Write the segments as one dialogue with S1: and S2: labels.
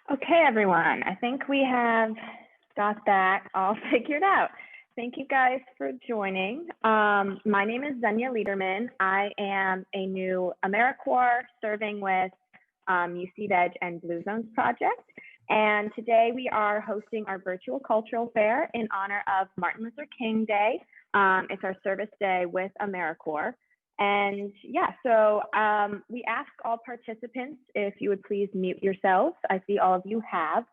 S1: Okay, everyone, I think we have got that all figured out. Thank you guys for joining. My name is Xenia Liederman. I am a new AmeriCorps serving with UC Veg and Blue Zones Project. And today we are hosting our virtual cultural fair in honor of Martin Luther King Day. It's our service day with AmeriCorps. And yeah, so we ask all participants if you would please mute yourselves. I see all of you have,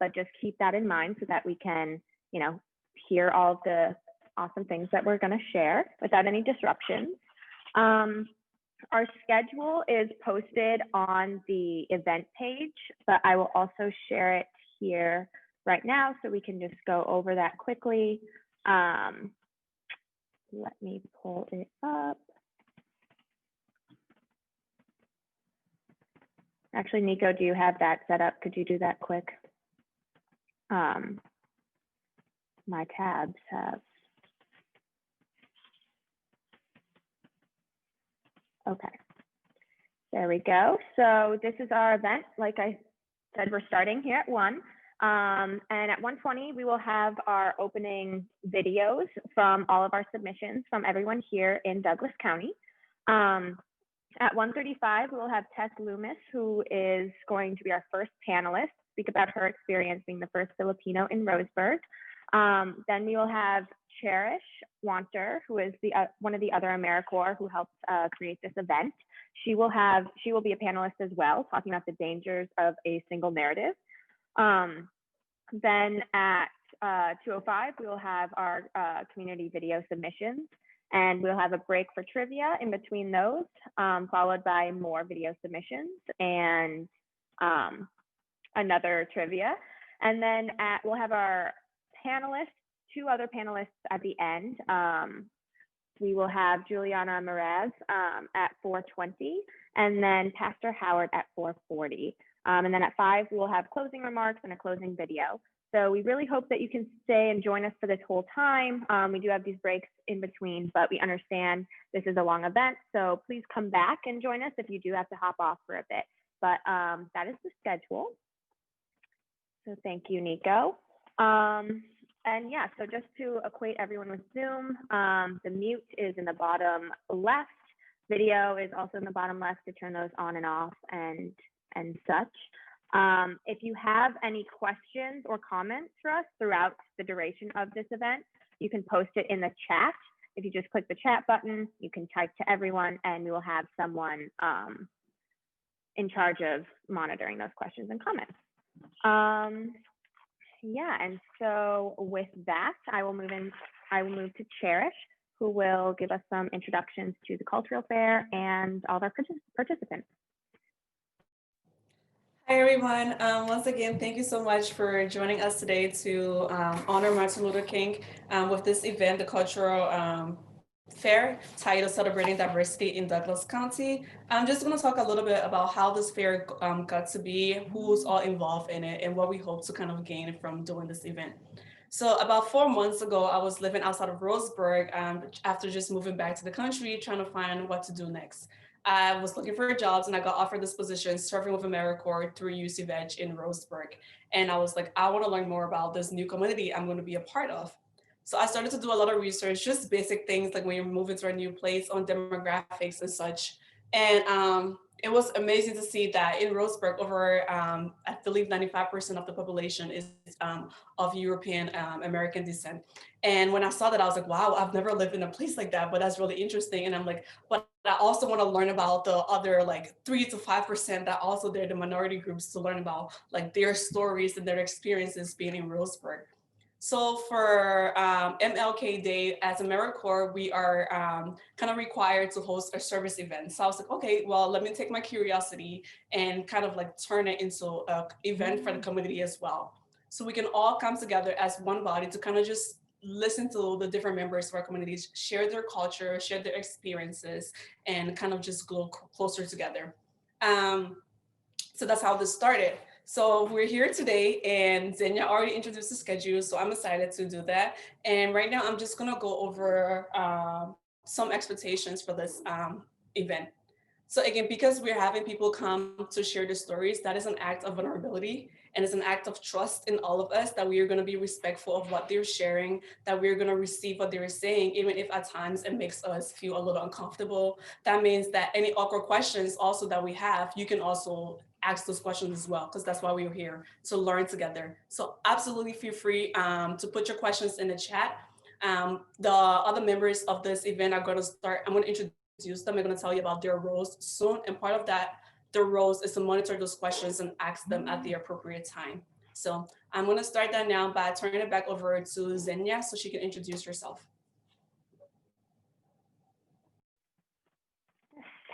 S1: but just keep that in mind so that we can, hear all of the awesome things that we're going to share without any disruptions. Our schedule is posted on the event page, but I will also share it here right now so we can just go over that quickly. Let me pull it up. Actually, Nico, do you have that set up? Could you do that quick? My tabs have. Okay, there we go. So this is our event. Like I said, we're starting here at 1. And at 1:20, we will have our opening videos from all of our submissions from everyone here in Douglas County. At 1:35, we will have Tess Loomis, who is going to be our first panelist, speak about her experience being the first Filipino in Roseburg. Then we will have Cherish Wanter, who is one of the other AmeriCorps who helped create this event. She will be a panelist as well, talking about the dangers of a single narrative. Then at 2:05, we will have our community video submissions. And we'll have a break for trivia in between those, followed by more video submissions and another trivia. And then we'll have our panelists, 2 other panelists at the end. We will have Juliana Alverez at 4:20, and then Pastor Howard at 4:40. And then at 5, we will have closing remarks and a closing video. So we really hope that you can stay and join us for this whole time. We do have these breaks in between, but we understand this is a long event. So please come back and join us if you do have to hop off for a bit. But that is the schedule. So thank you, Nico. And yeah, so just to acquaint everyone with Zoom, the mute is in the bottom left. Video is also in the bottom left to turn those on and off and such. If you have any questions or comments for us throughout the duration of this event, you can post it in the chat. If you just click the chat button, you can type to everyone and we will have someone in charge of monitoring those questions and comments. Yeah, and so with that, I will move to Cherish, who will give us some introductions to the cultural fair and all of our participants.
S2: Hi, everyone. Once again, thank you so much for joining us today to honor Martin Luther King with this event, the Cultural Fair, titled Celebrating Diversity in Douglas County. I'm just going to talk a little bit about how this fair got to be, who's all involved in it, and what we hope to kind of gain from doing this event. So about 4 months ago, I was living outside of Roseburg after just moving back to the country, trying to find what to do next. I was looking for jobs and I got offered this position serving with AmeriCorps through UC Veg in Roseburg. And I was like, I want to learn more about this new community I'm going to be a part of. So I started to do a lot of research, just basic things like when you're moving to a new place on demographics and such. And it was amazing to see that in Roseburg, over, I believe 95% of the population is of European American descent. And when I saw that, I was like, wow, I've never lived in a place like that, but that's really interesting. And I'm like, but I also want to learn about the other like 3 to 5% that also they're the minority groups, to learn about like their stories and their experiences being in Roseburg. So for MLK Day as AmeriCorps, we are kind of required to host a service event. So I was like, okay, well, let me take my curiosity and kind of like turn it into an event for the community as well. So we can all come together as one body to kind of just listen to the different members of our communities, share their culture, share their experiences, and kind of just grow closer together. So that's how this started. So we're here today, and Xenia already introduced the schedule, so I'm excited to do that. And right now, I'm just gonna go over some expectations for this event. So again, because we're having people come to share their stories, that is an act of vulnerability, and it's an act of trust in all of us that we are going to be respectful of what they're sharing, that we're going to receive what they're saying, even if at times it makes us feel a little uncomfortable. That means that any awkward questions also that we have, you can also ask those questions as well, because that's why we're here, to learn together. So absolutely feel free to put your questions in the chat. The other members of this event are going to start, I'm going to introduce them. I'm going to tell you about their roles soon. And part of that, their roles is to monitor those questions and ask them at the appropriate time. So I'm going to start that now by turning it back over to Xenia so she can introduce herself.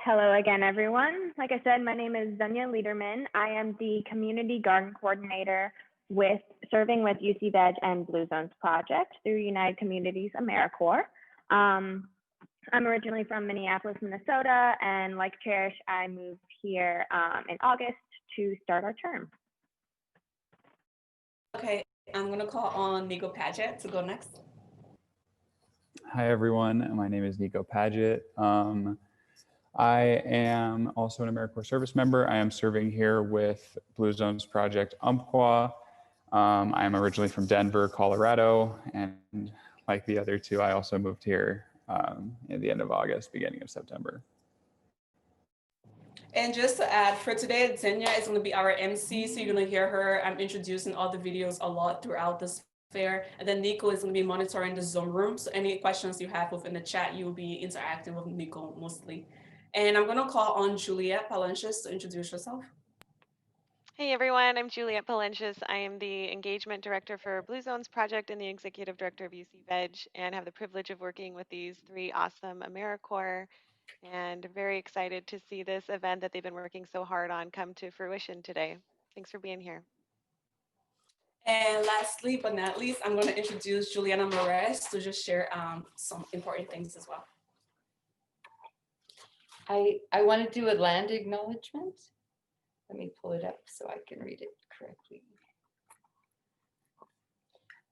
S1: Hello again, everyone. Like I said, my name is Xenia Liederman. I am the Community Garden Coordinator with serving with UC Veg and Blue Zones Project through United Communities AmeriCorps. I'm originally from Minneapolis, Minnesota, and like Cherish, I moved here in August to start our term.
S2: Okay, I'm gonna call on Nico Paget to go next.
S3: Hi, everyone. My name is Nico Paget. I am also an AmeriCorps service member. I am serving here with Blue Zones Project Umpqua. I am originally from Denver, Colorado, and like the other two, I also moved here at the end of August, beginning of September.
S2: And just to add, for today, Xenia is going to be our MC, so you're going to hear her introducing all the videos a lot throughout this fair. And then Nico is going to be monitoring the Zoom room. So any questions you have within the chat, you will be interacting with Nico mostly. And I'm going to call on Juliette Palenches to introduce herself.
S4: Hey everyone, I'm Juliette Palenches. I am the Engagement Director for Blue Zones Project and the Executive Director of UC Veg, and have the privilege of working with these three awesome AmeriCorps, and very excited to see this event that they've been working so hard on come to fruition today. Thanks for being here.
S2: And lastly, but not least, I'm going to introduce Juliana Morez to just share some important things as well.
S5: I want to do a land acknowledgement. Let me pull it up so I can read it correctly.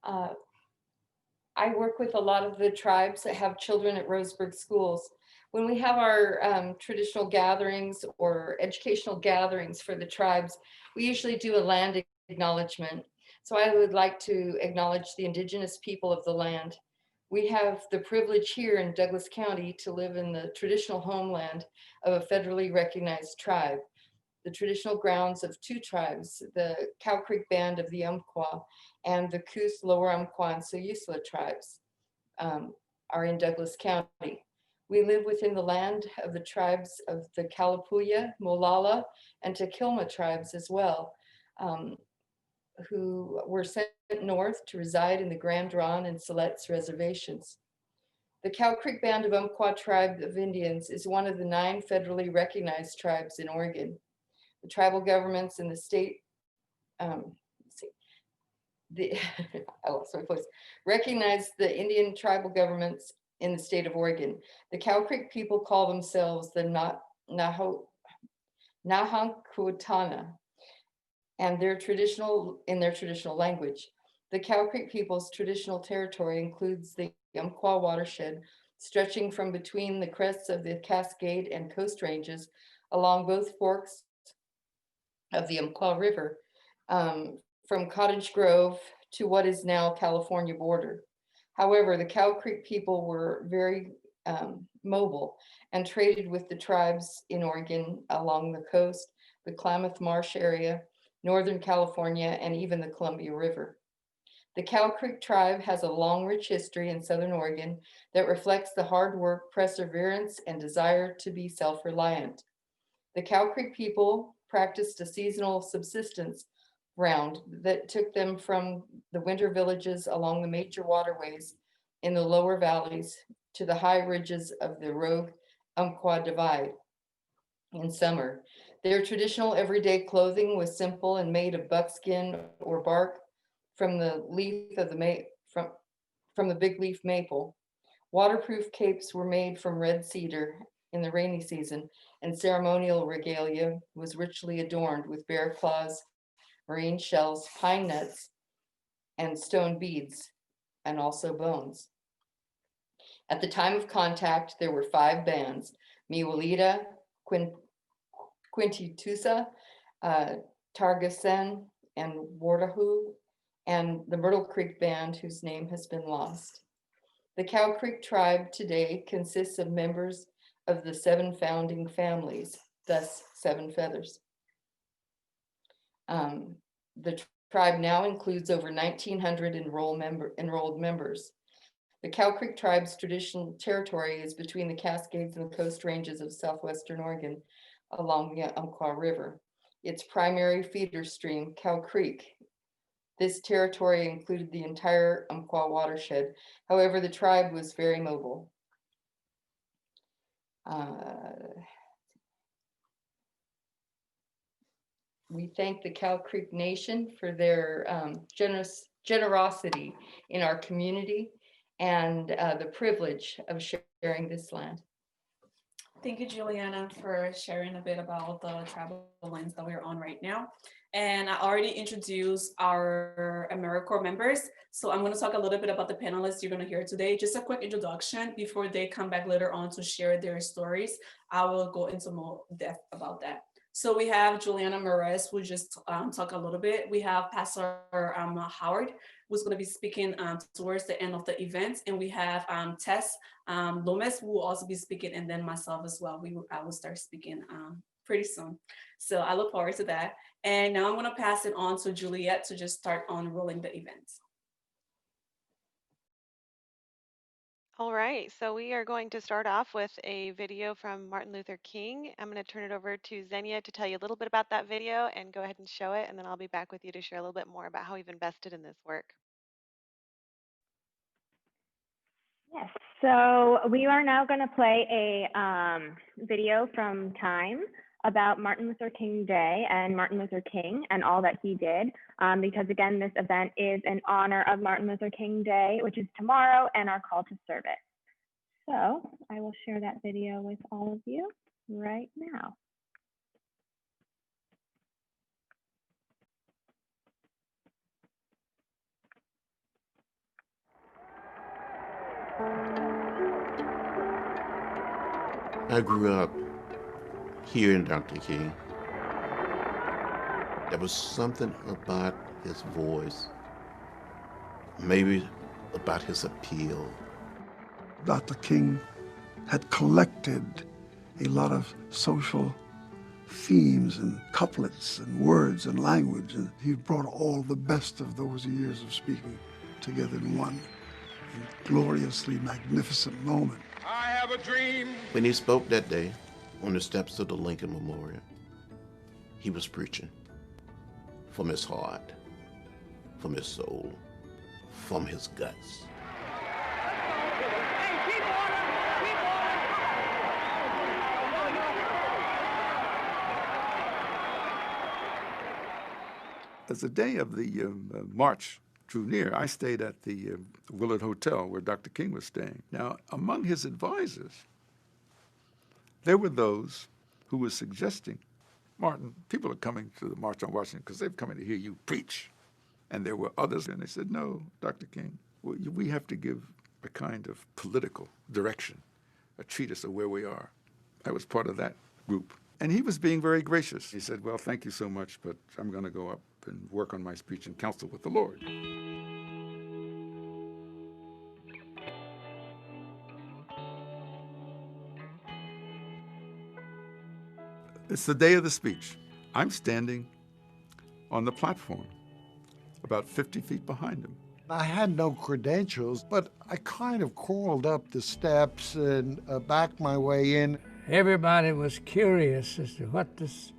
S5: I work with a lot of the tribes that have children at Roseburg schools. When we have our traditional gatherings or educational gatherings for the tribes, we usually do a land acknowledgement. So I would like to acknowledge the indigenous people of the land. We have the privilege here in Douglas County to live in the traditional homeland of a federally recognized tribe. The traditional grounds of two tribes, the Cow Creek Band of the Umpqua and the Coos, Lower Umpqua, and Soyusla tribes are in Douglas County. We live within the land of the tribes of the Kalapuya, Molalla, and Tequilma tribes as well, who were sent north to reside in the Grand Ronde and Siletz reservations. The Cow Creek Band of Umpqua Tribe of Indians is one of the 9 federally recognized tribes in Oregon. The tribal governments in the state, I lost my voice, recognize the Indian tribal governments in the state of Oregon. The Cow Creek people call themselves the Nahankutana, and in their traditional language. The Cow Creek people's traditional territory includes the Umpqua watershed, stretching from between the crests of the Cascade and Coast Ranges along both forks of the Umpqua River, from Cottage Grove to what is now California border. However, the Cow Creek people were very mobile and traded with the tribes in Oregon along the coast, the Klamath Marsh area, Northern California, and even the Columbia River. The Cow Creek tribe has a long, rich history in Southern Oregon that reflects the hard work, perseverance, and desire to be self-reliant. The Cow Creek people practiced a seasonal subsistence round that took them from the winter villages along the major waterways in the lower valleys to the high ridges of the Rogue Umpqua Divide in summer. Their traditional everyday clothing was simple and made of buckskin or bark from the leaf of from the big leaf maple. Waterproof capes were made from red cedar in the rainy season, and ceremonial regalia was richly adorned with bear claws, marine shells, pine nuts, and stone beads, and also bones. At the time of contact, there were 5 bands: Miwalita, Quintitusa, Targasen, and Wardahu, and the Myrtle Creek Band, whose name has been lost. The Cow Creek tribe today consists of members of the 7 founding families, thus 7 feathers. The tribe now includes over 1,900 enrolled members. The Cow Creek tribe's traditional territory is between the Cascades and the Coast Ranges of southwestern Oregon along the Umpqua River. Its primary feeder stream, Cow Creek. This territory included the entire Umpqua watershed. However, the tribe was very mobile. We thank the Cow Creek Nation for their generosity in our community and the privilege of sharing this land.
S2: Thank you, Juliana, for sharing a bit about the tribal lands that we're on right now. And I already introduced our AmeriCorps members. So I'm going to talk a little bit about the panelists you're going to hear today. Just a quick introduction before they come back later on to share their stories. I will go into more depth about that. So we have Juliana Merez, who just talked a little bit. We have Pastor Howard, who's going to be speaking towards the end of the event. And we have Tess Lomas, who will also be speaking, and then myself as well. I will start speaking pretty soon. So I look forward to that. And now I'm going to pass it on to Juliet to just start unrolling the event.
S4: All right, so we are going to start off with a video from Martin Luther King. I'm going to turn it over to Xenia to tell you a little bit about that video and go ahead and show it, and then I'll be back with you to share a little bit more about how we've invested in this work.
S1: Yes, so we are now going to play a video from Time about Martin Luther King Day and Martin Luther King and all that he did, because again, this event is in honor of Martin Luther King Day, which is tomorrow, and our call to service. So I will share that video with all of you right now.
S6: I grew up hearing Dr. King. There was something about his voice, maybe about his appeal.
S7: Dr. King had collected a lot of social themes and couplets and words and language, and he brought all the best of those years of speaking together in one gloriously magnificent moment.
S8: I have a dream.
S6: When he spoke that day on the steps of the Lincoln Memorial, he was preaching from his heart, from his soul, from his guts.
S7: As the day of the march drew near, I stayed at the Willard Hotel where Dr. King was staying. Now, among his advisors, there were those who were suggesting, Martin, people are coming to the March on Washington because they've come in to hear you preach. And there were others, and they said, no, Dr. King, we have to give a kind of political direction, a treatise of where we are. I was part of that group. And he was being very gracious. He said, well, thank you so much, but I'm going to go up and work on my speech and counsel with the Lord. It's the day of the speech. I'm standing on the platform, about 50 feet behind him.
S9: I had no credentials, but I kind of crawled up the steps and backed my way in.
S10: Everybody was curious as to what this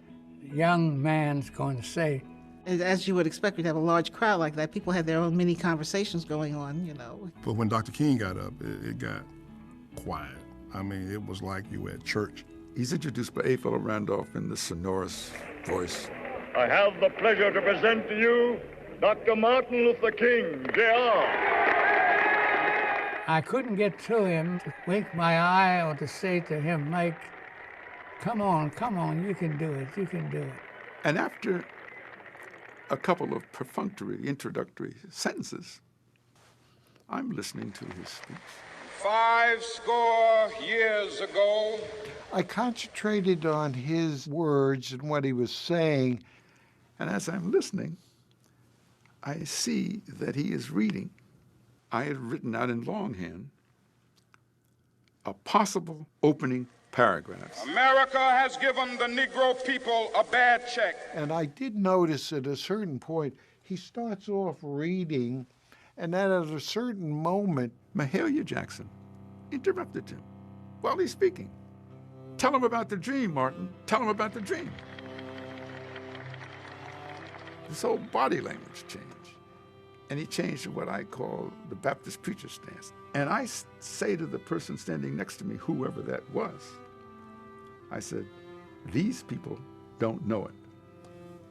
S10: young man's going to say.
S11: As you would expect, we'd have a large crowd like that. People had their own mini conversations going on, you know.
S12: But when Dr. King got up, it got quiet. I mean, it was like you were at church.
S7: He's introduced by A. Philip Randolph in this sonorous voice.
S8: I have the pleasure to present to you Dr. Martin Luther King, Jr.
S10: I couldn't get to him to wink my eye or to say to him, Mike, come on, you can do it, you can do it.
S7: And after a couple of perfunctory introductory sentences, I'm listening to his speech.
S8: 50 years ago,
S9: I concentrated on his words and what he was saying.
S7: And as I'm listening, I see that he is reading. I had written out in longhand a possible opening paragraph.
S8: America has given the Negro people a bad check.
S9: And I did notice at a certain point, he starts off reading, and then at a certain moment,
S7: Mahalia Jackson interrupted him while he's speaking. Tell him about the dream, Martin. Tell him about the dream. His whole body language changed. And he changed to what I call the Baptist preacher stance. And I say to the person standing next to me, whoever that was, I said, these people don't know it,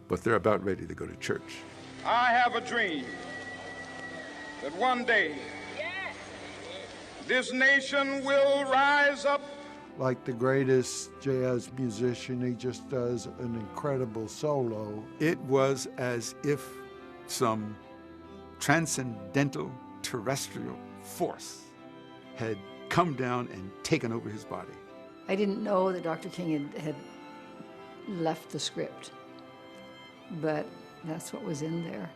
S7: but they're about ready to go to church.
S8: I have a dream that one day this nation will rise up.
S9: like the greatest jazz musician, he just does an incredible solo.
S7: It was as if some transcendental terrestrial force had come down and taken over his body.
S13: I didn't know that Dr. King had left the script, but that's what was in there.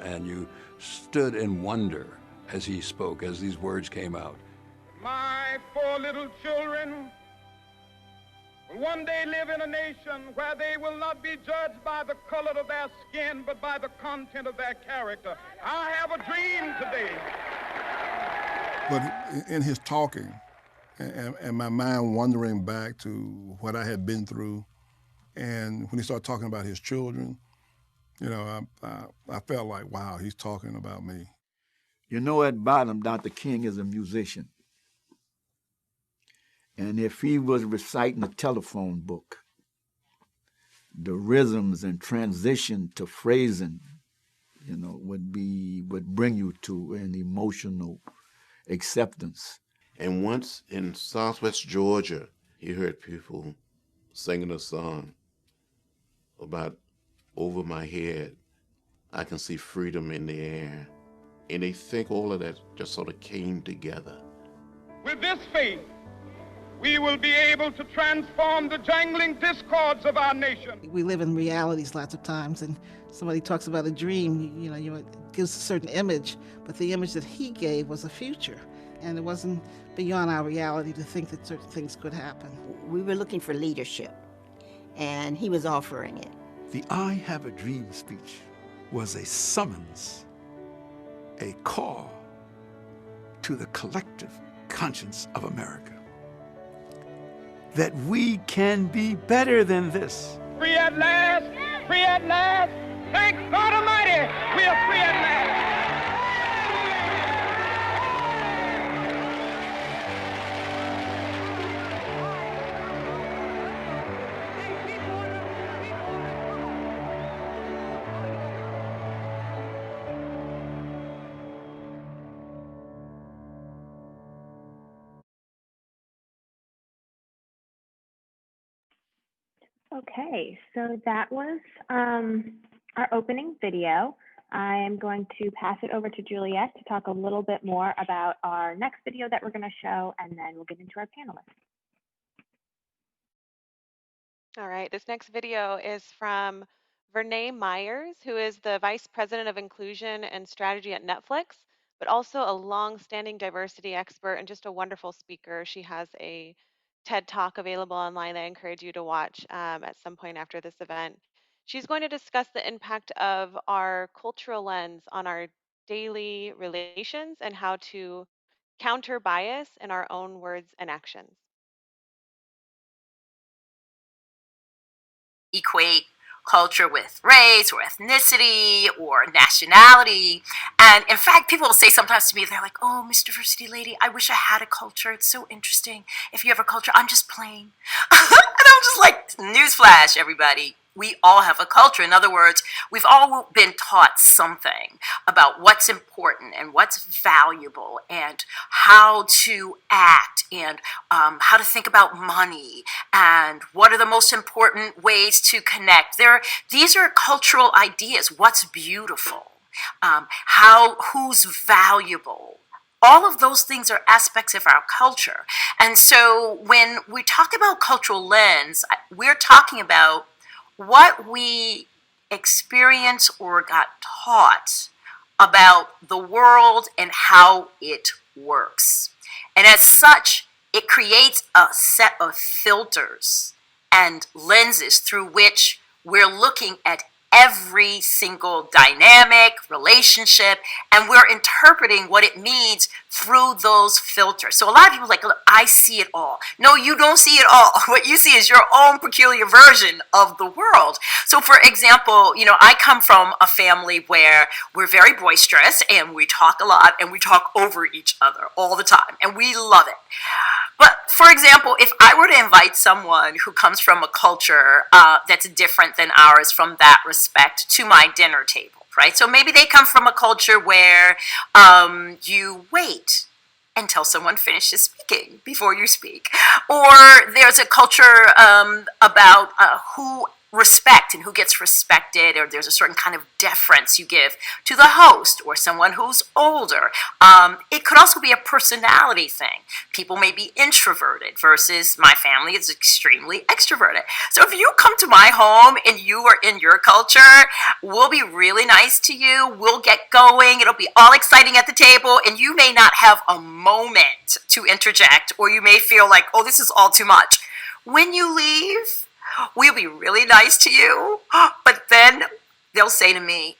S14: And you stood in wonder as he spoke, as these words came out.
S8: My 4 little children will one day live in a nation where they will not be judged by the color of their skin, but by the content of their character. I have a dream today.
S12: But in his talking, and my mind wandering back to what I had been through, and when he started talking about his children, you know, I felt like, wow, he's talking about me.
S15: You know, at bottom, Dr. King is a musician. And if he was reciting a telephone book, the rhythms and transition to phrasing, you know, would bring you to an emotional acceptance.
S6: And once in Southwest Georgia, he heard people singing a song about over my head, I can see freedom in the air. And they think all of that just sort of came together.
S8: With this faith, we will be able to transform the jangling discords of our nation.
S11: We live in realities lots of times, and somebody talks about a dream, it gives a certain image, but the image that he gave was a future, and it wasn't beyond our reality to think that certain things could happen.
S16: We were looking for leadership, and he was offering it.
S7: The I Have a Dream speech was a summons, a call to the collective conscience of America. That we can be better than this.
S8: Free at last, free at last. Thank God Almighty, we are free at last.
S1: Okay, so that was our opening video. I am going to pass it over to Juliet to talk a little bit more about our next video that we're going to show, and then we'll get into our panelists.
S4: All right, this next video is from Vernee Myers, who is the Vice President of Inclusion and Strategy at Netflix, but also a long-standing diversity expert and just a wonderful speaker. She has a TED Talk available online that I encourage you to watch at some point after this event. She's going to discuss the impact of our cultural lens on our daily relations and how to counter bias in our own words and actions.
S17: Equate culture with race or ethnicity or nationality. And in fact, people will say sometimes to me, they're like, oh, Miss Diversity Lady, I wish I had a culture. It's so interesting. If you have a culture, I'm just plain. And I'm just like, newsflash, everybody. We all have a culture. In other words, we've all been taught something about what's important and what's valuable and how to act and how to think about money and what are the most important ways to connect. These are cultural ideas. What's beautiful, who's valuable. all of those things are aspects of our culture. And so when we talk about cultural lens, we're talking about what we experience or got taught about the world and how it works. And as such, it creates a set of filters and lenses through which we're looking at every single dynamic, relationship, and we're interpreting what it means through those filters. So a lot of people are like, look, I see it all. No, you don't see it all. What you see is your own peculiar version of the world. So for example, I come from a family where we're very boisterous and we talk a lot and we talk over each other all the time, and we love it. But for example, if I were to invite someone who comes from a culture that's different than ours from that respect to my dinner table, right? So maybe they come from a culture where you wait until someone finishes speaking before you speak. Or there's a culture about who respect and who gets respected, or there's a certain kind of deference you give to the host or someone who's older. It could also be a personality thing. People may be introverted versus my family is extremely extroverted. So if you come to my home and you are in your culture, we'll be really nice to you. We'll get going. It'll be all exciting at the table, and you may not have a moment to interject, or you may feel like, oh, this is all too much. When you leave, we'll be really nice to you, but then they'll say to me,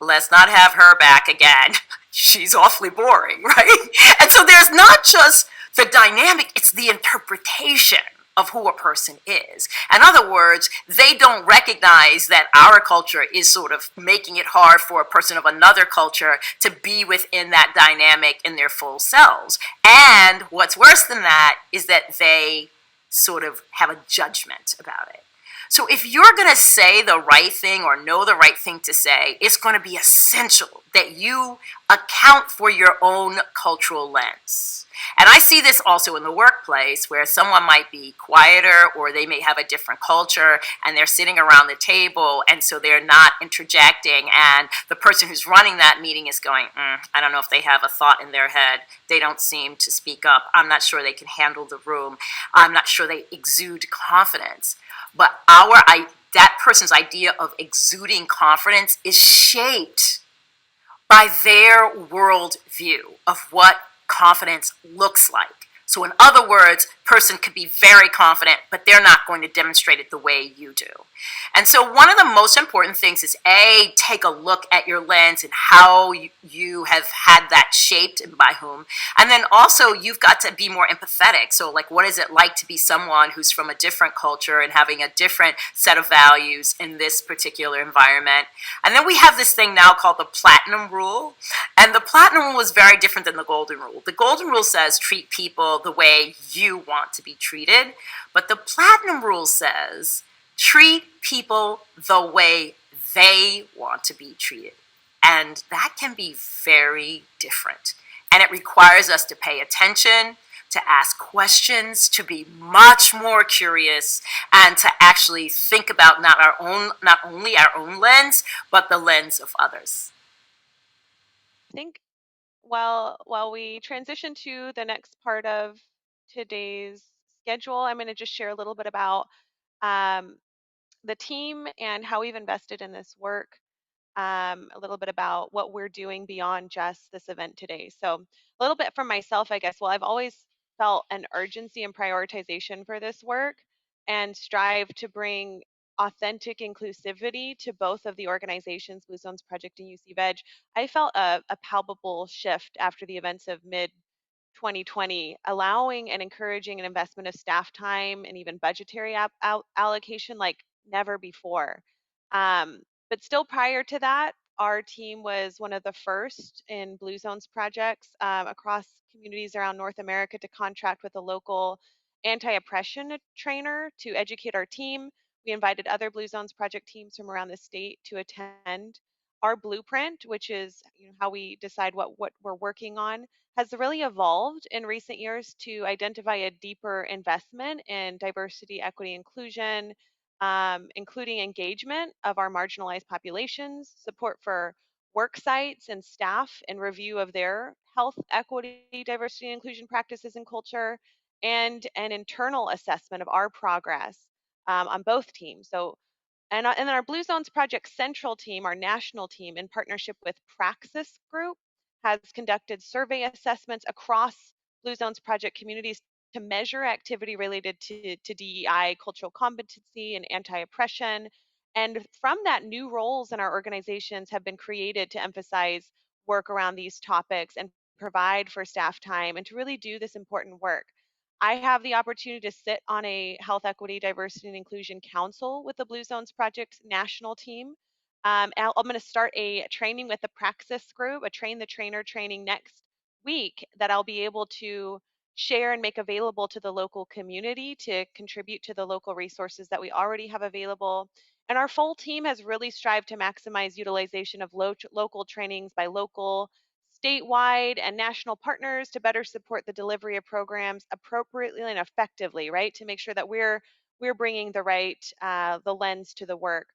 S17: let's not have her back again. She's awfully boring, right? And so there's not just the dynamic, it's the interpretation of who a person is. In other words, they don't recognize that our culture is sort of making it hard for a person of another culture to be within that dynamic in their full selves. And what's worse than that is that they sort of have a judgment about it. So if you're going to say the right thing or know the right thing to say, it's going to be essential that you account for your own cultural lens. And I see this also in the workplace, where someone might be quieter or they may have a different culture and they're sitting around the table, and so they're not interjecting, and the person who's running that meeting is going, I don't know if they have a thought in their head. They don't seem to speak up. I'm not sure they can handle the room. I'm not sure they exude confidence. But that person's idea of exuding confidence is shaped by their world view of what confidence looks like. So in other words, person could be very confident, but they're not going to demonstrate it the way you do. And so one of the most important things is take a look at your lens and how you have had that shaped and by whom. And then also you've got to be more empathetic. So like, what is it like to be someone who's from a different culture and having a different set of values in this particular environment? And then we have this thing now called the Platinum Rule. And the Platinum Rule is very different than the Golden Rule. The Golden Rule says treat people the way you want to be treated. But the Platinum Rule says treat people the way they want to be treated. And that can be very different. And it requires us to pay attention, to ask questions, to be much more curious, and to actually think about not only our own lens, but the lens of others.
S4: I think while we transition to the next part of today's schedule, I'm going to just share a little bit about the team and how we've invested in this work, a little bit about what we're doing beyond just this event today. So a little bit from myself, I guess. Well, I've always felt an urgency and prioritization for this work and strive to bring authentic inclusivity to both of the organizations, Blue Zones Project and UC Veg. I felt a palpable shift after the events of mid 2020, allowing and encouraging an investment of staff time and even budgetary allocation like never before. But still prior to that, our team was one of the first in Blue Zones projects across communities around North America to contract with a local anti-oppression trainer to educate our team. We invited other Blue Zones project teams from around the state to attend. Our blueprint, which is how we decide what we're working on, has really evolved in recent years to identify a deeper investment in diversity, equity, inclusion, including engagement of our marginalized populations, support for work sites and staff and review of their health, equity, diversity, and inclusion practices and culture, and an internal assessment of our progress on both teams. So, and then our Blue Zones Project Central team, our national team, in partnership with Praxis Group, has conducted survey assessments across Blue Zones Project communities to measure activity related to DEI, cultural competency, and anti-oppression. And from that, new roles in our organizations have been created to emphasize work around these topics and provide for staff time and to really do this important work. I have the opportunity to sit on a health, equity, diversity, and inclusion council with the Blue Zones Project national team. I'm going to start a training with the Praxis Group, a train the trainer training next week that I'll be able to share and make available to the local community to contribute to the local resources that we already have available. And our full team has really strived to maximize utilization of local trainings by local, statewide, and national partners to better support the delivery of programs appropriately and effectively, right? To make sure that we're bringing the right the lens to the work.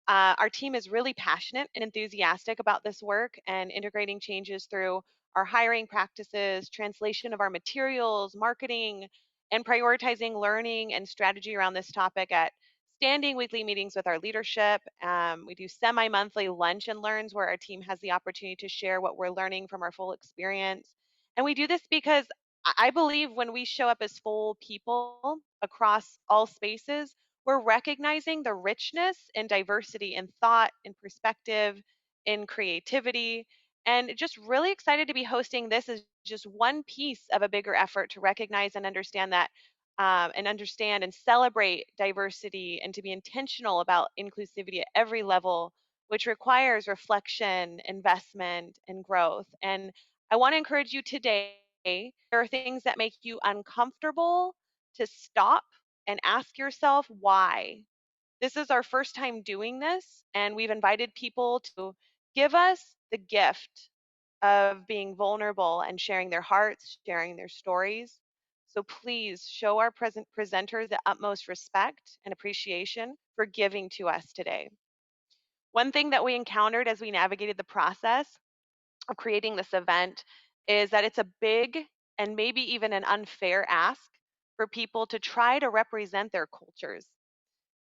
S4: Our team is really passionate and enthusiastic about this work and integrating changes through our hiring practices, translation of our materials, marketing, and prioritizing learning and strategy around this topic at standing weekly meetings with our leadership. We do semi-monthly lunch and learns where our team has the opportunity to share what we're learning from our full experience. And we do this because I believe when we show up as full people across all spaces, we're recognizing the richness and diversity in thought, in perspective, in creativity, and just really excited to be hosting this as just one piece of a bigger effort to recognize and understand that and understand and celebrate diversity and to be intentional about inclusivity at every level, which requires reflection, investment, and growth. And I want to encourage you today, there are things that make you uncomfortable to stop and ask yourself why. This is our first time doing this, and we've invited people to give us the gift of being vulnerable and sharing their hearts, sharing their stories. So please show our presenters the utmost respect and appreciation for giving to us today. One thing that we encountered as we navigated the process of creating this event is that it's a big and maybe even an unfair ask for people to try to represent their cultures.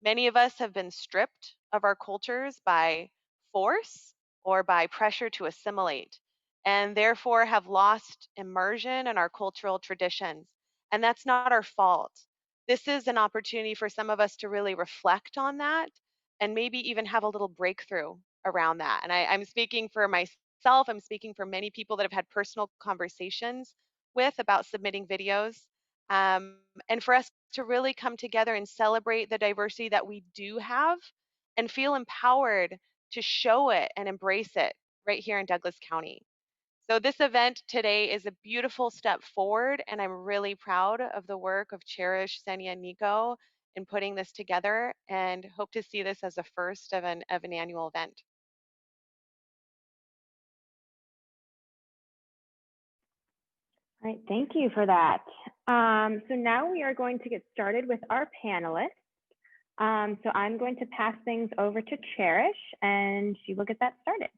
S4: Many of us have been stripped of our cultures by force or by pressure to assimilate, and therefore have lost immersion in our cultural traditions. And that's not our fault. This is an opportunity for some of us to really reflect on that and maybe even have a little breakthrough around that. And I'm speaking for myself, I'm speaking for many people that have had personal conversations with about submitting videos. And for us to really come together and celebrate the diversity that we do have and feel empowered to show it and embrace it right here in Douglas County. So this event today is a beautiful step forward, and I'm really proud of the work of Cherish, Senia, and Nico in putting this together, and hope to see this as a first of an annual event.
S1: All right, thank you for that. So now we are going to get started with our panelists. So I'm going to pass things over to Cherish, and she will get that started.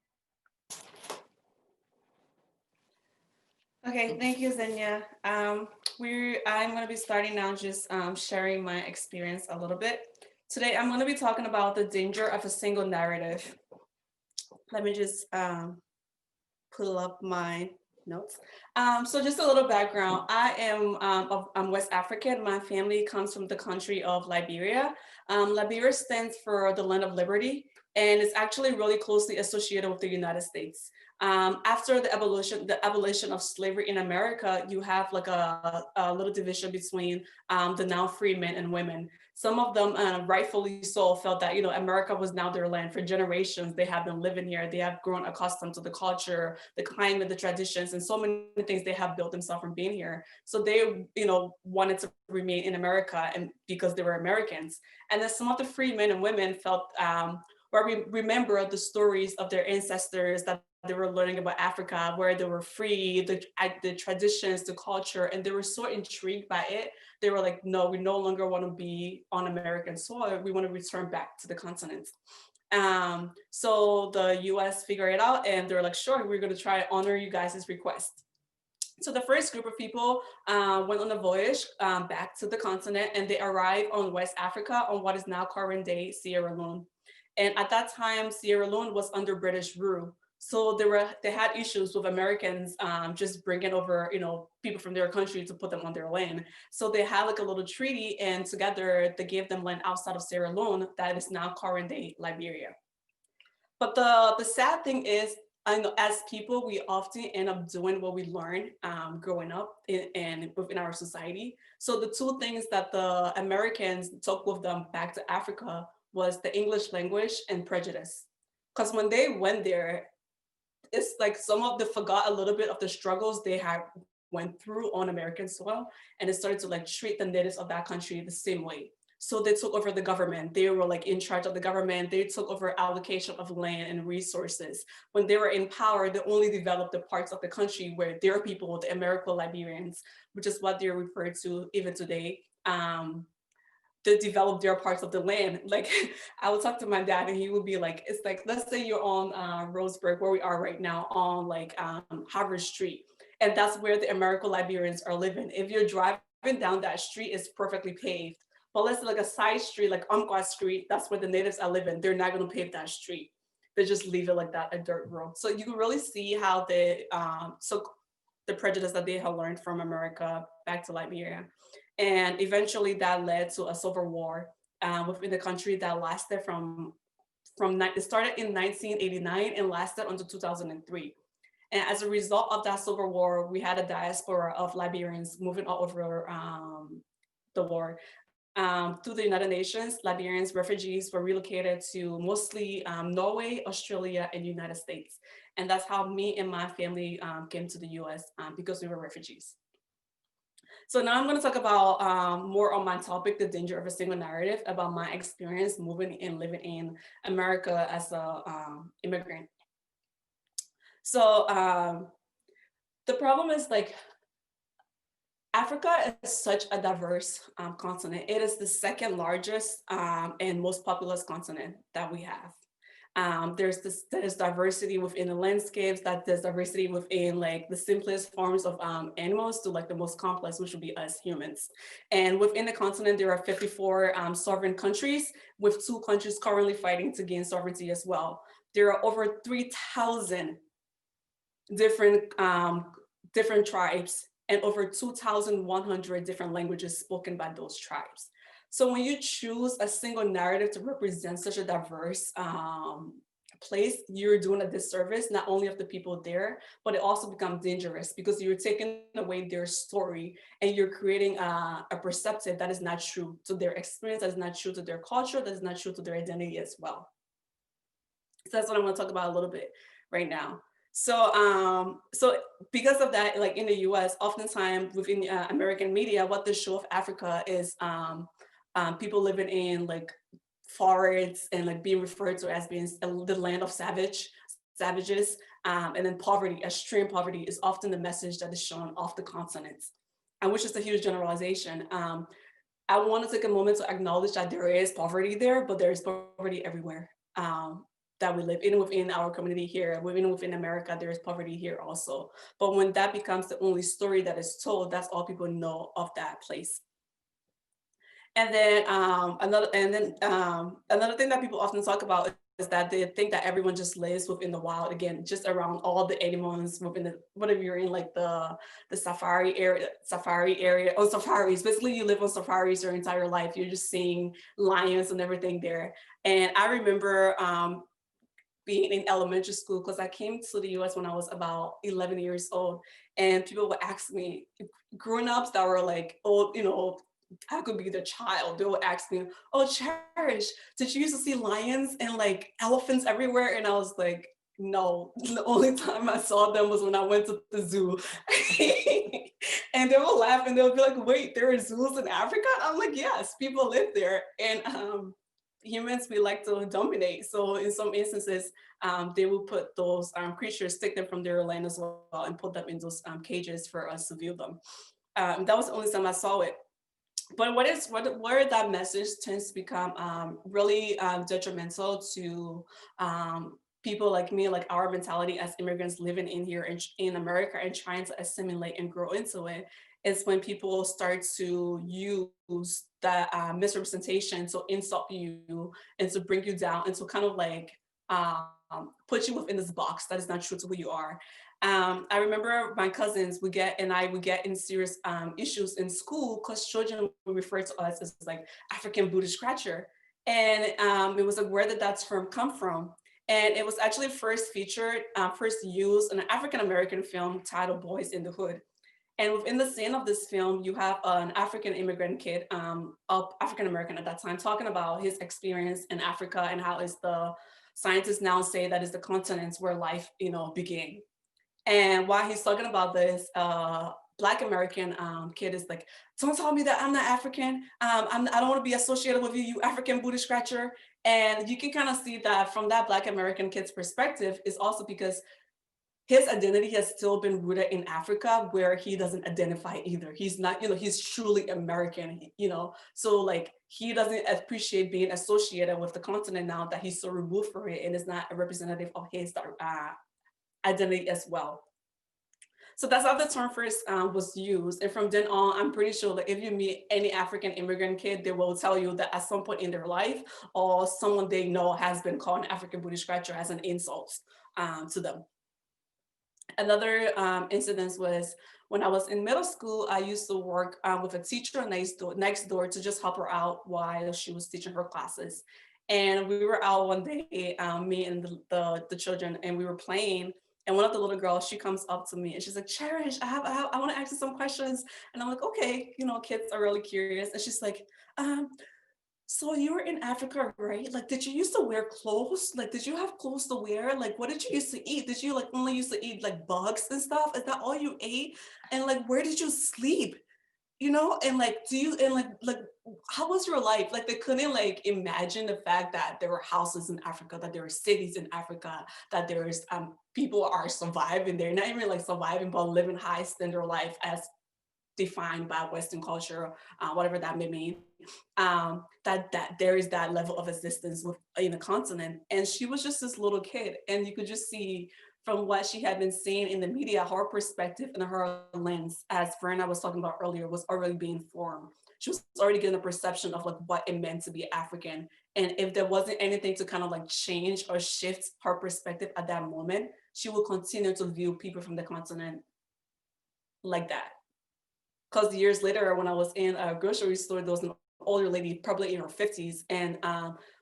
S2: Okay, thank you, Xenia. I'm going to be starting now just sharing my experience a little bit. Today, I'm going to be talking about the danger of a single narrative. Let me just pull up my notes. So just a little background. I'm West African. My family comes from the country of Liberia. Liberia stands for the land of liberty, and it's actually really closely associated with the United States. After the abolition of slavery in America, you have like a little division between the now free men and women. Some of them, rightfully so, felt that, America was now their land. For generations, they have been living here. They have grown accustomed to the culture, the climate, the traditions, and so many things they have built themselves from being here. So they, wanted to remain in America, and because they were Americans. And then some of the free men and women felt, where we remember the stories of their ancestors that they were learning about Africa, where they were free, the traditions, the culture, and they were so intrigued by it. They were like, no, we no longer want to be on American soil. We want to return back to the continent. So the US figured it out, and they're like, sure, we're going to try to honor you guys' request. So the first group of people went on a voyage back to the continent, and they arrived on West Africa on what is now current day Sierra Leone. And at that time, Sierra Leone was under British rule. So they had issues with Americans just bringing over, people from their country to put them on their land. So they had like a little treaty, and together they gave them land outside of Sierra Leone that is now current day Liberia. But the sad thing is, I know as people, we often end up doing what we learn growing up and within our society. So the two things that the Americans took with them back to Africa was the English language and prejudice. Because when they went there, it's like some of them forgot a little bit of the struggles they had went through on American soil, and they started to like treat the natives of that country the same way. So they took over the government. They were like in charge of the government. They took over allocation of land and resources. When they were in power, they only developed the parts of the country where their people, the AmeriCorps Liberians, which is what they're referred to even today, they develop their parts of the land. Like I would talk to my dad and he would be like, it's like, let's say you're on Roseburg, where we are right now, on like Harvard Street. And that's where the AmeriCorps Liberians are living. If you're driving down that street, it's perfectly paved. But let's say like a side street, like Umpqua Street, that's where the natives are living. They're not gonna pave that street. They just leave it like that, a dirt road. So you can really see how they took the prejudice that they had learned from America back to Liberia. And eventually that led to a civil war within the country that lasted it started in 1989 and lasted until 2003. And as a result of that civil war, we had a diaspora of Liberians moving all over the war. Through the United Nations, Liberians refugees were relocated to mostly Norway, Australia, and United States. And that's how me and my family came to the US because we were refugees. So now I'm going to talk about more on my topic, the danger of a single narrative, about my experience moving and living in America as an immigrant. So the problem is like, Africa is such a diverse continent. It is the second largest and most populous continent that we have. There's diversity within the landscapes, that there's diversity within like the simplest forms of animals to like the most complex, which would be us humans. And within the continent, there are 54 sovereign countries, with 2 countries currently fighting to gain sovereignty as well. There are over 3,000 different tribes and over 2,100 different languages spoken by those tribes. So when you choose a single narrative to represent such a diverse place, you're doing a disservice, not only of the people there, but it also becomes dangerous because you're taking away their story and you're creating a perceptive that is not true to their experience, that is not true to their culture, that is not true to their identity as well. So that's what I want to talk about a little bit right now. So because of that, like in the US, oftentimes within American media, what they show of Africa is people living in like forests and like being referred to as being the land of savages. And then poverty, extreme poverty, is often the message that is shown off the continent, and which is a huge generalization. I want to take a moment to acknowledge that there is poverty there, but there is poverty everywhere. That we live in within our community here, within America, there is poverty here also. But when that becomes the only story that is told, that's all people know of that place. And then another thing that people often talk about is that they think that everyone just lives within the wild, again, just around all the animals within the, whatever you're in, like the safari area, on safaris. Basically, you live on safaris your entire life. You're just seeing lions and everything there. And I remember being in elementary school, because I came to the US when I was about 11 years old, and people would ask me, grown-ups that were like, oh, I could be the child, they would ask me, oh, Cherish, did you used to see lions and like elephants everywhere? And I was like, no, the only time I saw them was when I went to the zoo. And they would laugh and they would be like, wait, there are zoos in Africa? I'm like, yes, people live there. And humans, we like to dominate. So in some instances, they will put those creatures, take them from their land as well, and put them in those cages for us to view them. That was the only time I saw it. But where that message tends to become really detrimental to people like me, like our mentality as immigrants living in here in America and trying to assimilate and grow into it, is when people start to use that misrepresentation to insult you and to bring you down and to kind of like put you within this box that is not true to who you are. I remember my cousins would get in serious issues in school because children would refer to us as like African booty scratcher. And it was like, where did that term come from? And it was actually first featured, first used in an African-American film titled Boys in the Hood. And within the scene of this film, you have an African immigrant kid, African-American at that time, talking about his experience in Africa and how is the scientists now say that is the continent where life, began. And while he's talking about this, Black American kid is like, don't tell me that I'm not African. I don't want to be associated with you, you African booty scratcher. And you can kind of see that from that Black American kid's perspective is also because his identity has still been rooted in Africa, where he doesn't identify either. He's not, he's truly American, so like he doesn't appreciate being associated with the continent now that he's so removed from it and is not a representative of his identity as well. So that's how the term first was used. And from then on, I'm pretty sure that if you meet any African immigrant kid, they will tell you that at some point in their life, or someone they know has been called an African booty scratcher as an insult to them. Another incident was when I was in middle school. I used to work with a teacher next door to just help her out while she was teaching her classes. And we were out one day, me and the children, and we were playing. And one of the little girls, she comes up to me and she's like, Cherish, I want to ask you some questions. And I'm like, okay, kids are really curious. And she's like, so you were in Africa, right? Like, did you used to wear clothes? Like, did you have clothes to wear? Like, what did you used to eat? Did you like only used to eat like bugs and stuff? Is that all you ate? And like, where did you sleep? And like, how was your life? Like, they couldn't like imagine the fact that there were houses in Africa, that there were cities in Africa, that there's people are surviving. They're not even like surviving, but living high standard life as defined by Western culture, whatever that may mean. That there is that level of existence in the continent. And she was just this little kid, and you could just see from what she had been seeing in the media, her perspective and her lens, as Verna was talking about earlier, was already being formed. She was already getting a perception of like what it meant to be African. And if there wasn't anything to kind of like change or shift her perspective at that moment, she would continue to view people from the continent like that. Because years later, when I was in a grocery store, there was an older lady, probably in her 50s, and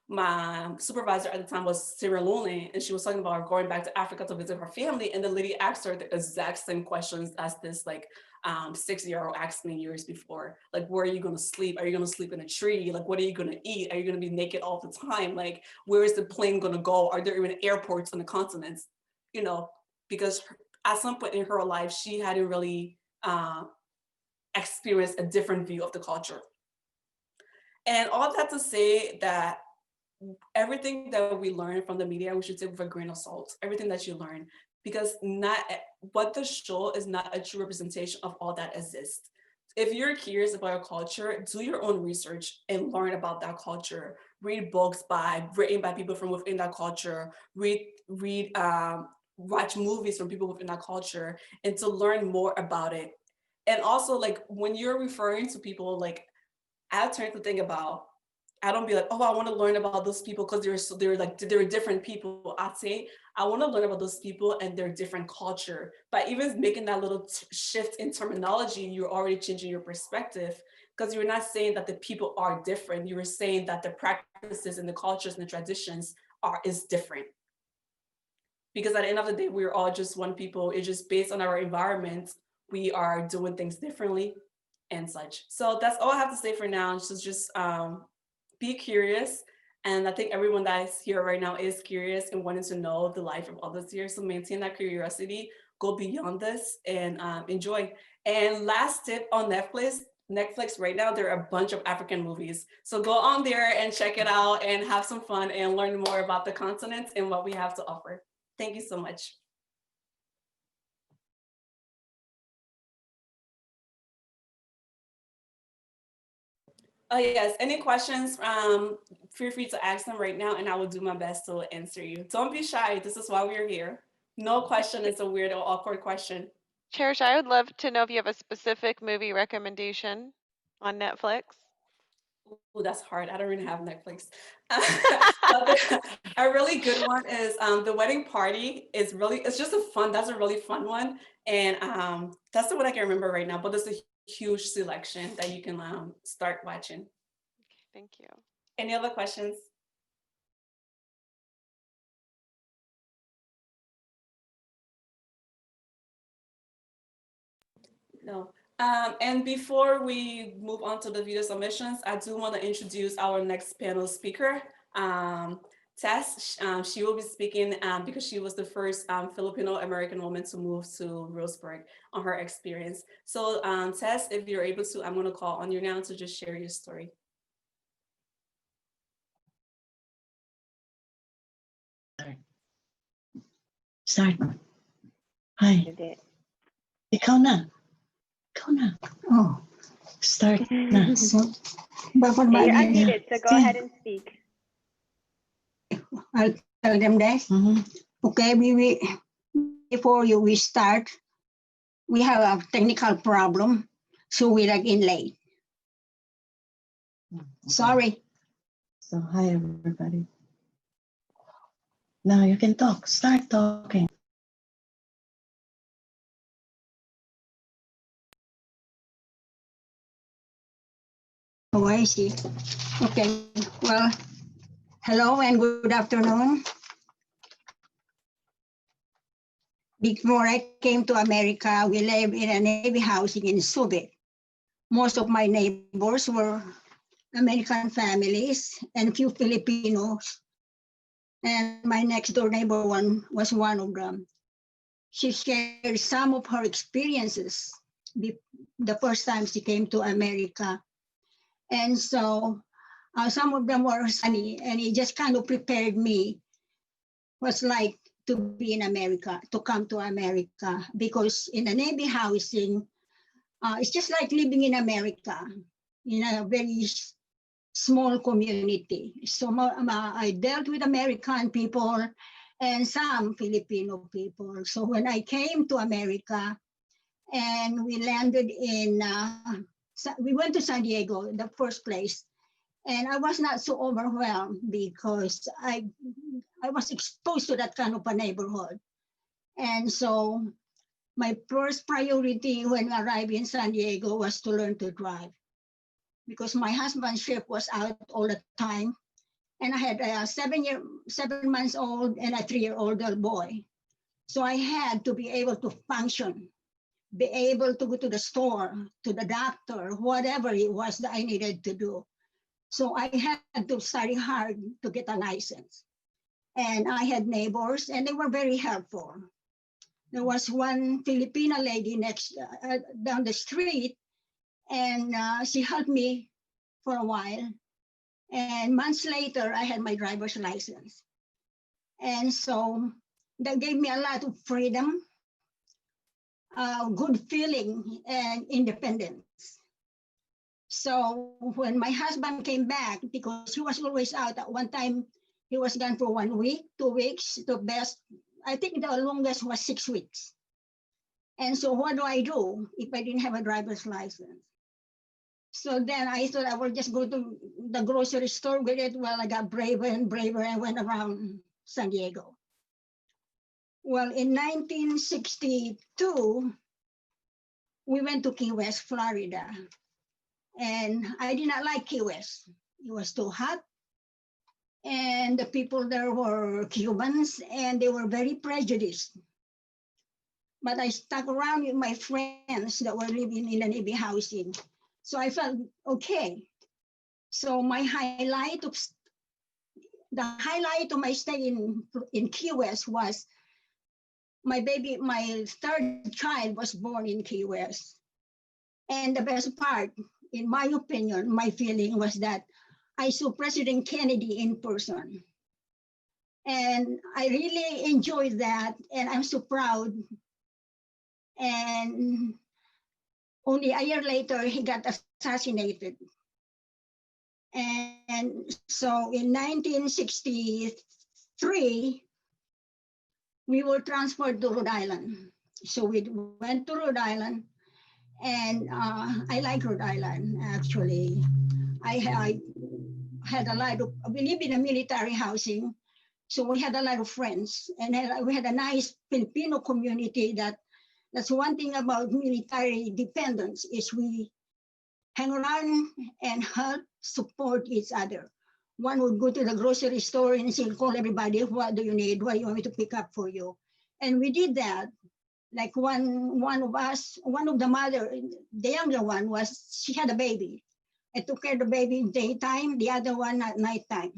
S2: my supervisor at the time was Sierra Leone, and she was talking about her going back to Africa to visit her family, and the lady asked her the exact same questions as this like 6-year-old asked me years before. Like, where are you going to sleep? Are you going to sleep in a tree? Like, what are you going to eat? Are you going to be naked all the time? Like, where is the plane going to go? Are there even airports on the continents? Because at some point in her life, she hadn't really experienced a different view of the culture. And all that to say that everything that we learn from the media, we should take with a grain of salt, everything that you learn, because not what the show is not a true representation of all that exists. If you're curious about your culture, do your own research and learn about that culture. Read books written by people from within that culture. Watch movies from people within that culture, and to learn more about it. And also, like, when you're referring to people, like, I tend to think about, I don't be like, oh, I want to learn about those people because they're different people. I'd say I want to learn about those people and their different culture. By even making that little shift in terminology, you're already changing your perspective, because you're not saying that the people are different. You were saying that the practices and the cultures and the traditions is different. Because at the end of the day, we're all just one people. It's just based on our environment, we are doing things differently and such. So that's all I have to say for now. So just be curious. And I think everyone that is here right now is curious and wanting to know the life of others here. So maintain that curiosity, go beyond this, and enjoy. And last tip on Netflix right now, there are a bunch of African movies. So go on there and check it out and have some fun and learn more about the continent and what we have to offer. Thank you so much. Yes, any questions, feel free to ask them right now and I will do my best to answer you. Don't be shy, this is why we're here. No question is a weird or awkward question.
S4: Cherish, I would love to know if you have a specific movie recommendation on Netflix.
S2: Oh, that's hard. I don't really have Netflix. But a really good one is The Wedding Party. It's just that's a really fun one. And that's the one I can remember right now, but there's a huge selection that you can start watching.
S4: Thank you.
S2: Any other questions? No. And before we move on to the video submissions, I do want to introduce our next panel speaker, Tess. She will be speaking because she was the first Filipino American woman to move to Roseburg on her experience. So Tess, if you're able to, I'm going to call on you now to just share your story.
S18: Start. Hi. Ikaw na. Oh, start na. So,
S1: you're unmuted, so go ahead and speak.
S18: I'll tell them this. Okay, before we start, we have a technical problem, so we like in late. Sorry.
S19: So hi everybody. Now you can talk. Start talking.
S18: Oh, I see. Okay. Well, hello and good afternoon. Before I came to America, we lived in a Navy housing in Subic. Most of my neighbors were American families and few Filipinos. And my next door neighbor was one of them. She shared some of her experiences the first time she came to America. And so some of them were sunny, and it just kind of prepared me what's like to be in America, to come to America, because in the Navy housing, it's just like living in America, in a very small community. So I dealt with American people and some Filipino people. So when I came to America and we landed we went to San Diego, the first place, and I was not so overwhelmed because I was exposed to that kind of a neighborhood. And so my first priority when I arrived in San Diego was to learn to drive, because my husband's ship was out all the time. And I had a 7 months old and a 3-year-old girl boy. So I had to be able to function, be able to go to the store, to the doctor, whatever it was that I needed to do. So I had to study hard to get a license. And I had neighbors and they were very helpful. There was one Filipina lady down the street, and she helped me for a while. And months later, I had my driver's license. And so that gave me a lot of freedom, good feeling, and independence. So when my husband came back, because he was always out, at one time he was gone for 1 week, 2 weeks, the best, I think the longest was 6 weeks. And so what do I do if I didn't have a driver's license? So then I thought I would just go to the grocery store with it. Well, I got braver and braver and went around San Diego. Well, in 1962, we went to Key West, Florida. And I did not like Key West. It was too hot. And the people there were Cubans, and they were very prejudiced. But I stuck around with my friends that were living in the Navy housing. So I felt okay. So the highlight of my stay in Key West was my third child was born in Key West. And the best part, in my opinion, my feeling was that I saw President Kennedy in person. And I really enjoyed that, and I'm so proud. And only a year later, he got assassinated. And so in 1963, we were transferred to Rhode Island. So we went to Rhode Island, and I like Rhode Island, actually. I had a lot of, we lived in a military housing, so we had a lot of friends, and we had a nice Filipino community. That's one thing about military dependence, is we hang around and help support each other. One would go to the grocery store and say, call everybody, what do you need? What do you want me to pick up for you? And we did that. Like one of us, one of the mother, the younger one she had a baby. I took care of the baby in daytime, the other one at nighttime.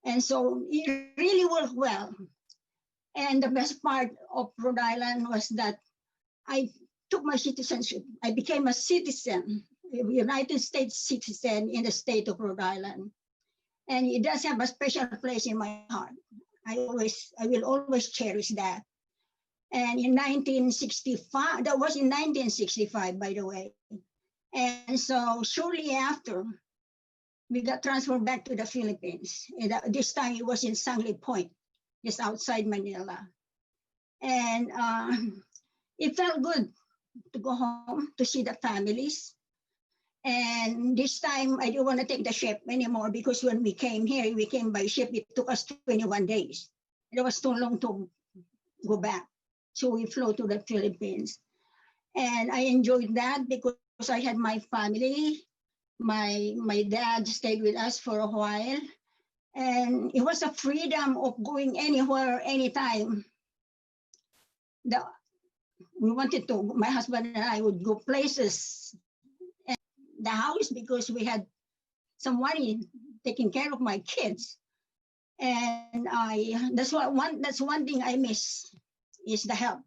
S18: And so it really worked well. And the best part of Rhode Island was that I took my citizenship. I became a citizen, a United States citizen in the state of Rhode Island. And it does have a special place in my heart. I will always cherish that. And in 1965, that was in 1965, by the way. And so shortly after, we got transferred back to the Philippines. And this time it was in Sangley Point, just outside Manila. And it felt good to go home to see the families. And this time I didn't want to take the ship anymore, because when we came here, we came by ship. It took us 21 days. It was too long to go back. So we flew to the Philippines. And I enjoyed that because I had my family. My dad stayed with us for a while. And it was a freedom of going anywhere, anytime. We wanted to, my husband and I would go places. And the house, because we had some money taking care of my kids. And that's one thing I miss, is the help.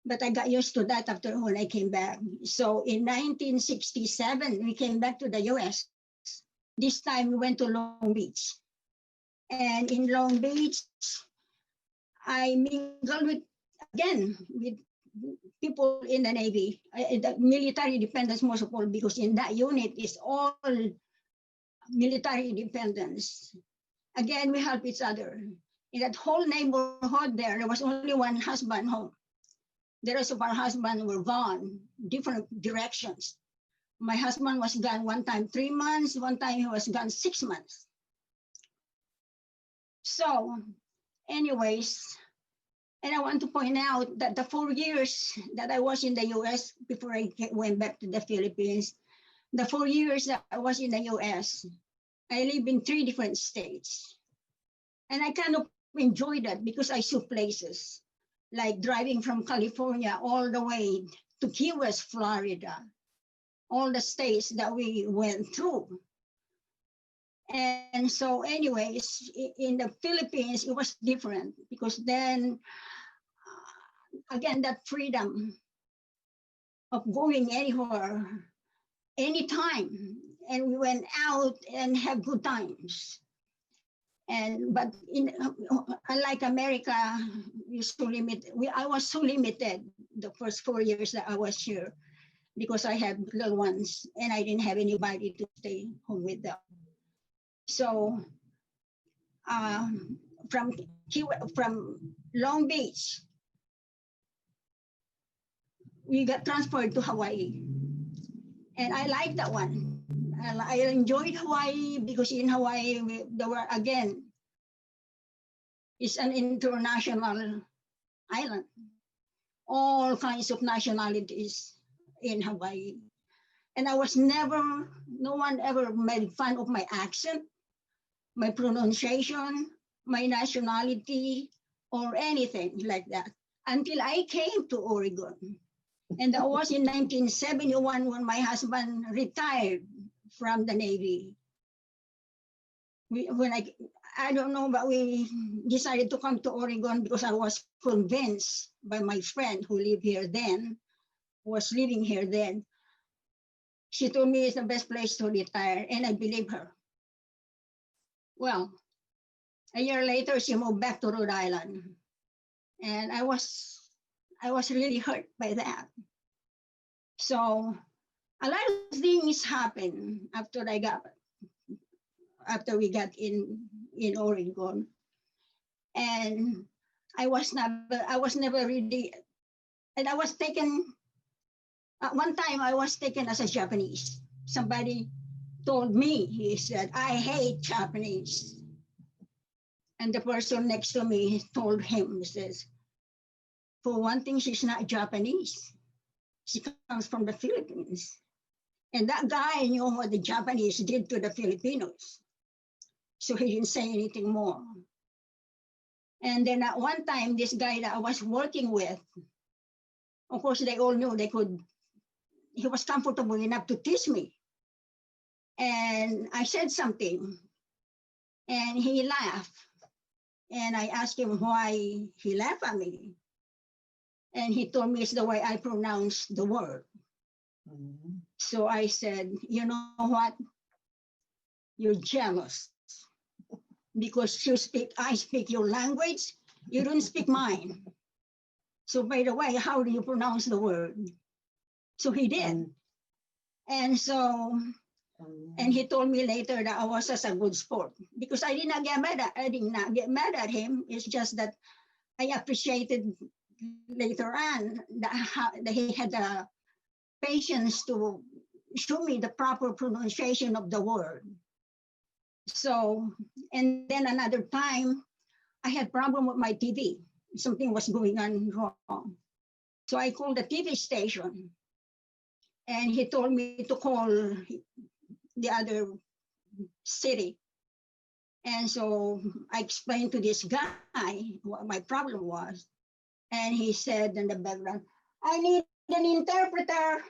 S18: But I got used to that after when I came back. So in 1967, we came back to the US. This time we went to Long Beach. And in Long Beach, I mingled with people in the Navy, the military dependence most of all, because in that unit is all military dependence. Again, we help each other. In that whole neighborhood there was only one husband home. The rest of our husbands were gone, different directions. My husband was gone one time 3 months, one time he was gone 6 months. So anyways, and I want to point out that the 4 years that I was in the US before I went back to the Philippines, the 4 years that I was in the US, I lived in 3 different states. And I kind of enjoyed that because I saw places like driving from California all the way to Key West, Florida, all the states that we went through. And so anyways, in the Philippines, it was different because then, again, that freedom of going anywhere, anytime, and we went out and have good times. But unlike America, I was so limited the first 4 years that I was here because I had little ones and I didn't have anybody to stay home with them. So from Long Beach, we got transferred to Hawaii. And I like that one. I enjoyed Hawaii because in Hawaii, there were, again, it's an international island. All kinds of nationalities in Hawaii. And no one ever made fun of my accent, my pronunciation, my nationality, or anything like that until I came to Oregon. And that was in 1971 when my husband retired from the Navy. I don't know, but we decided to come to Oregon because I was convinced by my friend who lived here then, was living here then. She told me it's the best place to retire, and I believe her. Well, a year later, she moved back to Rhode Island. And I was really hurt by that. So a lot of things happened after we got in Oregon, and I was never really, and I was taken. At one time, I was taken as a Japanese. Somebody told me, he said, "I hate Japanese." And the person next to me told him, he says, "For one thing, she's not Japanese. She comes from the Philippines." And that guy knew what the Japanese did to the Filipinos. So he didn't say anything more. And then at one time, this guy that I was working with, of course, they all knew he was comfortable enough to tease me. And I said something, and he laughed. And I asked him why he laughed at me. And he told me it's the way I pronounce the word. So I said, "You know what? You're jealous because I speak your language, you don't speak mine. So by the way, how do you pronounce the word?" So he did. And so, and he told me later that I was just a good sport because I did not get mad at him. It's just that I appreciated later on that he had the patience to show me the proper pronunciation of the word. So, and then another time, I had problem with my TV. Something was going on wrong. So I called the TV station, and he told me to call the other city. And so I explained to this guy what my problem was. And he said in the background, "I need an interpreter."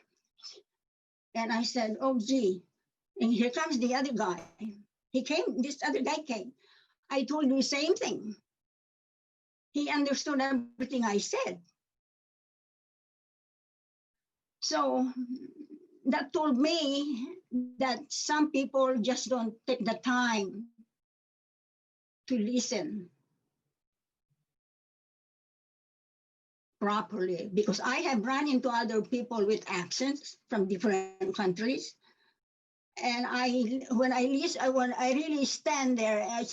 S18: And I said, "Oh, gee." And here comes the other guy. This other guy came. "I told you the same thing." He understood everything I said. So that told me that some people just don't take the time to listen properly, because I have run into other people with accents from different countries. And when I really stand there, I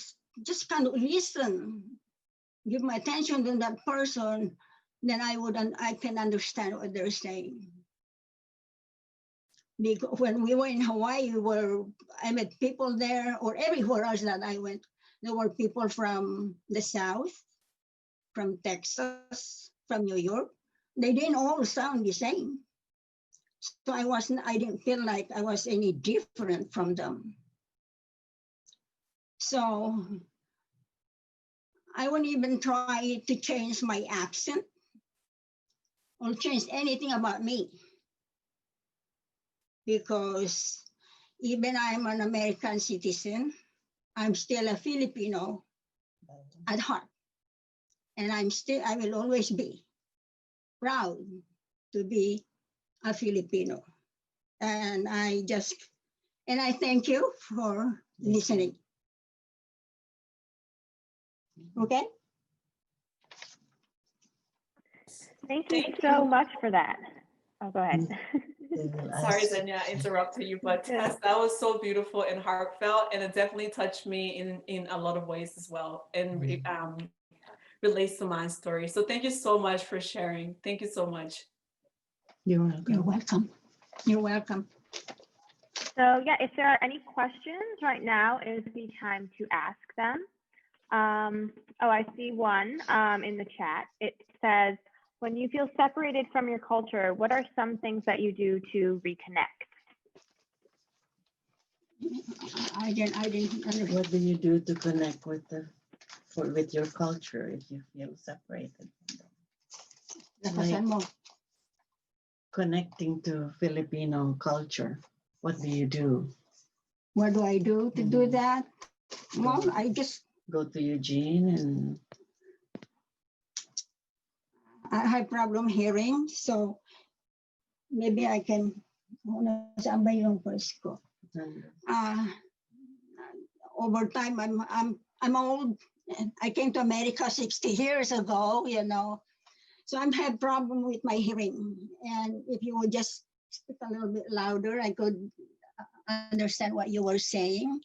S18: just kind of listen, give my attention to that person, then I can understand what they're saying. Because when we were in Hawaii, I met people there, or everywhere else that I went, there were people from the South, from Texas, from New York. They didn't all sound the same. So I didn't feel like I was any different from them. So I wouldn't even try to change my accent or change anything about me, because even I'm an American citizen, I'm still a Filipino at heart. And I will always be proud to be a Filipino. And I thank you for listening. Okay?
S1: Thank you so much for that. Oh, go ahead.
S2: Sorry, Xenia, I interrupted you, but that was so beautiful and heartfelt, and it definitely touched me in a lot of ways as well, and relates to my story. So thank you so much for sharing. Thank you so much.
S19: You're welcome.
S18: You're welcome. You're welcome.
S1: So yeah, if there are any questions right now is the time to ask them. I see one in the chat. It says, when you feel separated from your culture, what are some things that you do to reconnect?
S18: I didn't understand.
S19: What do you do to connect with your culture if you feel separated from them? Like connecting to Filipino culture, what do you do?
S18: What do I do to do that? Well, I just
S19: go to Eugene, and
S18: I have problem hearing, so maybe I can. Over time, I'm old. I came to America 60 years ago, so I have problem with my hearing. And if you would just speak a little bit louder, I could understand what you were saying.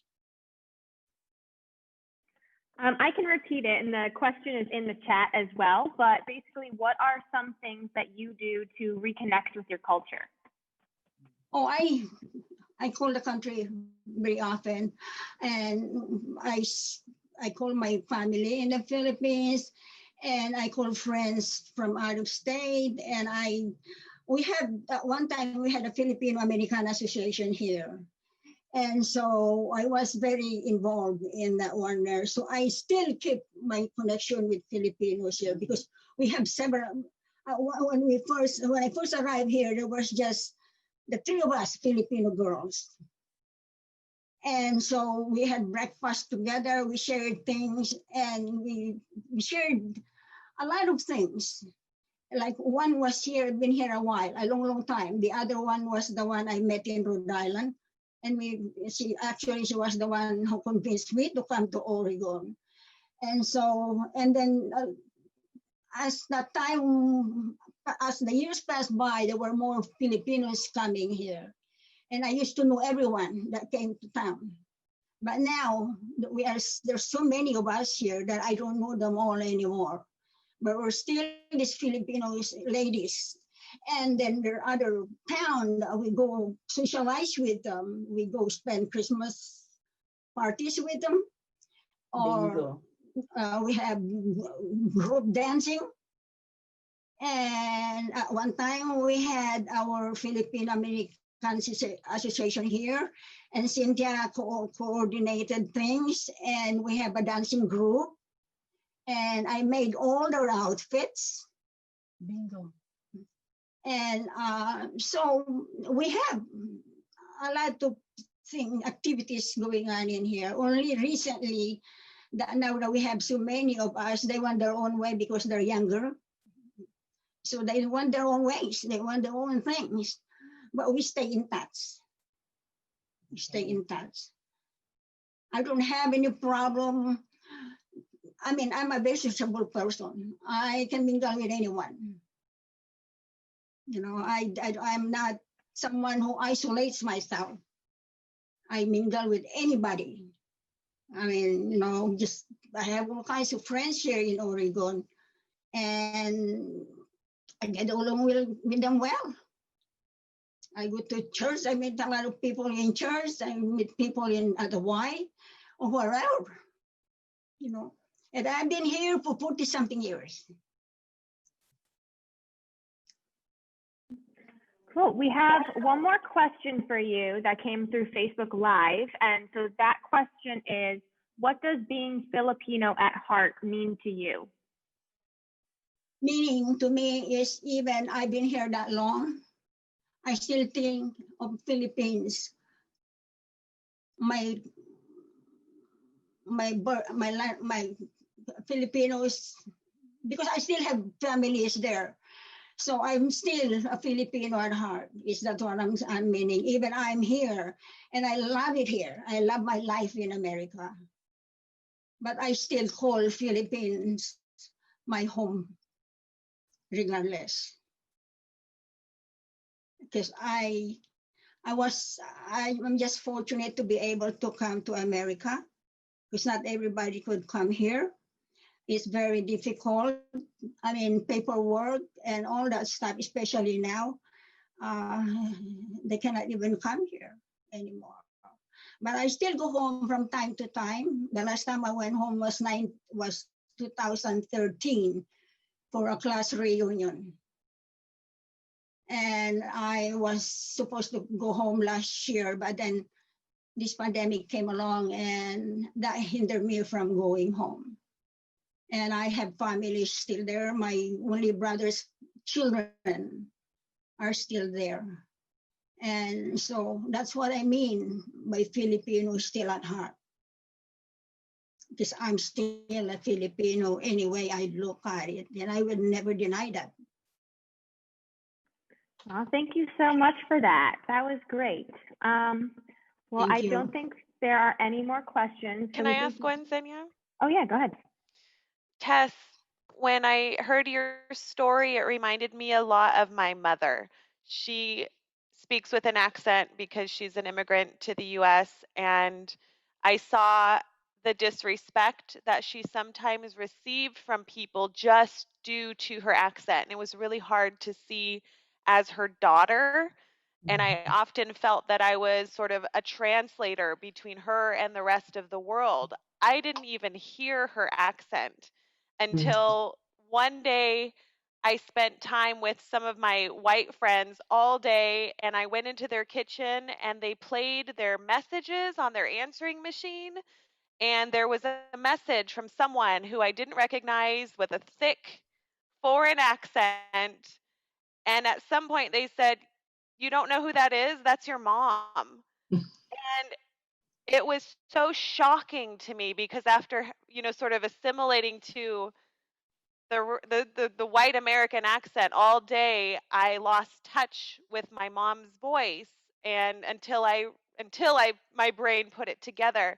S1: I can repeat it, and the question is in the chat as well. But basically, what are some things that you do to reconnect with your culture?
S18: Oh, I call the country very often, and I call my family in the Philippines, and I call friends from out of state, and we had at one time we had a Filipino American Association here. And so I was very involved in that one there. So I still keep my connection with Filipinos here because we have several. When I first arrived here, there was just the three of us Filipino girls. And so we had breakfast together, we shared things, and we shared a lot of things. Like one was here, been here a while, a long, long time. The other one was the one I met in Rhode Island. And she was the one who convinced me to come to Oregon. And so, and then as the years passed by, there were more Filipinos coming here. And I used to know everyone that came to town. But now there's so many of us here that I don't know them all anymore. But we're still these Filipino ladies. And then there are other towns we go socialize with them. We go spend Christmas parties with them. Or we have group dancing. And at one time we had our Filipino American Association here, and Cynthia coordinated things, and we have a dancing group. And I made all their outfits. Bingo. And so we have a lot of activities going on in here. Only recently, now that we have so many of us, they want their own way because they're younger. So they want their own ways, they want their own things. But we stay in touch. We stay in touch. I don't have any problem. I mean, I'm a very sociable person. I can mingle with anyone. You know, I'm not someone who isolates myself. I mingle with anybody. I mean, you know, I have all kinds of friends here in Oregon, and I get along with them well. I go to church, I meet a lot of people in church, I meet people at the Y or wherever, you know. And I've been here for 40-something years.
S1: Cool. We have one more question for you that came through Facebook Live. And so that question is, what does being Filipino at heart mean to you?
S18: Meaning to me is, even I've been here that long, I still think of Philippines, my Filipinos, because I still have families there. So I'm still a Filipino at heart. Is that what I'm meaning? Even I'm here and I love it here. I love my life in America. But I still call Philippines my home, regardless. Because I'm just fortunate to be able to come to America, because not everybody could come here. It's very difficult. I mean, paperwork and all that stuff, especially now, they cannot even come here anymore. But I still go home from time to time. The last time I went home was 2013 for a class reunion. And I was supposed to go home last year, but then this pandemic came along and that hindered me from going home. And I have families still there. My only brother's children are still there. And so that's what I mean by Filipino still at heart. Because I'm still a Filipino any way I look at it, and I would never deny that.
S1: Well, thank you so much for that. That was great. Well, I don't think there are any more questions.
S4: Can I ask one, Xenia?
S1: Oh yeah, go ahead.
S4: Tess, when I heard your story, it reminded me a lot of my mother. She speaks with an accent because she's an immigrant to the US, and I saw the disrespect that she sometimes received from people just due to her accent. And it was really hard to see as her daughter. And I often felt that I was sort of a translator between her and the rest of the world. I didn't even hear her accent until one day I spent time with some of my white friends all day, and I went into their kitchen and they played their messages on their answering machine. And there was a message from someone who I didn't recognize with a thick foreign accent. And at some point they said, "You don't know who that is? That's your mom." And it was so shocking to me because after, sort of assimilating to the white American accent all day, I lost touch with my mom's voice, and until my brain put it together.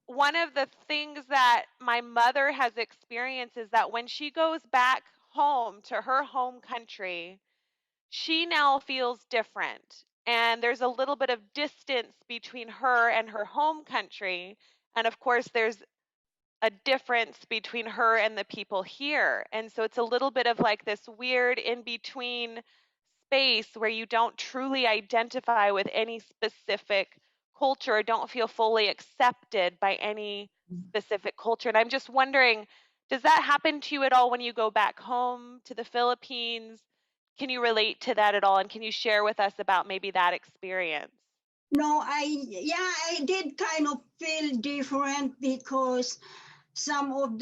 S4: One of the things that my mother has experienced is that when she goes back home to her home country, she now feels different. And there's a little bit of distance between her and her home country. And of course, there's a difference between her and the people here. And so it's a little bit of like this weird in between space where you don't truly identify with any specific culture or don't feel fully accepted by any specific culture. And I'm just wondering, does that happen to you at all when you go back home to the Philippines? Can you relate to that at all? And can you share with us about maybe that experience?
S18: No, I did kind of feel different because some of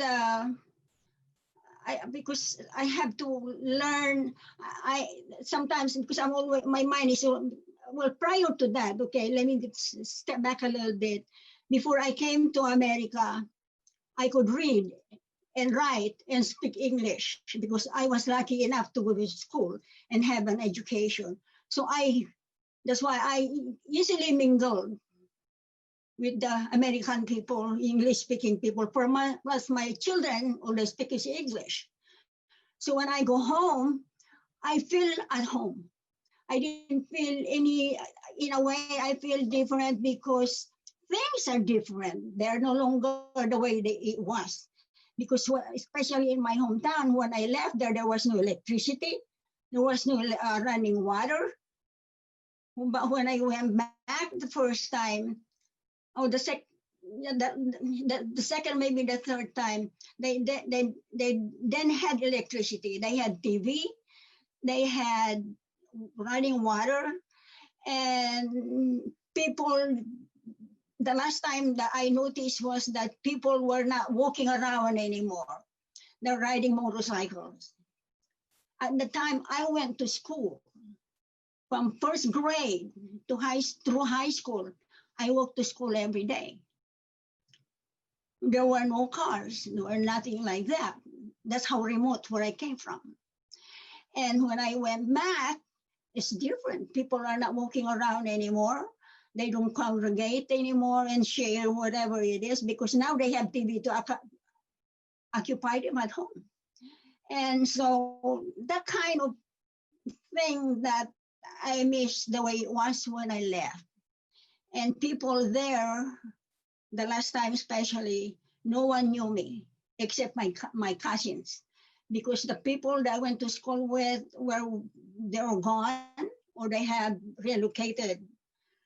S18: because I have to learn. I sometimes, because I'm always, my mind is, well, prior to that, okay, let me step back a little bit. Before I came to America, I could read and write and speak English because I was lucky enough to go to school and have an education. So that's why I easily mingled with the American people, English-speaking people. Plus my children always speak English. So when I go home, I feel at home. I didn't feel in a way, I feel different because things are different. They're no longer the way it was. Because especially in my hometown, when I left there was no electricity. There was no running water. But when I went back the first time, the second, maybe the third time, they then had electricity. They had TV, they had running water, and people, the last time that I noticed was that people were not walking around anymore. They're riding motorcycles. At the time I went to school, from first grade to through high school, I walked to school every day. There were no cars, there were nothing like that. That's how remote where I came from. And when I went back, it's different. People are not walking around anymore. They don't congregate anymore and share whatever it is because now they have TV to occupy them at home. And so that kind of thing that I miss the way it was when I left. And people there, the last time especially, no one knew me except my cousins, because the people that I went to school with they were gone or they had relocated.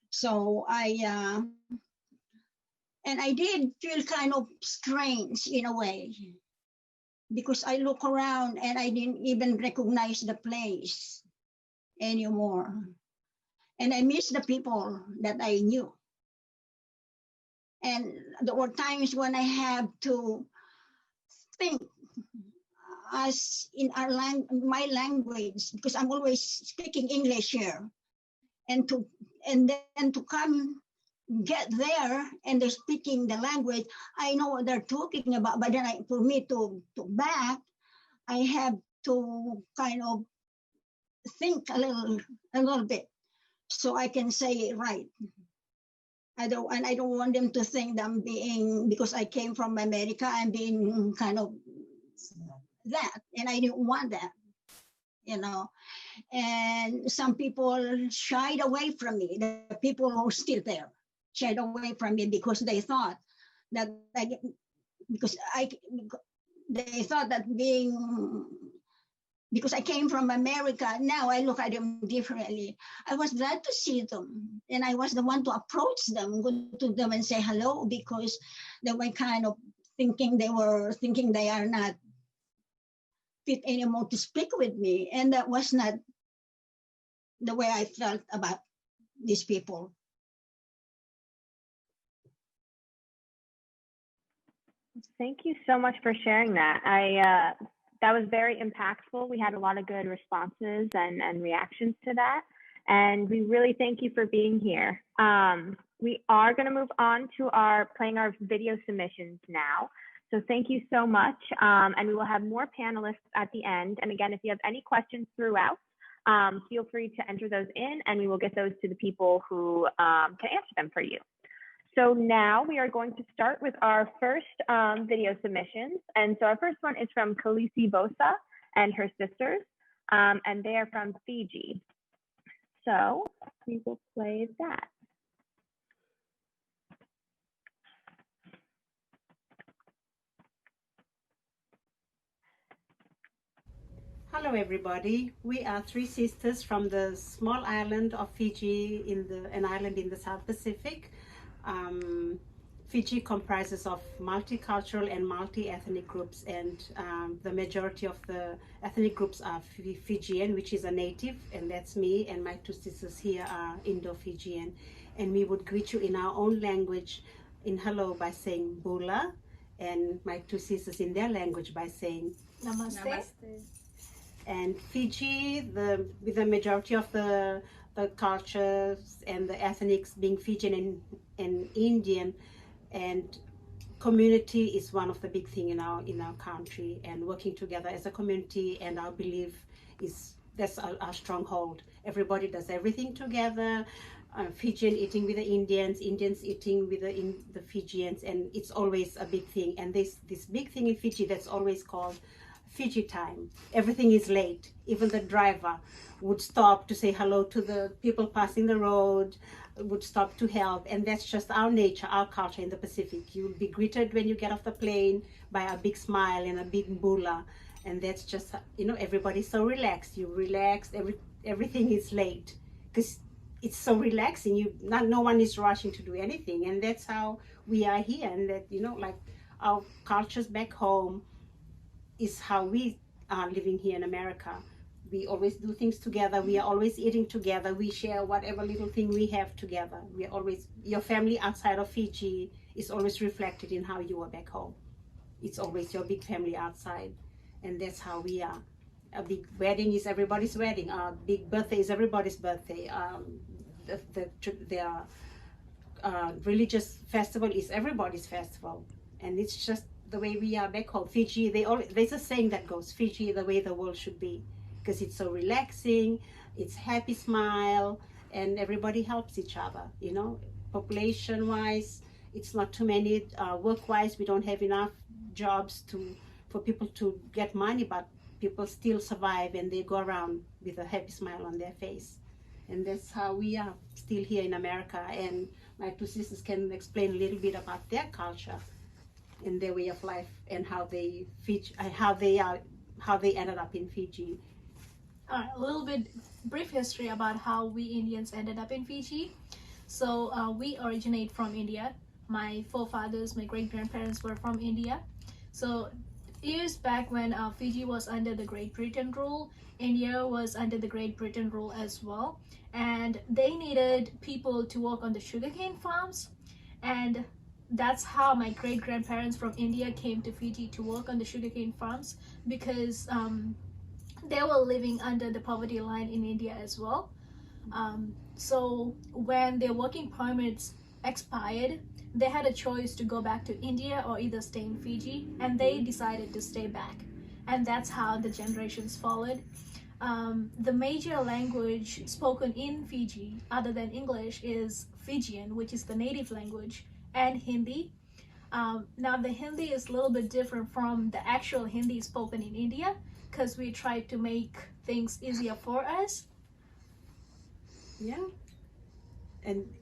S18: So I did feel kind of strange in a way, because I look around and I didn't even recognize the place anymore. And I miss the people that I knew. And there were times when I have to think as in my language, because I'm always speaking English here. And then to come get there and they're speaking the language, I know what they're talking about, but then for me to back, I have to kind of think a little bit so I can say it right. I don't want them to think that I'm being, because I came from America, I'm being kind of that, and I didn't want that. you know. And some people shied away from me. The people who are still there shied away from me because they thought that they thought that because I came from America, now I look at them differently. I was glad to see them, and I was the one to approach them, go to them and say hello, because they were kind of thinking they are not fit anymore to speak with me, and that was not the way I felt about these people.
S1: Thank you so much for sharing that. That was very impactful. We had a lot of good responses and reactions to that. And we really thank you for being here. We are going to move on to playing our video submissions now. So thank you so much. And we will have more panelists at the end. And again, if you have any questions throughout, feel free to enter those in, and we will get those to the people who can answer them for you. So now we are going to start with our first video submissions. And so our first one is from Khaleesi Bosa and her sisters, and they are from Fiji. So we will play that.
S20: Hello everybody, we are three sisters from the small island of Fiji, an island in the South Pacific. Fiji comprises of multicultural and multi-ethnic groups, and the majority of the ethnic groups are Fijian, which is a native, and that's me, and my two sisters here are Indo-Fijian. And we would greet you in our own language in hello by saying Bula, and my two sisters in their language by saying
S21: Namaste.
S20: Namaste. And Fiji, with the majority of the cultures and the ethnics being Fijian and Indian, and community is one of the big thing in our country, and working together as a community, and our belief that's our stronghold. Everybody does everything together. Fijian eating with the Indians eating with the Fijians, and it's always a big thing. And this big thing in Fiji that's always called Fiji time. Everything is late. Even the driver would stop to say hello to the people passing the road, would stop to help. And that's just our nature, our culture in the Pacific. You'll be greeted when you get off the plane by a big smile and a big bula. And that's just, everybody's so relaxed. You relax, everything is late because it's so relaxing. No one is rushing to do anything. And that's how we are here. And that, like our cultures back home is how we are living here in America. We always do things together. We are always eating together. We share whatever little thing we have together. We are always, your family outside of Fiji is always reflected in how you are back home. It's always your big family outside. And that's how we are. A big wedding is everybody's wedding. A big birthday is everybody's birthday. The religious festival is everybody's festival. And it's just the way we are back home. Fiji, there's a saying that goes, Fiji, the way the world should be, because it's so relaxing, it's happy smile, and everybody helps each other, population-wise, it's not too many, work-wise, we don't have enough jobs for people to get money, but people still survive, and they go around with a happy smile on their face. And that's how we are still here in America, and my two sisters can explain a little bit about their culture and their way of life, and how they ended up in Fiji.
S21: All right, a little bit brief history about how we Indians ended up in Fiji. So we originate from India. My forefathers, my great-grandparents were from India. So years back when Fiji was under the Great Britain rule, India was under the Great Britain rule as well. And they needed people to work on the sugarcane farms. And that's how my great-grandparents from India came to Fiji to work on the sugarcane farms, because they were living under the poverty line in India as well. So when their working permits expired, they had a choice to go back to India or either stay in Fiji, and they decided to stay back. And that's how the generations followed. The major language spoken in Fiji, other than English, is Fijian, which is the native language, and Hindi. Now the Hindi is a little bit different from the actual Hindi spoken in India, because we try to make things easier for us.
S20: Yeah.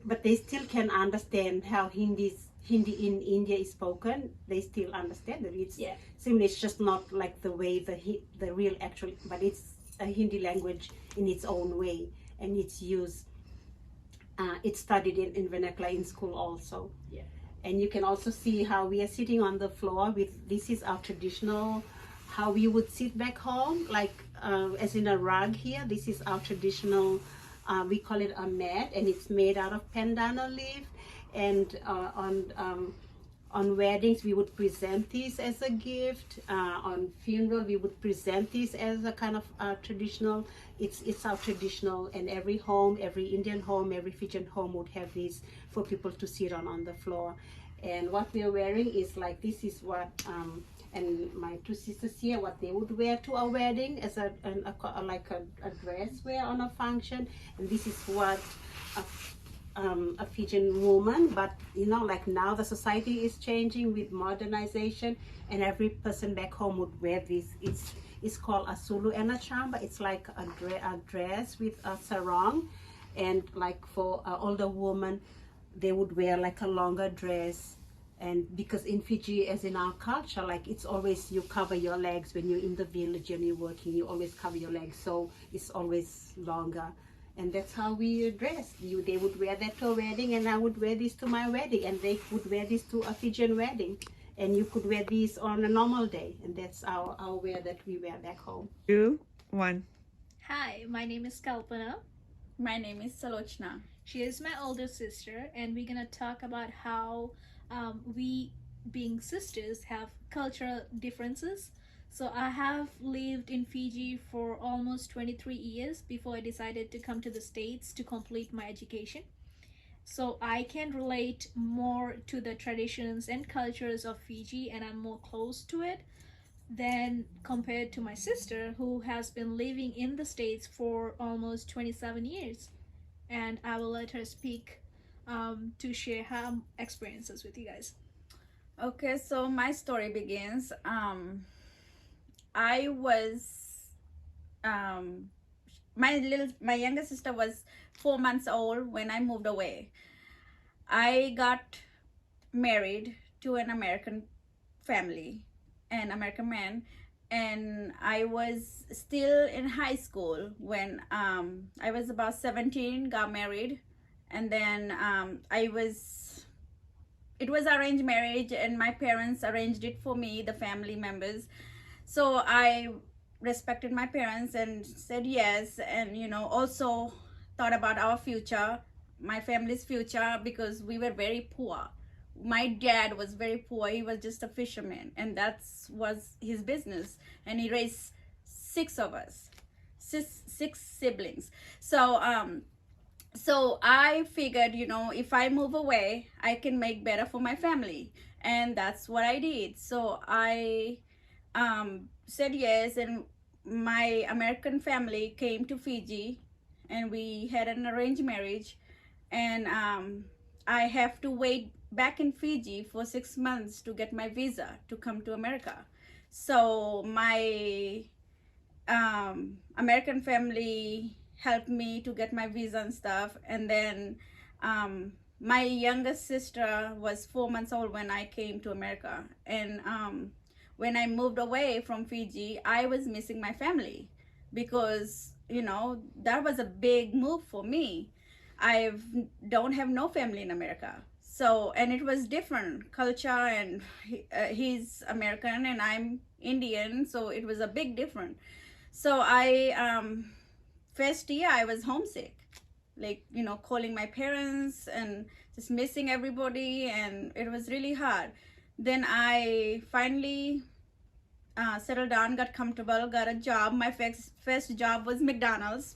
S20: But they still can understand how Hindi in India is spoken. They still understand it. It's simply, it's just not like the way the real actual, but it's a Hindi language in its own way, and it's used. It's studied in vernacular in school also. Yeah. And you can also see how we are sitting on the floor with, this is our traditional, how we would sit back home, like as in a rug here. This is our traditional, we call it a mat, and it's made out of pandana leaf. And on weddings, we would present this as a gift. On funeral, we would present this as a kind of traditional. It's our traditional, and every home, every Indian home, every Fijian home would have this for people to sit on the floor. And what we are wearing is like, this is what, and my two sisters here, what they would wear to a wedding as a dress wear on a function. And this is what a Fijian woman, but you know, like now the society is changing with modernization, and every person back home would wear this. It's called a sulu and a chamba. It's like a dress with a sarong, and like for older woman, they would wear like a longer dress. And because in Fiji, as in our culture, like it's always, you cover your legs when you're in the village and you're working, you always cover your legs, so it's always longer. And that's how we dress. They would wear that to a wedding, and I would wear this to my wedding, and they would wear this to a Fijian wedding. And you could wear these on a normal day, and that's our wear that we wear back home.
S3: 2, 1.
S21: Hi, my name is Kalpana.
S3: My name is Salochna.
S21: She is my older sister, and we're gonna talk about how we, being sisters, have cultural differences. So I have lived in Fiji for almost 23 years before I decided to come to the States to complete my education. So I can relate more to the traditions and cultures of Fiji, and I'm more close to it than compared to my sister, who has been living in the States for almost 27 years. And I will let her speak to share her experiences with you guys.
S3: Okay, so my story begins. I was my younger sister was 4 months old when I moved away. I got married to an American family, an American man, and I was still in high school when I was about 17, got married, and then it was arranged marriage, and my parents arranged it for me, the family members. So I respected my parents and said yes, and you know, also thought about our future, my family's future, because we were very poor. My dad was very poor. He was just a fisherman, and that was his business, and he raised 6 of us, six siblings. So so I figured, you know, if I move away, I can make better for my family, and that's what I did. So I said yes, and my American family came to Fiji, and we had an arranged marriage, and I have to wait back in Fiji for 6 months to get my visa to come to America. So my American family helped me to get my visa and stuff, and then my youngest sister was 4 months old when I came to America, and when I moved away from Fiji, I was missing my family, because you know, that was a big move for me. I don't have no family in America, so, and it was different culture, and he's American and I'm Indian, so it was a big difference. So I first year I was homesick, like, you know, calling my parents and just missing everybody, and it was really hard. Then I finally settled down, got comfortable, got a job. My first job was McDonald's.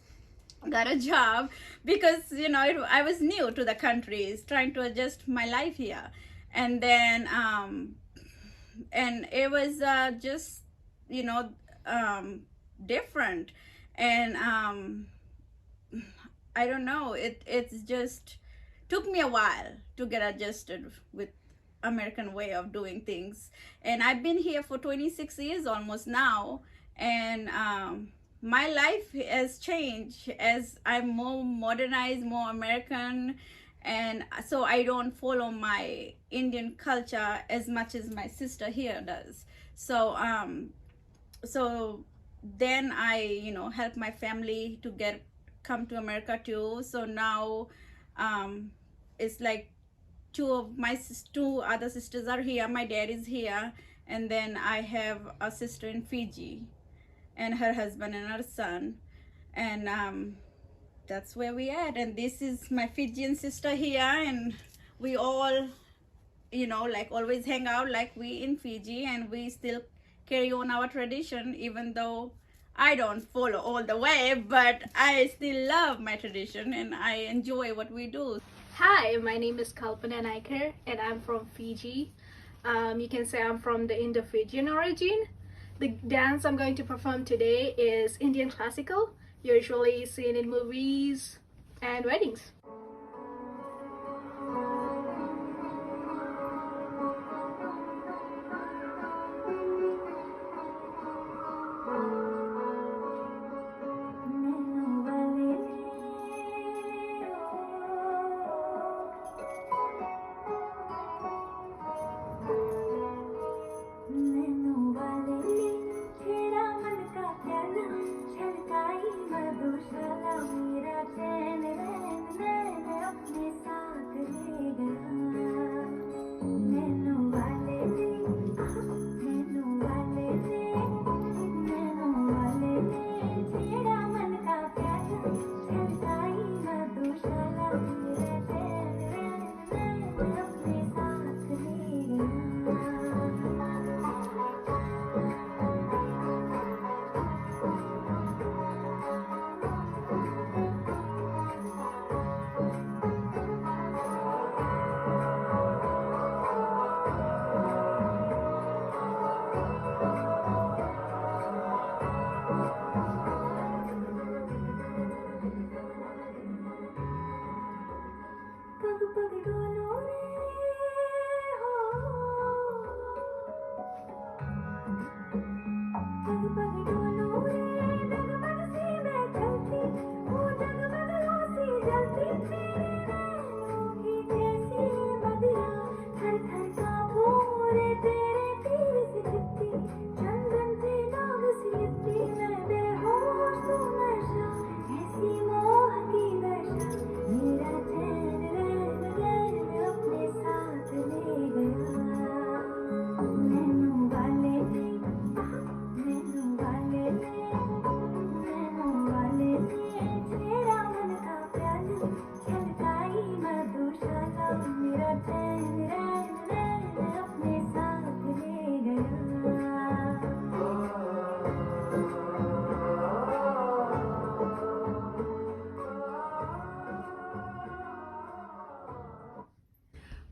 S3: Got a job because, you know, I was new to the country, trying to adjust my life here. And then and it was just, you know, different. And I don't know, it's just took me a while to get adjusted with American way of doing things. And I've been here for 26 years almost now, And my life has changed as I'm more modernized, more American, and so I don't follow my Indian culture as much as my sister here does. So so then I, help my family to come to America too. So now it's like two other sisters are here, my dad is here, and then I have a sister in Fiji and her husband and her son, and that's where we at. And this is my Fijian sister here, and we all, like always hang out like we in Fiji, and we still carry on our tradition, even though I don't follow all the way, but I still love my tradition and I enjoy what we do.
S21: Hi, my name is Kalpana Naikar and I'm from Fiji. You can say I'm from the Indo-Fijian origin. The dance I'm going to perform today is Indian classical, usually seen in movies and weddings.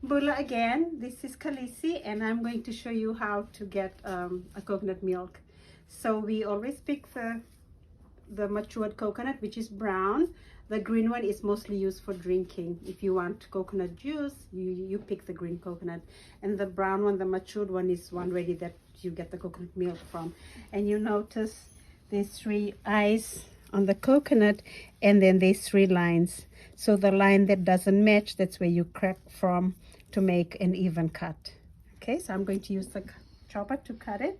S20: Bula again, this is Khaleesi and I'm going to show you how to get a coconut milk. So we always pick the matured coconut, which is brown. The green one is mostly used for drinking. If you want coconut juice, you pick the green coconut. And the brown one, the matured one, is one ready that you get the coconut milk from. And you notice these three eyes on the coconut and then these three lines. So the line that doesn't match, that's where you crack from to make an even cut. Okay, so I'm going to use the chopper to cut it,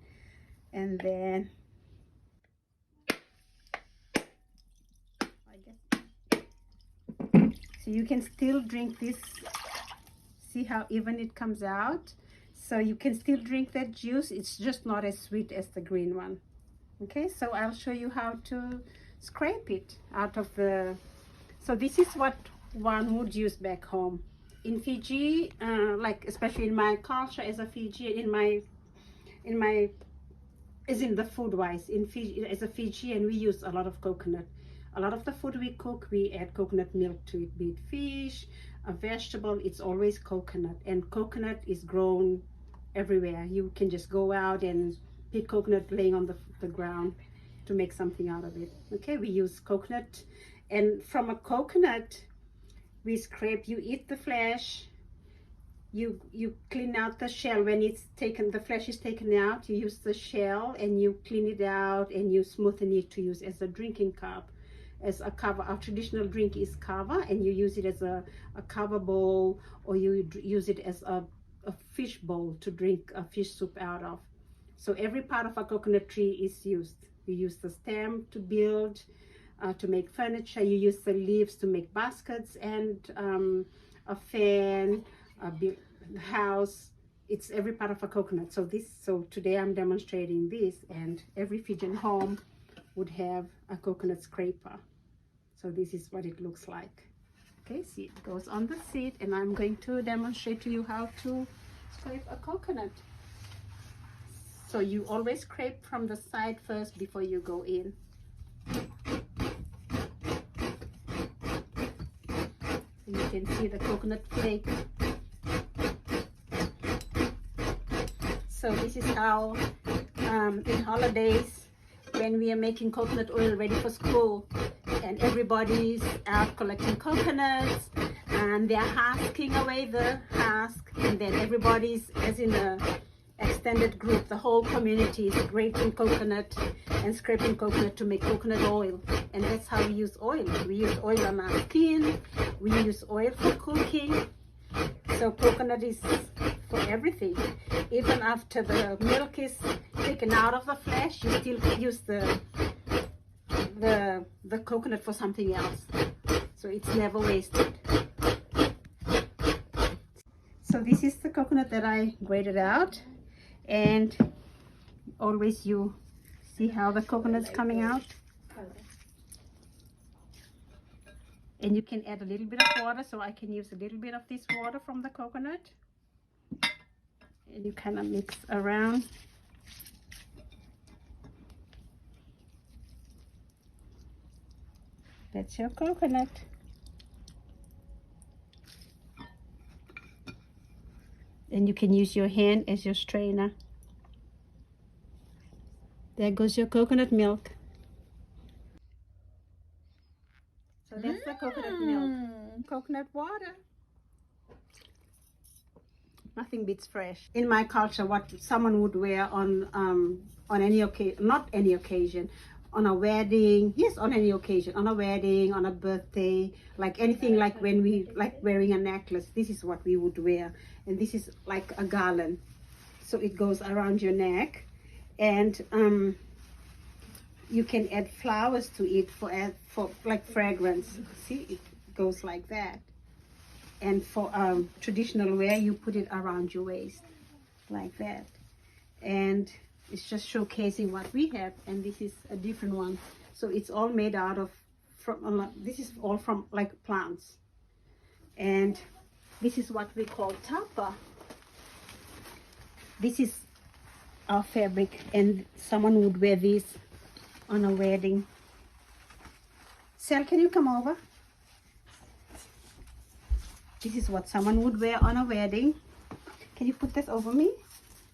S20: and then so you can still drink this. See how even it comes out? So you can still drink that juice. It's just not as sweet as the green one. Okay, so I'll show you how to scrape it out of the... So this is what one would use back home. In Fiji, like especially in my culture as a Fijian, as in the food wise, in Fiji, as a Fijian, we use a lot of coconut. A lot of the food we cook, we add coconut milk to it, be it fish, a vegetable, it's always coconut. And coconut is grown everywhere. You can just go out and pick coconut laying on the ground to make something out of it. Okay, we use coconut, and from a coconut, we scrape, you eat the flesh, you clean out the shell when it's taken, the flesh is taken out. You use the shell and you clean it out and you smoothen it to use as a drinking cup, as a cover. Our traditional drink is kava, and you use it as a kava bowl, or you use it as a fish bowl to drink a fish soup out of. So every part of a coconut tree is used. You use the stem to build, to make furniture. You use the leaves to make baskets and a fan, a house. It's every part of a coconut. So today I'm demonstrating this, and every Fijian home would have a coconut scraper. So this is what it looks like. Okay, see, it goes on the seat, and I'm going to demonstrate to you how to scrape a coconut. So you always scrape from the side first before you go in. You can see the coconut flake. So this is how in holidays, when we are making coconut oil ready for school, and everybody's out collecting coconuts, and they're husking away the husk, and then everybody's, as in a extended group, the whole community is grating coconut and scraping coconut to make coconut oil. And that's how we use oil. We use oil on our skin, we use oil for cooking. So coconut is for everything. Even after the milk is taken out of the flesh, you still use the coconut for something else. So it's never wasted. So this is the coconut that I grated out, and always you see how the coconut's coming out. And you can add a little bit of water, so I can use a little bit of this water from the coconut. And you kind of mix around. That's your coconut. And you can use your hand as your strainer. There goes your coconut milk. So that's the coconut milk. Coconut water. Nothing beats fresh. In my culture, what someone would wear on any occasion, not any occasion, on a wedding, yes, on any occasion, on a wedding, on a birthday, like anything, like when we like wearing a necklace, this is what we would wear. And this is like a garland. So it goes around your neck, and you can add flowers to it for like fragrance. See, it goes like that. And for traditional wear, you put it around your waist like that. And it's just showcasing what we have. And this is a different one. So it's all made out of, this is all from like plants. And this is what we call tapa. This is our fabric, and someone would wear this on a wedding. Sal, can you come over? This is what someone would wear on a wedding. Can you put this over me?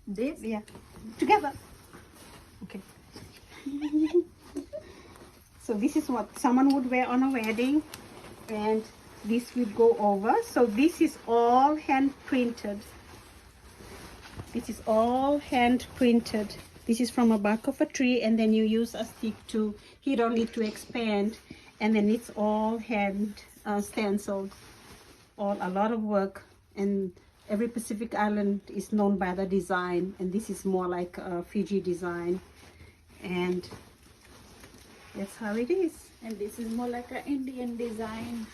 S20: This? Yeah. Together. Okay. So this is what someone would wear on a wedding, and this would go over. So this is all hand printed. This is all hand printed. This is from a bark of a tree, and then you use a stick to heat on it to expand, and then it's all hand stenciled. A lot of work, and every Pacific island is known by the design, and this is more like a Fiji design, and that's how it is.
S3: And this is more like an Indian design.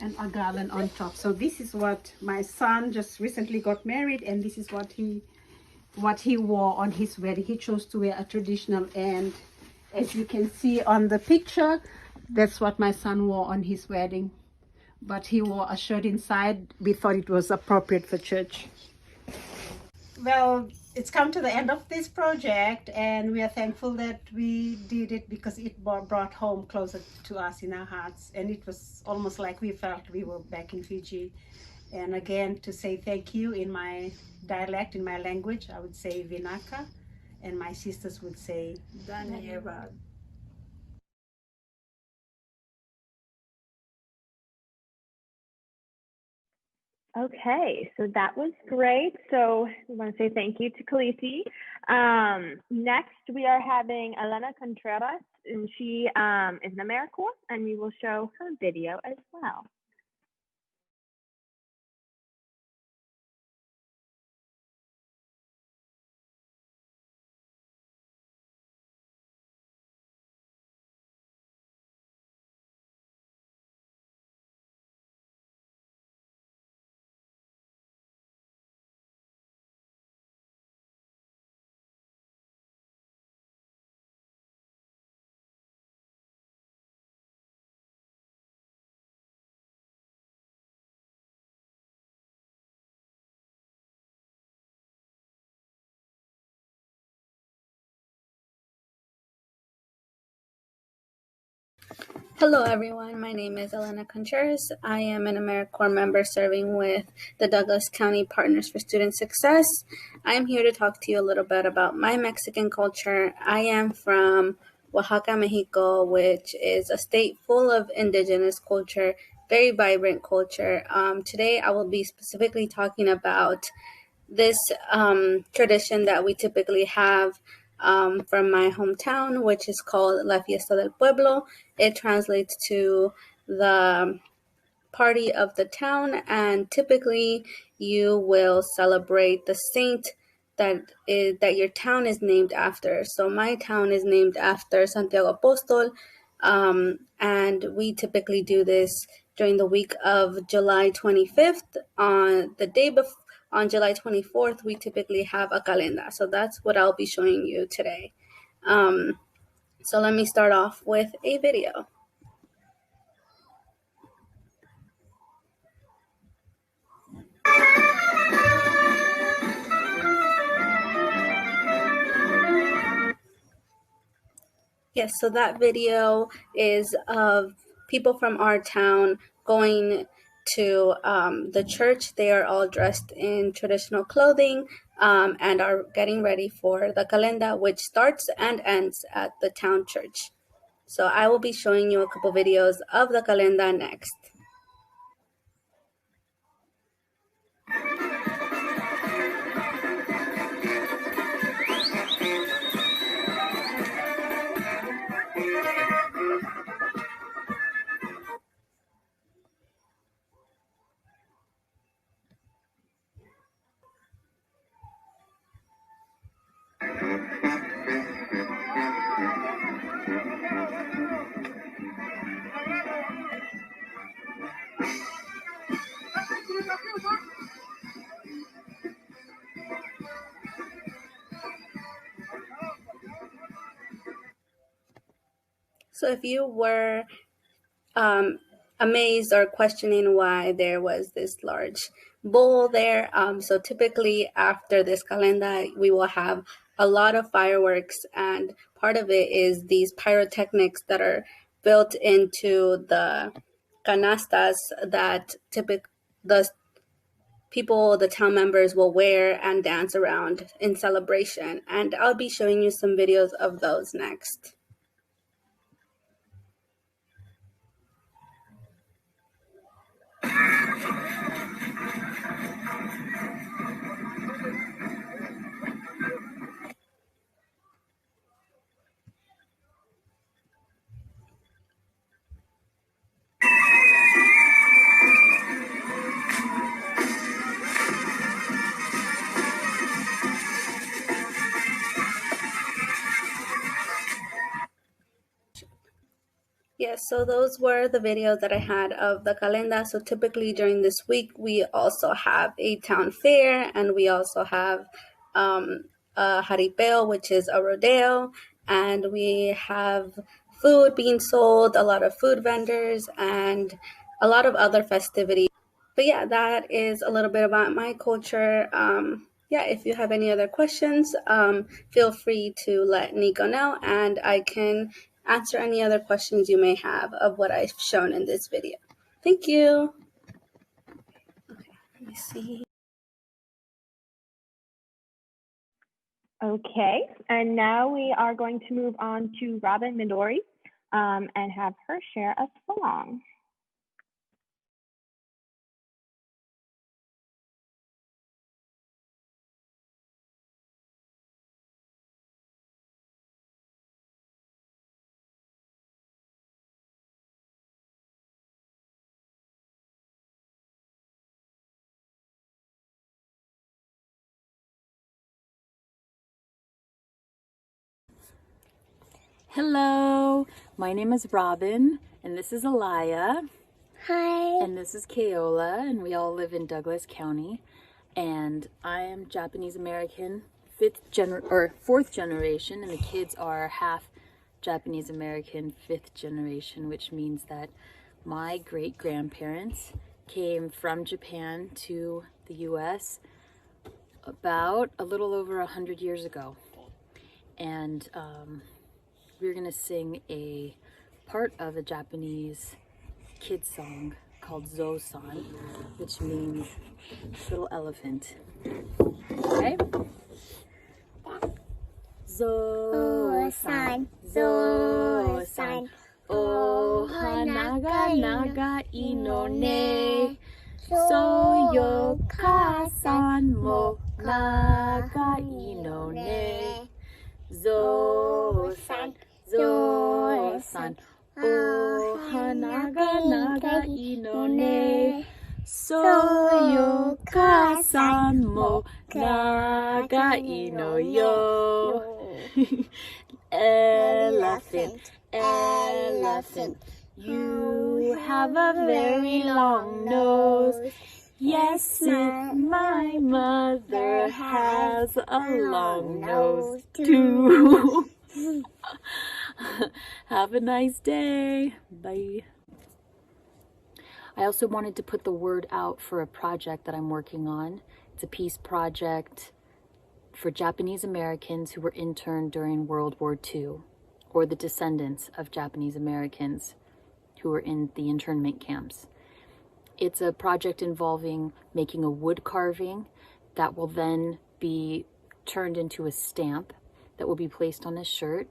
S20: And a garland on top. So this is what my son just recently got married, and this is what he wore on his wedding. He chose to wear a traditional, and as you can see on the picture, that's what my son wore on his wedding. But he wore a shirt inside. We thought it was appropriate for church. Well, it's come to the end of this project, and we are thankful that we did it because it brought home closer to us in our hearts. And it was almost like we felt we were back in Fiji. And again, to say thank you in my dialect, in my language, I would say Vinaka, and my sisters would say Dhanyavad.
S1: Okay, so that was great. So we want to say thank you to Khaleesi. Next, we are having Elena Contreras, and she is an AmeriCorps, and we will show her video as well.
S5: Hello everyone, my name is Elena Contreras. I am an AmeriCorps member serving with the Douglas County Partners for Student Success. I am here to talk to you a little bit about my Mexican culture. I am from Oaxaca, Mexico, which is a state full of indigenous culture, very vibrant culture. Today I will be specifically talking about this tradition that we typically have from my hometown, which is called La Fiesta del Pueblo. It translates to the party of the town, and typically you will celebrate the saint that your town is named after. So my town is named after Santiago Apóstol, and we typically do this during the week of July 25th. On July 24th, we typically have a calenda. So that's what I'll be showing you today. So let me start off with a video. Yes, so that video is of people from our town going to the church. They are all dressed in traditional clothing and are getting ready for the calenda, which starts and ends at the town church. So I will be showing you a couple videos of the calenda next. So if you were amazed or questioning why there was this large bowl there, so typically after this calenda, we will have a lot of fireworks, and part of it is these pyrotechnics that are built into the canastas that the people, the town members will wear and dance around in celebration. And I'll be showing you some videos of those next. Yes, so those were the videos that I had of the calenda. So typically during this week, we also have a town fair, and we also have a jaripeo, which is a rodeo, and we have food being sold, a lot of food vendors, and a lot of other festivities. But yeah, that is a little bit about my culture. Yeah, if you have any other questions, feel free to let Nico know, and I can answer any other questions you may have of what I've shown in this video. Thank you. Okay, let me see.
S1: Okay, and now we are going to move on to Robin Midori and have her share a song.
S10: Hello, my name is Robin, and this is Alaya. Hi. And this is Keola, and we all live in Douglas County. And I am Japanese American, fourth generation, and the kids are half Japanese American, fifth generation, which means that my great grandparents came from Japan to the U.S. about a little over 100 years ago. And we're gonna sing a part of a Japanese kids song called Zo-san, which means little elephant. Okay? Zo-san, Zo-san, oh hana nagai no ne, so yoka-san mo nagai no ne. Zo-san, Zo-san, oh hana nagai no ne, so yoka-san mo nagai no yo. Elephant, elephant, you have a very long nose. Yes, my mother has a long nose too. Have a nice day. Bye. I also wanted to put the word out for a project that I'm working on. It's a peace project for Japanese Americans who were interned during World War II, or the descendants of Japanese Americans who were in the internment camps. It's a project involving making a wood carving that will then be turned into a stamp that will be placed on a shirt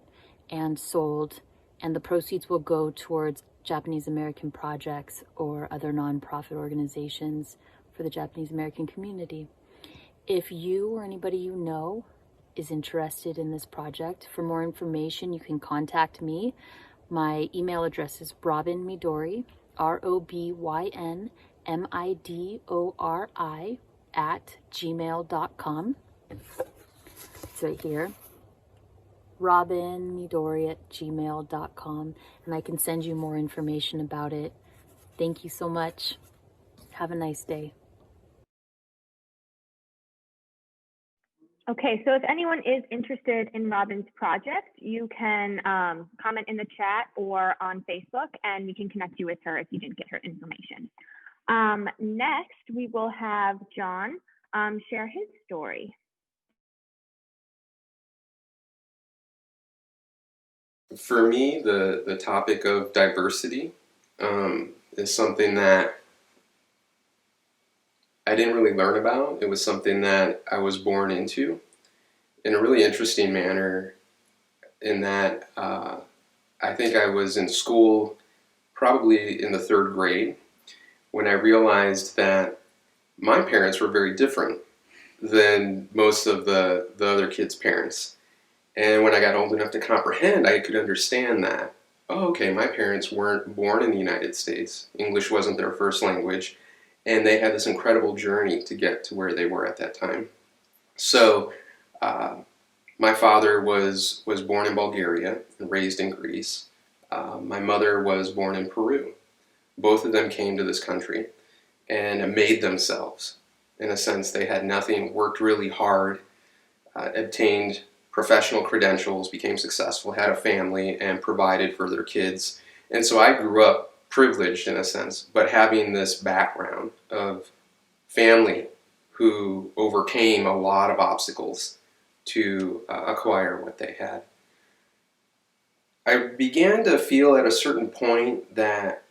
S10: and sold, and the proceeds will go towards Japanese American projects or other nonprofit organizations for the Japanese American community. If you or anybody you know is interested in this project, for more information, you can contact me. My email address is robinmidori, ROBYNMIDORI @gmail.com. It's right here. robinmidori@gmail.com, and I can send you more information about it. Thank you so much. Have a nice day.
S1: Okay, so if anyone is interested in Robin's project, you can comment in the chat or on Facebook, and we can connect you with her if you didn't get her information. Next, we will have John share his story.
S22: For me, the topic of diversity is something that I didn't really learn about. It was something that I was born into in a really interesting manner, in that I think I was in school probably in the 3rd grade when I realized that my parents were very different than most of the other kids' parents. And when I got old enough to comprehend, I could understand that, oh, okay, my parents weren't born in the United States. English wasn't their first language. And they had this incredible journey to get to where they were at that time. So my father was born in Bulgaria and raised in Greece. My mother was born in Peru. Both of them came to this country and made themselves. In a sense, they had nothing, worked really hard, obtained professional credentials, became successful, had a family, and provided for their kids. And so I grew up privileged in a sense, but having this background of family who overcame a lot of obstacles to acquire what they had. I began to feel at a certain point that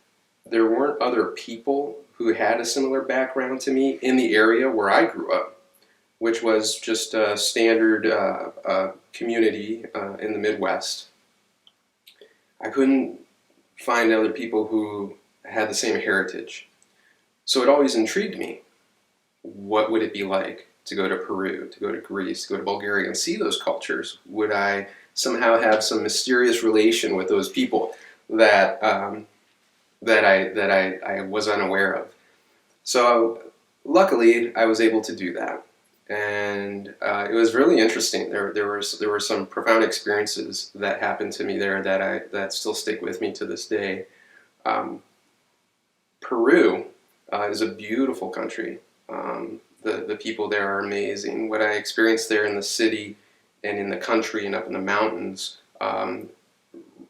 S22: there weren't other people who had a similar background to me in the area where I grew up, which was just a standard community in the Midwest. I couldn't find other people who had the same heritage. So it always intrigued me. What would it be like to go to Peru, to go to Greece, to go to Bulgaria and see those cultures? Would I somehow have some mysterious relation with those people that I was unaware of? So luckily I was able to do that. and it was really interesting. There were some profound experiences that happened to me there that still stick with me to this day. Peru is a beautiful country. The people there are amazing. What I experienced there in the city and in the country and up in the mountains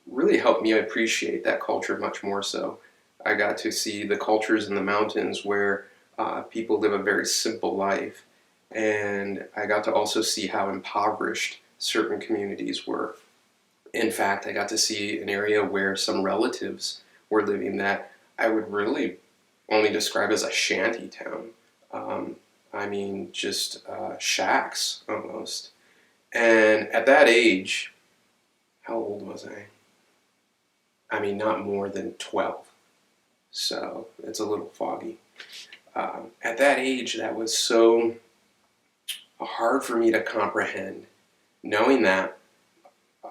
S22: really helped me appreciate that culture much more so. I got to see the cultures in the mountains where people live a very simple life, and I got to also see how impoverished certain communities were. In fact, I got to see an area where some relatives were living that I would really only describe as a shanty town. I mean, just shacks almost. And at that age, how old was I? I mean, not more than 12. So it's a little foggy. At that age, that was so hard for me to comprehend, knowing that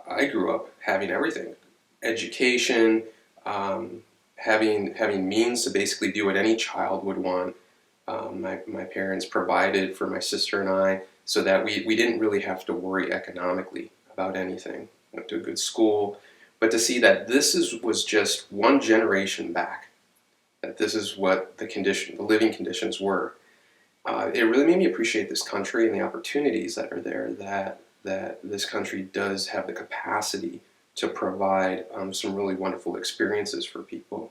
S22: I grew up having everything. Education, having means to basically do what any child would want. My parents provided for my sister and I so that we didn't really have to worry economically about anything. Went to a good school, but to see that was just one generation back, that this is what the living conditions were, it really made me appreciate this country and the opportunities that are there, that this country does have the capacity to provide some really wonderful experiences for people.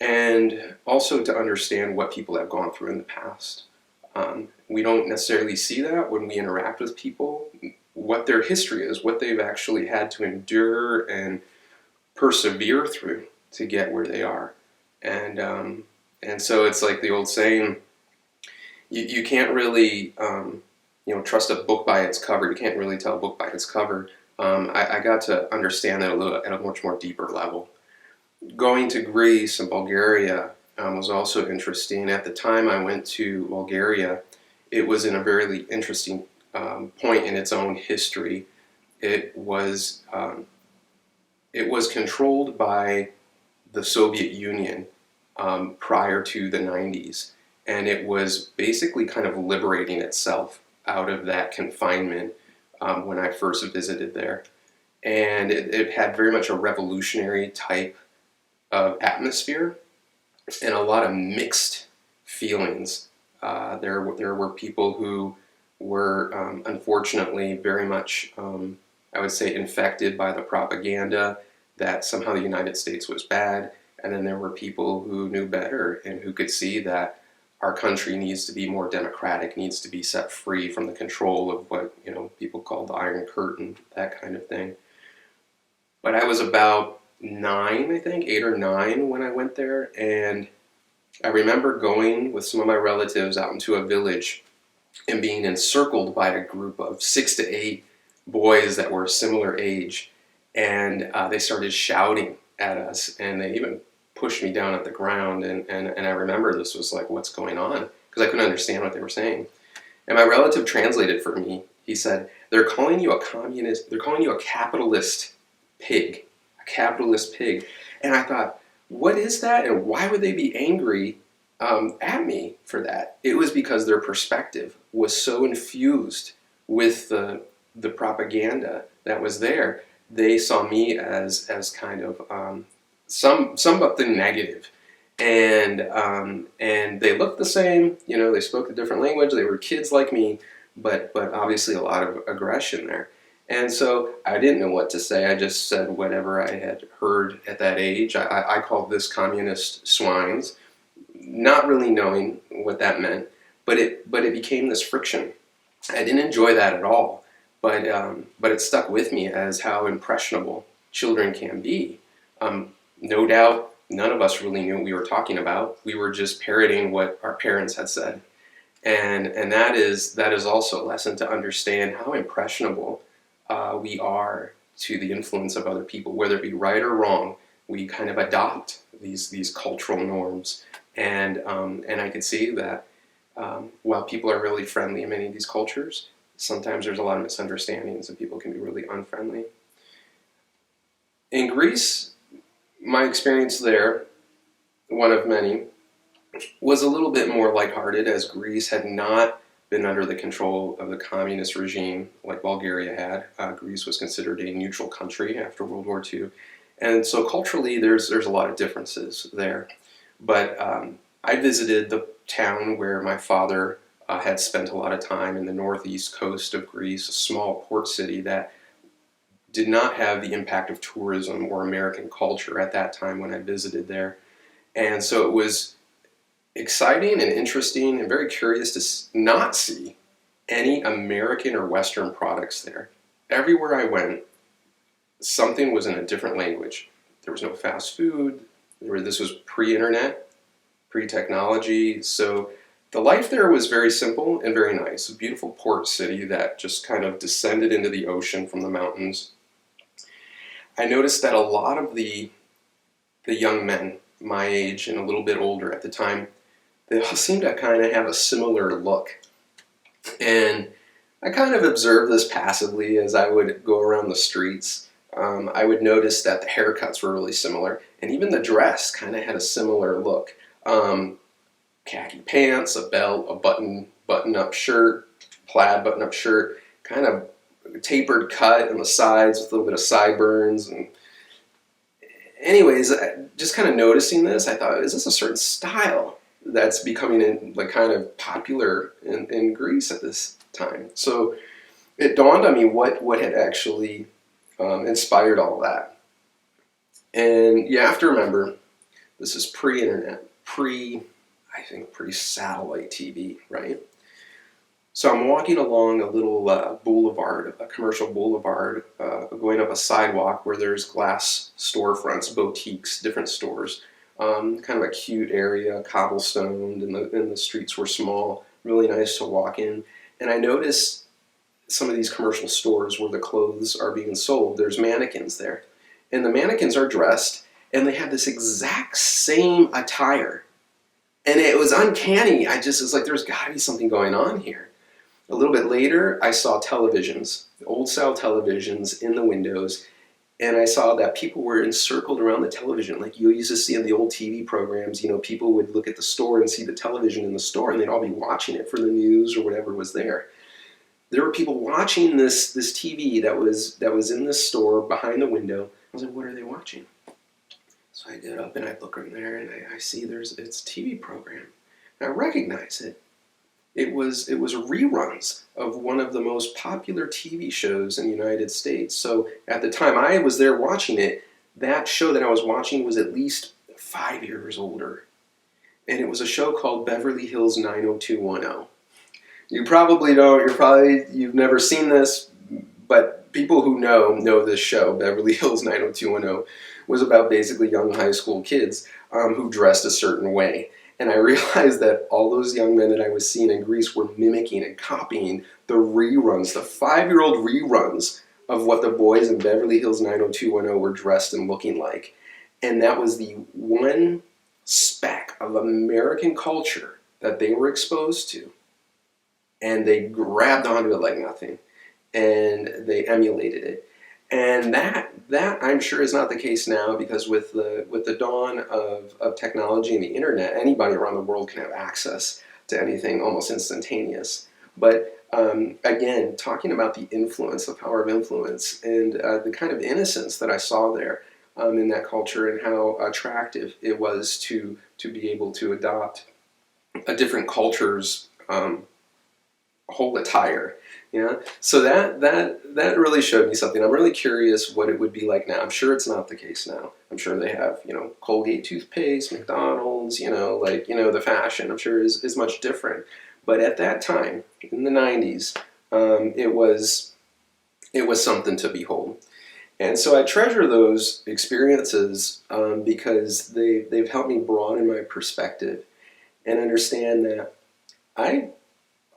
S22: And also to understand what people have gone through in the past. We don't necessarily see that when we interact with people, what their history is, what they've actually had to endure and persevere through to get where they are. And so it's like the old saying, you can't really trust a book by its cover. You can't really tell a book by its cover. I got to understand that at a much more deeper level. Going to Greece and Bulgaria was also interesting. At the time I went to Bulgaria, it was in a very interesting point in its own history. It was controlled by the Soviet Union prior to the 90s, and it was basically kind of liberating itself out of that confinement when I first visited there. And it had very much a revolutionary type of atmosphere and a lot of mixed feelings. There were people who were unfortunately very much, I would say, infected by the propaganda that somehow the United States was bad. And then there were people who knew better and who could see that our country needs to be more democratic, needs to be set free from the control of what people call the Iron Curtain, that kind of thing. But I was about 9, I think, 8 or 9 when I went there, and I remember going with some of my relatives out into a village and being encircled by a group of 6 to 8 boys that were a similar age, and they started shouting at us, and they even pushed me down at the ground, and I remember this was like, what's going on? Because I couldn't understand what they were saying. And my relative translated for me. He said, they're calling you a communist, they're calling you a capitalist pig. A capitalist pig. And I thought, what is that? And why would they be angry at me for that? It was because their perspective was so infused with the propaganda that was there. They saw me as kind of something negative. And they looked the same, they spoke a different language, they were kids like me, but obviously a lot of aggression there. And so I didn't know what to say. I just said whatever I had heard at that age. I called this communist swines, not really knowing what that meant, but it became this friction. I didn't enjoy that at all, but it stuck with me as how impressionable children can be. No doubt, none of us really knew what we were talking about. We were just parroting what our parents had said, and that is also a lesson to understand how impressionable we are to the influence of other people, whether it be right or wrong. We kind of adopt these cultural norms, and I could see that while people are really friendly in many of these cultures, sometimes there's a lot of misunderstandings and people can be really unfriendly. In Greece, my experience there, one of many, was a little bit more lighthearted, as Greece had not been under the control of the communist regime like Bulgaria had. Greece was considered a neutral country after World War II. And so culturally, there's a lot of differences there. But I visited the town where my father had spent a lot of time in the northeast coast of Greece, a small port city that did not have the impact of tourism or American culture at that time when I visited there. And so it was exciting and interesting and very curious to not see any American or Western products there. Everywhere I went, something was in a different language. There was no fast food. This was pre-internet, pre-technology. So the life there was very simple and very nice. A beautiful port city that just kind of descended into the ocean from the mountains. I noticed that a lot of the young men my age and a little bit older at the time, they all seemed to kind of have a similar look. And I kind of observed this passively as I would go around the streets. I would notice that the haircuts were really similar, and even the dress kind of had a similar look. Khaki pants, a belt, a button-up shirt, plaid button-up shirt, kind of tapered cut on the sides with a little bit of sideburns. And anyways, just kind of noticing this, I thought, is this a certain style that's becoming kind of popular in Greece at this time? So it dawned on me what had actually inspired all that. And you have to remember, this is pre-internet, pre-satellite TV, right? So I'm walking along a little boulevard, a commercial boulevard, going up a sidewalk where there's glass storefronts, boutiques, different stores. Kind of a cute area, cobblestoned, and the streets were small, really nice to walk in. And I noticed some of these commercial stores where the clothes are being sold, there's mannequins there. And the mannequins are dressed, and they have this exact same attire. And it was uncanny. I just was like, there's got to be something going on here. A little bit later, I saw televisions, old-style televisions in the windows, and I saw that people were encircled around the television. Like you used to see in the old TV programs, people would look at the store and see the television in the store, and they'd all be watching it for the news or whatever was there. There were people watching this TV that was in this store behind the window. I was like, what are they watching? So I get up and I look in there and I see it's a TV program. And I recognize it. It was reruns of one of the most popular TV shows in the United States. So at the time I was there watching it, that show that I was watching was at least 5 years older. And it was a show called Beverly Hills 90210. You probably don't, you've never seen this, but people who know this show, Beverly Hills 90210, was about basically young high school kids who dressed a certain way. And I realized that all those young men that I was seeing in Greece were mimicking and copying the reruns, the 5-year-old reruns of what the boys in Beverly Hills 90210 were dressed and looking like. And that was the one speck of American culture that they were exposed to. And they grabbed onto it like nothing. And they emulated it. And that I'm sure is not the case now, because with the dawn of technology and the internet, anybody around the world can have access to anything almost instantaneous. But again, talking about the influence, the power of influence, and the kind of innocence that I saw there in that culture, and how attractive it was to be able to adopt a different culture's whole attire. Yeah, so that really showed me something. I'm really curious what it would be like now. I'm sure it's not the case now. I'm sure they have, Colgate toothpaste, McDonald's, the fashion, I'm sure is much different. But at that time, in the 90s, it was something to behold. And so I treasure those experiences because they've helped me broaden my perspective and understand that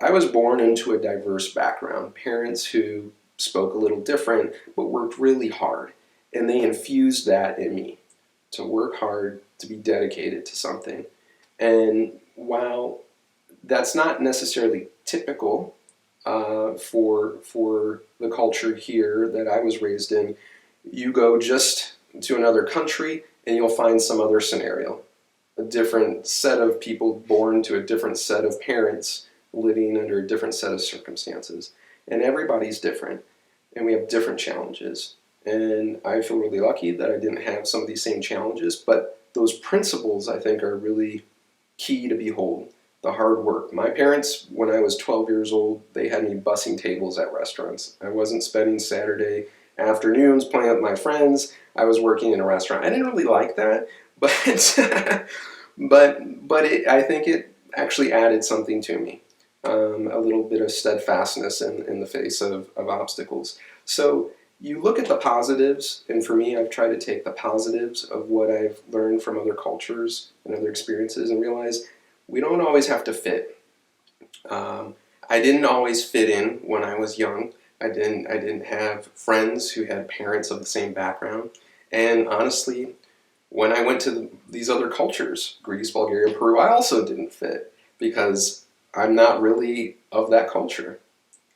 S22: I was born into a diverse background. Parents who spoke a little different, but worked really hard. And they infused that in me, to work hard, to be dedicated to something. And while that's not necessarily typical for the culture here that I was raised in, you go just to another country and you'll find some other scenario. A different set of people born to a different set of parents living under a different set of circumstances. And everybody's different, and we have different challenges. And I feel really lucky that I didn't have some of these same challenges, but those principles, I think, are really key to behold. The hard work. My parents, when I was 12 years old, they had me bussing tables at restaurants. I wasn't spending Saturday afternoons playing with my friends. I was working in a restaurant. I didn't really like that, but I think it actually added something to me, a little bit of steadfastness in the face of obstacles. So you look at the positives, and for me, I've tried to take the positives of what I've learned from other cultures and other experiences and realize we don't always have to fit. I didn't always fit in when I was young. I didn't have friends who had parents of the same background. And honestly, when I went to these other cultures, Greece, Bulgaria, Peru, I also didn't fit because I'm not really of that culture.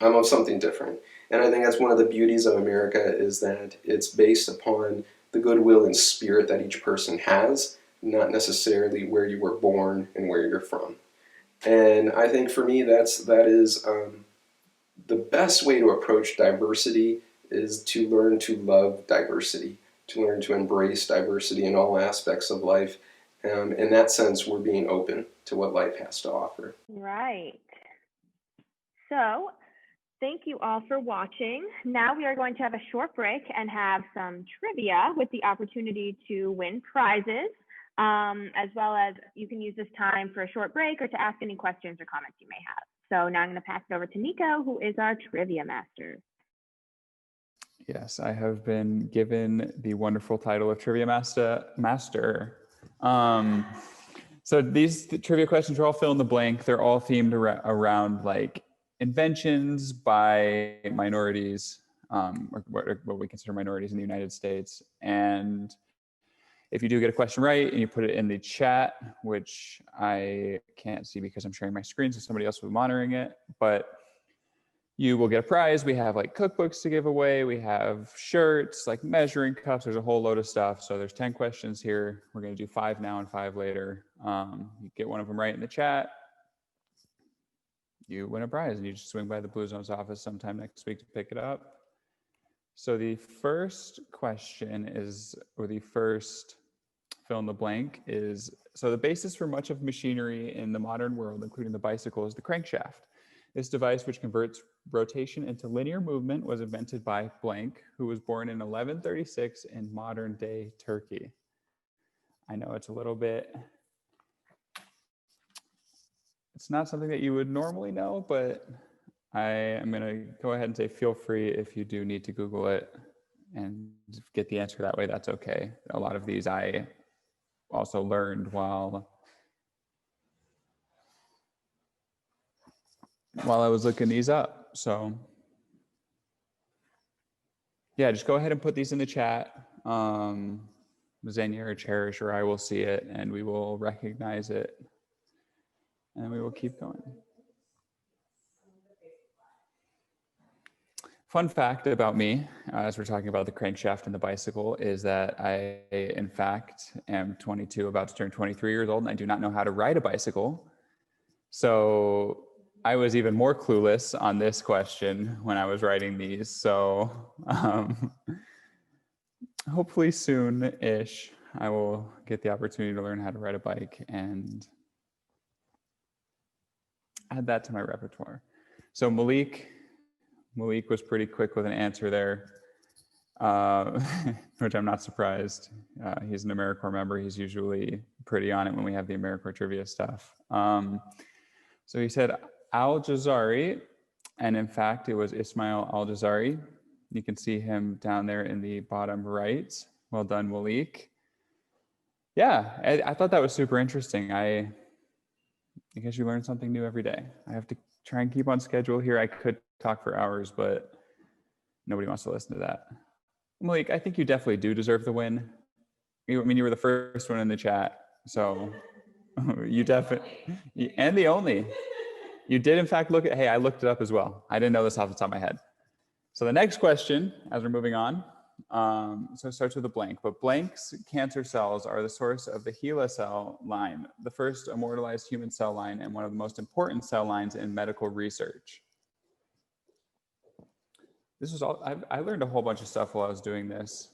S22: I'm of something different. And I think that's one of the beauties of America is that it's based upon the goodwill and spirit that each person has, not necessarily where you were born and where you're from. And I think for me, that is the best way to approach diversity is to learn to love diversity, to learn to embrace diversity in all aspects of life. In that sense, we're being open to what life has to offer.
S1: Right. So, thank you all for watching. Now we are going to have a short break and have some trivia with the opportunity to win prizes, as well as you can use this time for a short break or to ask any questions or comments you may have. So now I'm going to pass it over to Nico, who is our trivia master.
S9: Yes, I have been given the wonderful title of Trivia Master. So these trivia questions are all fill in the blank. They're all themed around like inventions by minorities, or what we consider minorities in the United States. And if you do get a question right and you put it in the chat, which I can't see because I'm sharing my screen, so somebody else will be monitoring it, but you will get a prize. We have like cookbooks to give away. We have shirts, like measuring cups. There's a whole load of stuff. So there's 10 questions here. We're going to do 5 now and 5 later. You get one of them right in the chat, you win a prize, and you just swing by the Blue Zones office sometime next week to pick it up. So the first question is, or the first fill in the blank is, so the basis for much of machinery in the modern world, including the bicycle, is the crankshaft. This device, which converts rotation into linear movement, was invented by blank, who was born in 1136 in modern day Turkey. I know it's a little bit, it's not something that you would normally know, but I am going to go ahead and say feel free if you do need to Google it and get the answer that way, that's okay. A lot of these I also learned while I was looking these up. So yeah, just go ahead and put these in the chat. Xenia or Cherish or I will see it and we will recognize it and we will keep going. Fun fact about me, as we're talking about the crankshaft and the bicycle, is that I, in fact, am 22, about to turn 23 years old, and I do not know how to ride a bicycle. So I was even more clueless on this question when I was writing these. So hopefully soon-ish, I will get the opportunity to learn how to ride a bike and add that to my repertoire. So Malik was pretty quick with an answer there, which I'm not surprised. He's an AmeriCorps member. He's usually pretty on it when we have the AmeriCorps trivia stuff. So he said Al-Jazari, and in fact, it was Ismail Al-Jazari. You can see him down there in the bottom right. Well done, Malik. Yeah, I thought that was super interesting. I guess you learn something new every day. I have to try and keep on schedule here. I could talk for hours, but nobody wants to listen to that. Malik, I think you definitely do deserve the win. I mean, you were the first one in the chat, so you definitely, and the only. You did in fact look at, hey, I looked it up as well. I didn't know this off the top of my head. So the next question, as we're moving on, So it starts with a blank, but blank's cancer cells are the source of the HeLa cell line, the first immortalized human cell line and one of the most important cell lines in medical research. This was all, I learned a whole bunch of stuff while I was doing this.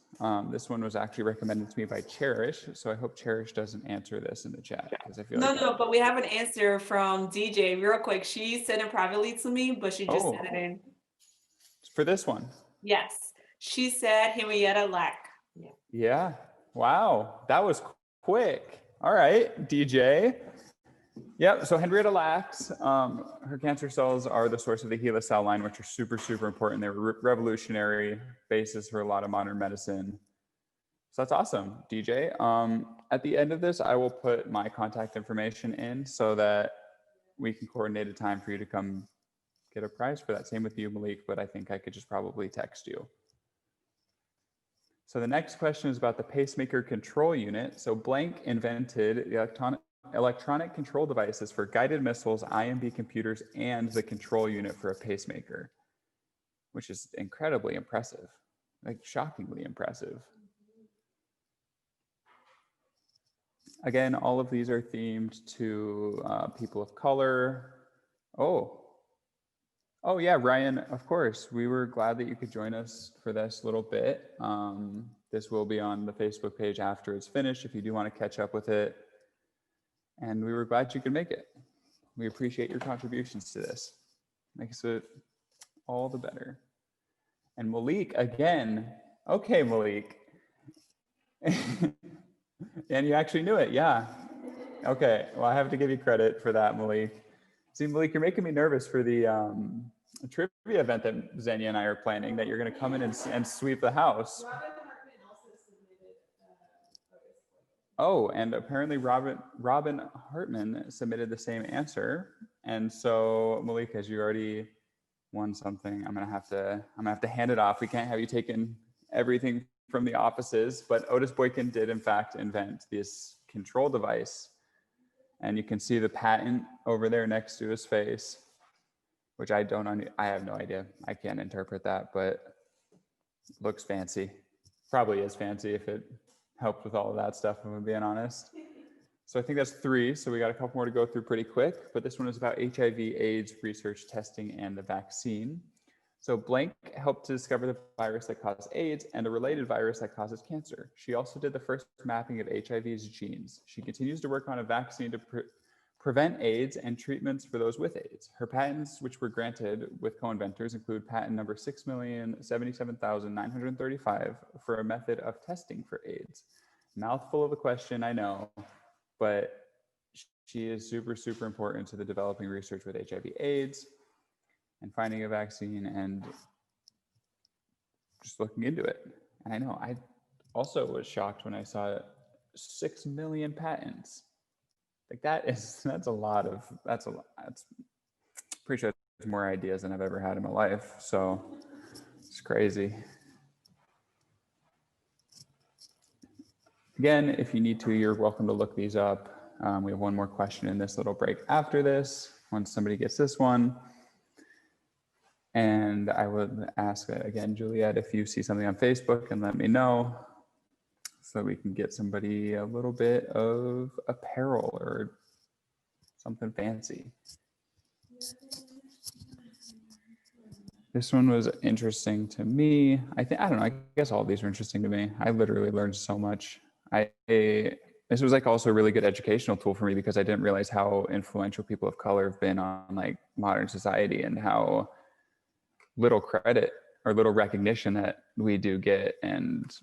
S9: This one was actually recommended to me by Cherish, so I hope Cherish doesn't answer this in the chat, because I feel
S2: No, but we have an answer from DJ real quick. She sent it privately to me, but she just sent it in.
S9: For this one.
S2: Yes, she said Henrietta Lack.
S9: Yeah, wow, that was quick. All right, DJ. Yep, so Henrietta Lacks, her cancer cells are the source of the HeLa cell line, which are super, super important. They were revolutionary basis for a lot of modern medicine. So that's awesome, DJ. At the end of this, I will put my contact information in so that we can coordinate a time for you to come get a prize for that. Same with you, Malik, but I think I could just probably text you. So the next question is about the pacemaker control unit. So Blank invented the electronic control devices for guided missiles, IMB computers, and the control unit for a pacemaker, which is incredibly impressive, like shockingly impressive. Again, all of these are themed to people of color. Oh yeah, Ryan, of course. We were glad that you could join us for this little bit. This will be on the Facebook page after it's finished if you do want to catch up with it. And we were glad you could make it. We appreciate your contributions to this. Makes it all the better. And Malik, again, okay, Malik. And you actually knew it, yeah. Okay, well, I have to give you credit for that, Malik. See, Malik, you're making me nervous for the trivia event that Xenia and I are planning, that you're gonna come in and sweep the house. Oh, and apparently Robin Hartman submitted the same answer. And so Malik, as you already won something, I'm gonna have to hand it off. We can't have you taking everything from the offices, but Otis Boykin did in fact invent this control device. And you can see the patent over there next to his face, which I have no idea. I can't interpret that, but looks fancy. Probably is fancy if it helped with all of that stuff, if I'm being honest. So I think that's 3. So we got a couple more to go through pretty quick, but this one is about HIV, AIDS, research, testing, and the vaccine. So Blank helped to discover the virus that causes AIDS and a related virus that causes cancer. She also did the first mapping of HIV's genes. She continues to work on a vaccine to prevent AIDS and treatments for those with AIDS. Her patents, which were granted with co-inventors, include patent number 6,077,935 for a method of testing for AIDS. Mouthful of a question, I know, but she is super, super important to the developing research with HIV AIDS and finding a vaccine and just looking into it. And I know, I also was shocked when I saw 6 million patents. Like that's a lot. That's pretty sure there's more ideas than I've ever had in my life. So it's crazy. Again, if you need to, you're welcome to look these up. We have one more question in this little break after this, once somebody gets this one. And I would ask again, Juliet, if you see something on Facebook, and let me know so we can get somebody a little bit of apparel or something fancy. This one was interesting to me. I don't know, I guess all of these are interesting to me. I literally learned so much. This was like also a really good educational tool for me because I didn't realize how influential people of color have been on like modern society and how little credit or little recognition that we do get. And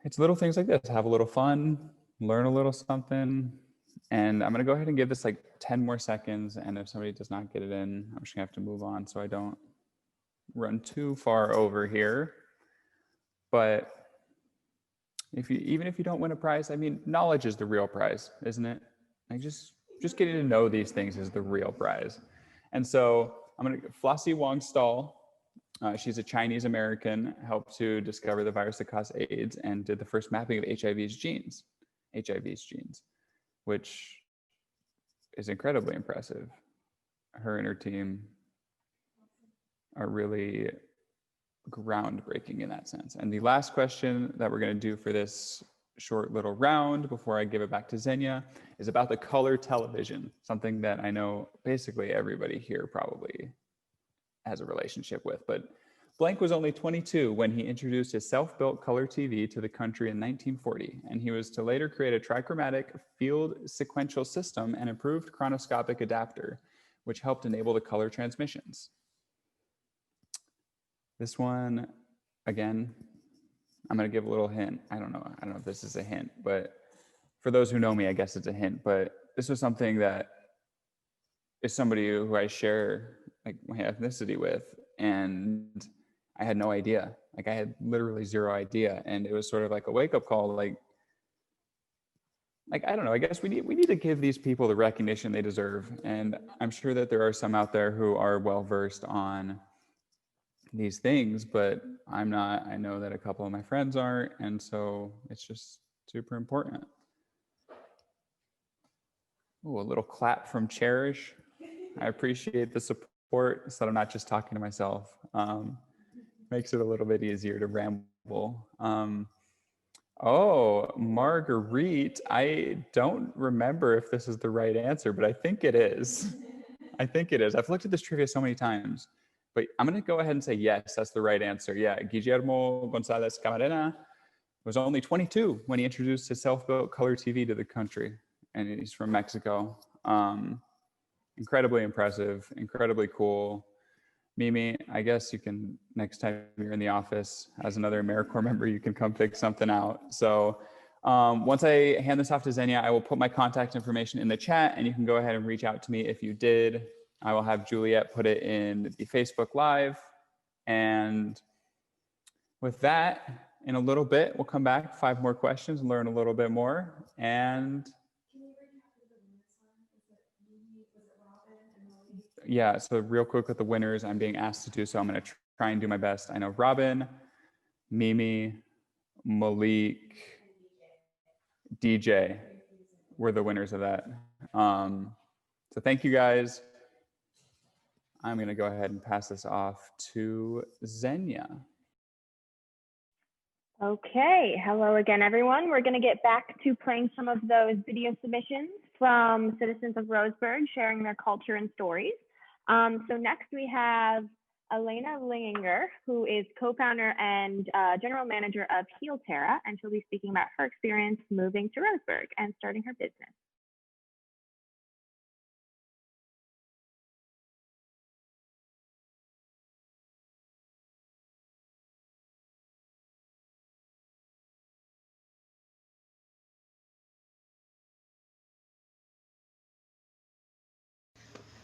S9: it's little things like this. Have a little fun, learn a little something. And I'm gonna go ahead and give this like 10 more seconds. And if somebody does not get it in, I'm just gonna have to move on so I don't run too far over here. But even if you don't win a prize, I mean, knowledge is the real prize, isn't it? Like just getting to know these things is the real prize. And so Flossie Wong-Stahl, she's a Chinese American, helped to discover the virus that caused AIDS and did the first mapping of HIV's genes, which is incredibly impressive. Her and her team are really groundbreaking in that sense. And the last question that we're going to do for this short little round before I give it back to Xenia is about the color television, something that I know basically everybody here probably has a relationship with. But Blank was only 22 when he introduced his self-built color TV to the country in 1940, and he was to later create a trichromatic field sequential system and improved chronoscopic adapter, which helped enable the color transmissions. This one, again, I'm going to give a little hint. I don't know if this is a hint, but for those who know me, I guess it's a hint. But this was something that is somebody who I share like my ethnicity with, and I had no idea. Like I had literally zero idea, and it was sort of like a wake-up call. Like I don't know. I guess we need to give these people the recognition they deserve, and I'm sure that there are some out there who are well versed on these things, but I'm not. I know that a couple of my friends aren't, and so it's just super important. Oh, a little clap from Cherish. I appreciate the support so that I'm not just talking to myself. Makes it a little bit easier to ramble. Oh, Marguerite, I don't remember if this is the right answer, but I think it is. I think it is. I've looked at this trivia so many times, but I'm going to go ahead and say yes, that's the right answer. Yeah, Guillermo Gonzalez Camarena was only 22 when he introduced his self-built color TV to the country, and he's from Mexico. Incredibly impressive, incredibly cool. Mimi, I guess you can, next time you're in the office as another AmeriCorps member, you can come pick something out. So once I hand this off to Xenia, I will put my contact information in the chat, and you can go ahead and reach out to me if you did. I will have Juliet put it in the Facebook Live. And with that, in a little bit, we'll come back, 5 more questions, and learn a little bit more. And yeah, so real quick with the winners, I'm being asked to do so. I'm going to try and do my best. I know Robin, Mimi, Malik, DJ were the winners of that. So thank you guys. I'm going to go ahead and pass this off to Xenia.
S1: Okay, hello again, everyone. We're going to get back to playing some of those video submissions from citizens of Roseburg sharing their culture and stories. So next we have Elena Lange, who is co-founder and general manager of Heel Terra, and she'll be speaking about her experience moving to Roseburg and starting her business.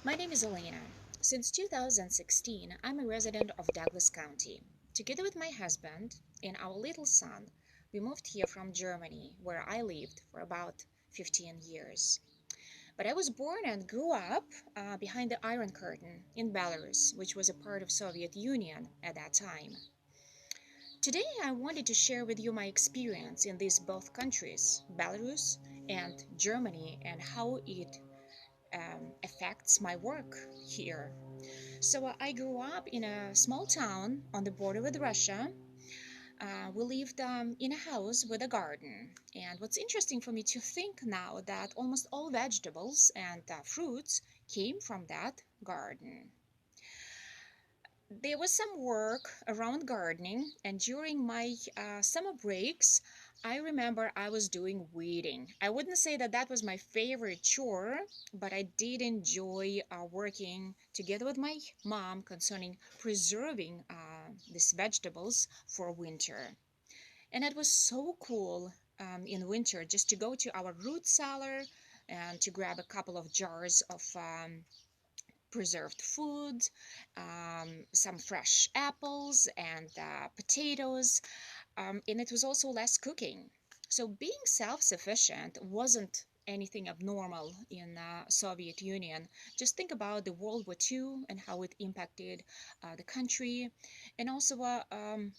S13: My name is Elena. Since 2016, I'm a resident of Douglas County. Together with my husband and our little son, we moved here from Germany, where I lived for about 15 years. But I was born and grew up behind the Iron Curtain in Belarus, which was a part of Soviet Union at that time. Today, I wanted to share with you my experience in these both countries, Belarus and Germany, and how it affects my work here. So I grew up in a small town on the border with Russia. We lived in a house with a garden. And what's interesting for me to think now that almost all vegetables and fruits came from that garden. There was some work around gardening, and during my summer breaks, I remember I was doing weeding. I wouldn't say that that was my favorite chore, but I did enjoy working together with my mom concerning preserving these vegetables for winter. And it was so cool in winter just to go to our root cellar and to grab a couple of jars of preserved food, some fresh apples and potatoes, and it was also less cooking. So being self-sufficient wasn't anything abnormal in Soviet Union. Just think about the World War II and how it impacted the country, and also a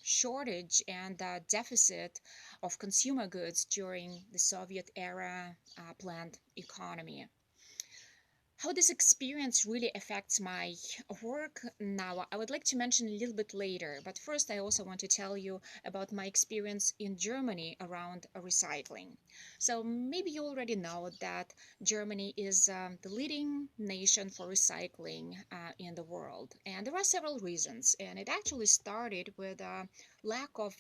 S13: shortage and deficit of consumer goods during the Soviet era planned economy. how this experience really affects my work now, I would like to mention a little bit later. But first, I also want to tell you about my experience in Germany around recycling. So maybe you already know that Germany is the leading nation for recycling in the world. And there are several reasons. And it actually started with a lack of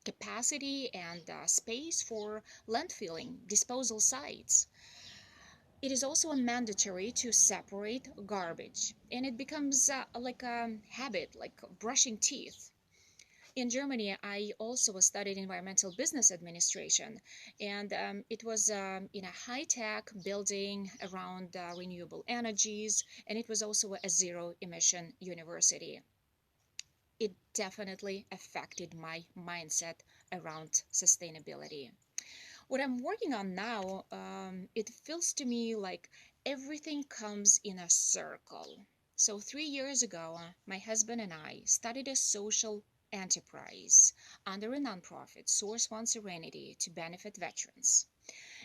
S13: capacity and space for landfilling disposal sites. It is also mandatory to separate garbage, and it becomes like a habit, like brushing teeth. In Germany, I also studied environmental business administration, and it was in a high-tech building around renewable energies, and it was also a zero-emission university. It definitely affected my mindset around sustainability. What I'm working on now, it feels to me like everything comes in a circle. So 3 years ago, my husband and I started a social enterprise under a nonprofit, Source One Serenity, to benefit veterans.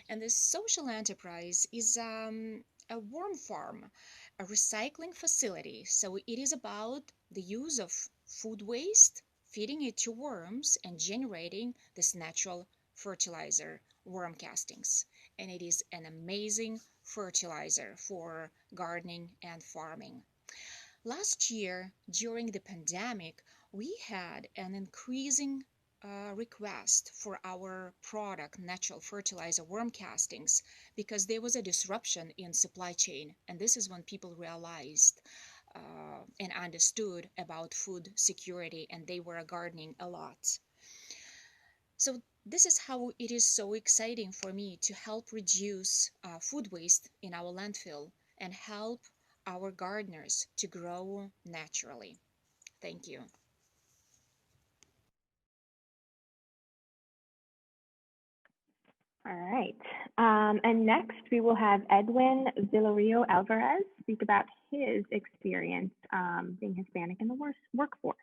S13: And this social enterprise is a worm farm, a recycling facility. So it is about the use of food waste, feeding it to worms, and generating this natural fertilizer, worm castings. And it is an amazing fertilizer for gardening and farming. Last year, during the pandemic, we had an increasing request for our product, natural fertilizer worm castings, because there was a disruption in supply chain. And this is when people realized and understood about food security, and they were gardening a lot. So this is how it is so exciting for me to help reduce food waste in our landfill and help our gardeners to grow naturally. Thank you.
S1: All right. And next we will have Edwin Vilorio-Alverez speak about his experience being Hispanic in the workforce.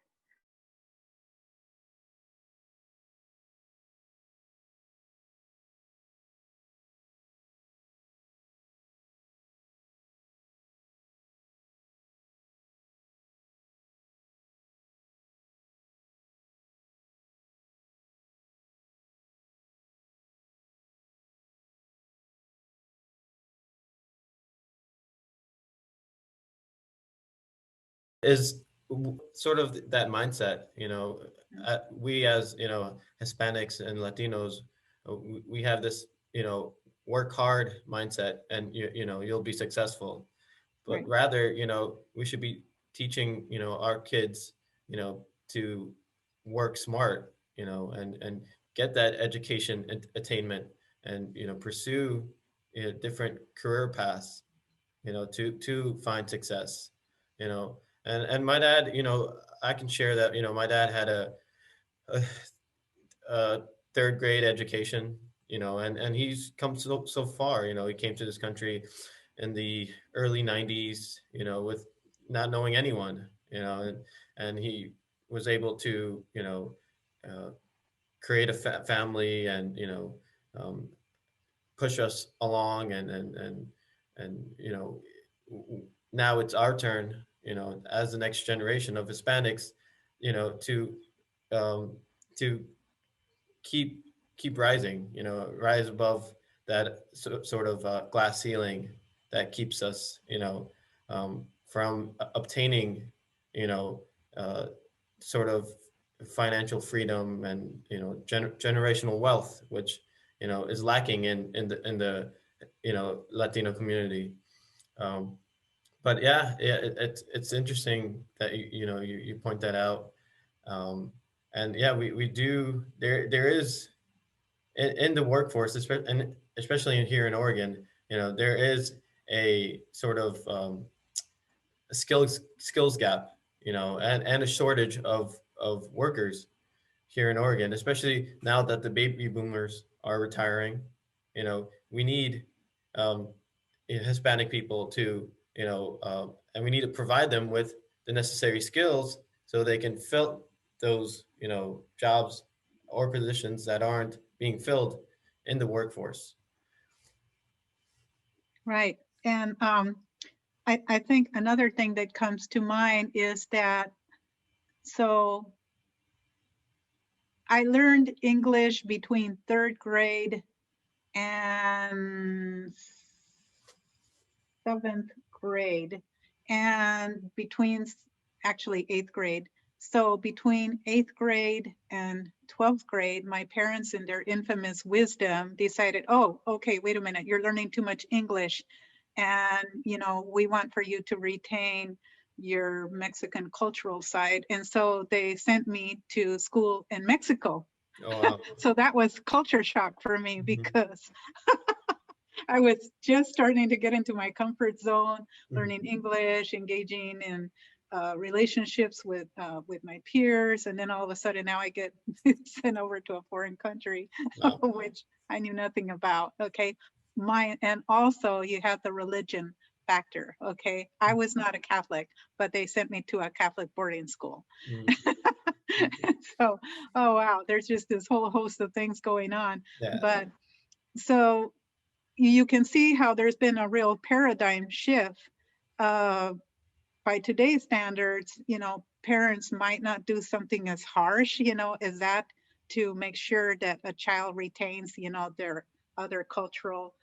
S12: Is sort of that mindset, we as, Hispanics and Latinos, we have this, work hard mindset and, you'll be successful. But
S14: Right.
S12: rather, we should be teaching, our kids, to work smart, and get that education attainment and, pursue, different career paths, to find success, and my dad, I can share that, my dad had a, a third grade education, and he's come so far, he came to this country in the early 90s, with not knowing anyone, and he was able to, uh, create a family and, push us along and now it's our turn, as the next generation of Hispanics, to um, to keep rising, rise above that sort of glass ceiling that keeps us, from obtaining, you know, uh, sort of financial freedom and, generational wealth, which, is lacking in the Latino community. Um, but yeah, it's interesting that you point that out. Um, and yeah, we do there is in the workforce, especially here in Oregon, there is a sort of a skills gap, and a shortage of workers here in Oregon, especially now that the baby boomers are retiring. We need um, Hispanic people to, and we need to provide them with the necessary skills so they can fill those, jobs or positions that aren't being filled in the workforce.
S14: Right. And I think another thing that comes to mind is that, so I learned English between 3rd grade and 7th grade, and actually 8th grade. So between 8th grade and 12th grade, my parents in their infamous wisdom decided, oh, okay, wait a minute, you're learning too much English. And, we want for you to retain your Mexican cultural side. And so they sent me to school in Mexico.
S12: Oh, wow.
S14: So that was culture shock for me,
S12: Mhm.
S14: because I was just starting to get into my comfort zone, learning English, engaging in relationships with my peers, and then all of a sudden now I get sent over to a foreign country,
S12: Wow.
S14: which I knew nothing about. Okay, and also you have the religion factor. Okay, I was not a Catholic, but they sent me to a Catholic boarding school. So, oh wow, there's just this whole host of things going on.
S12: Yeah.
S14: But so you can see how there's been a real paradigm shift. By today's standards, parents might not do something as harsh, as that, to make sure that a child retains, their other cultural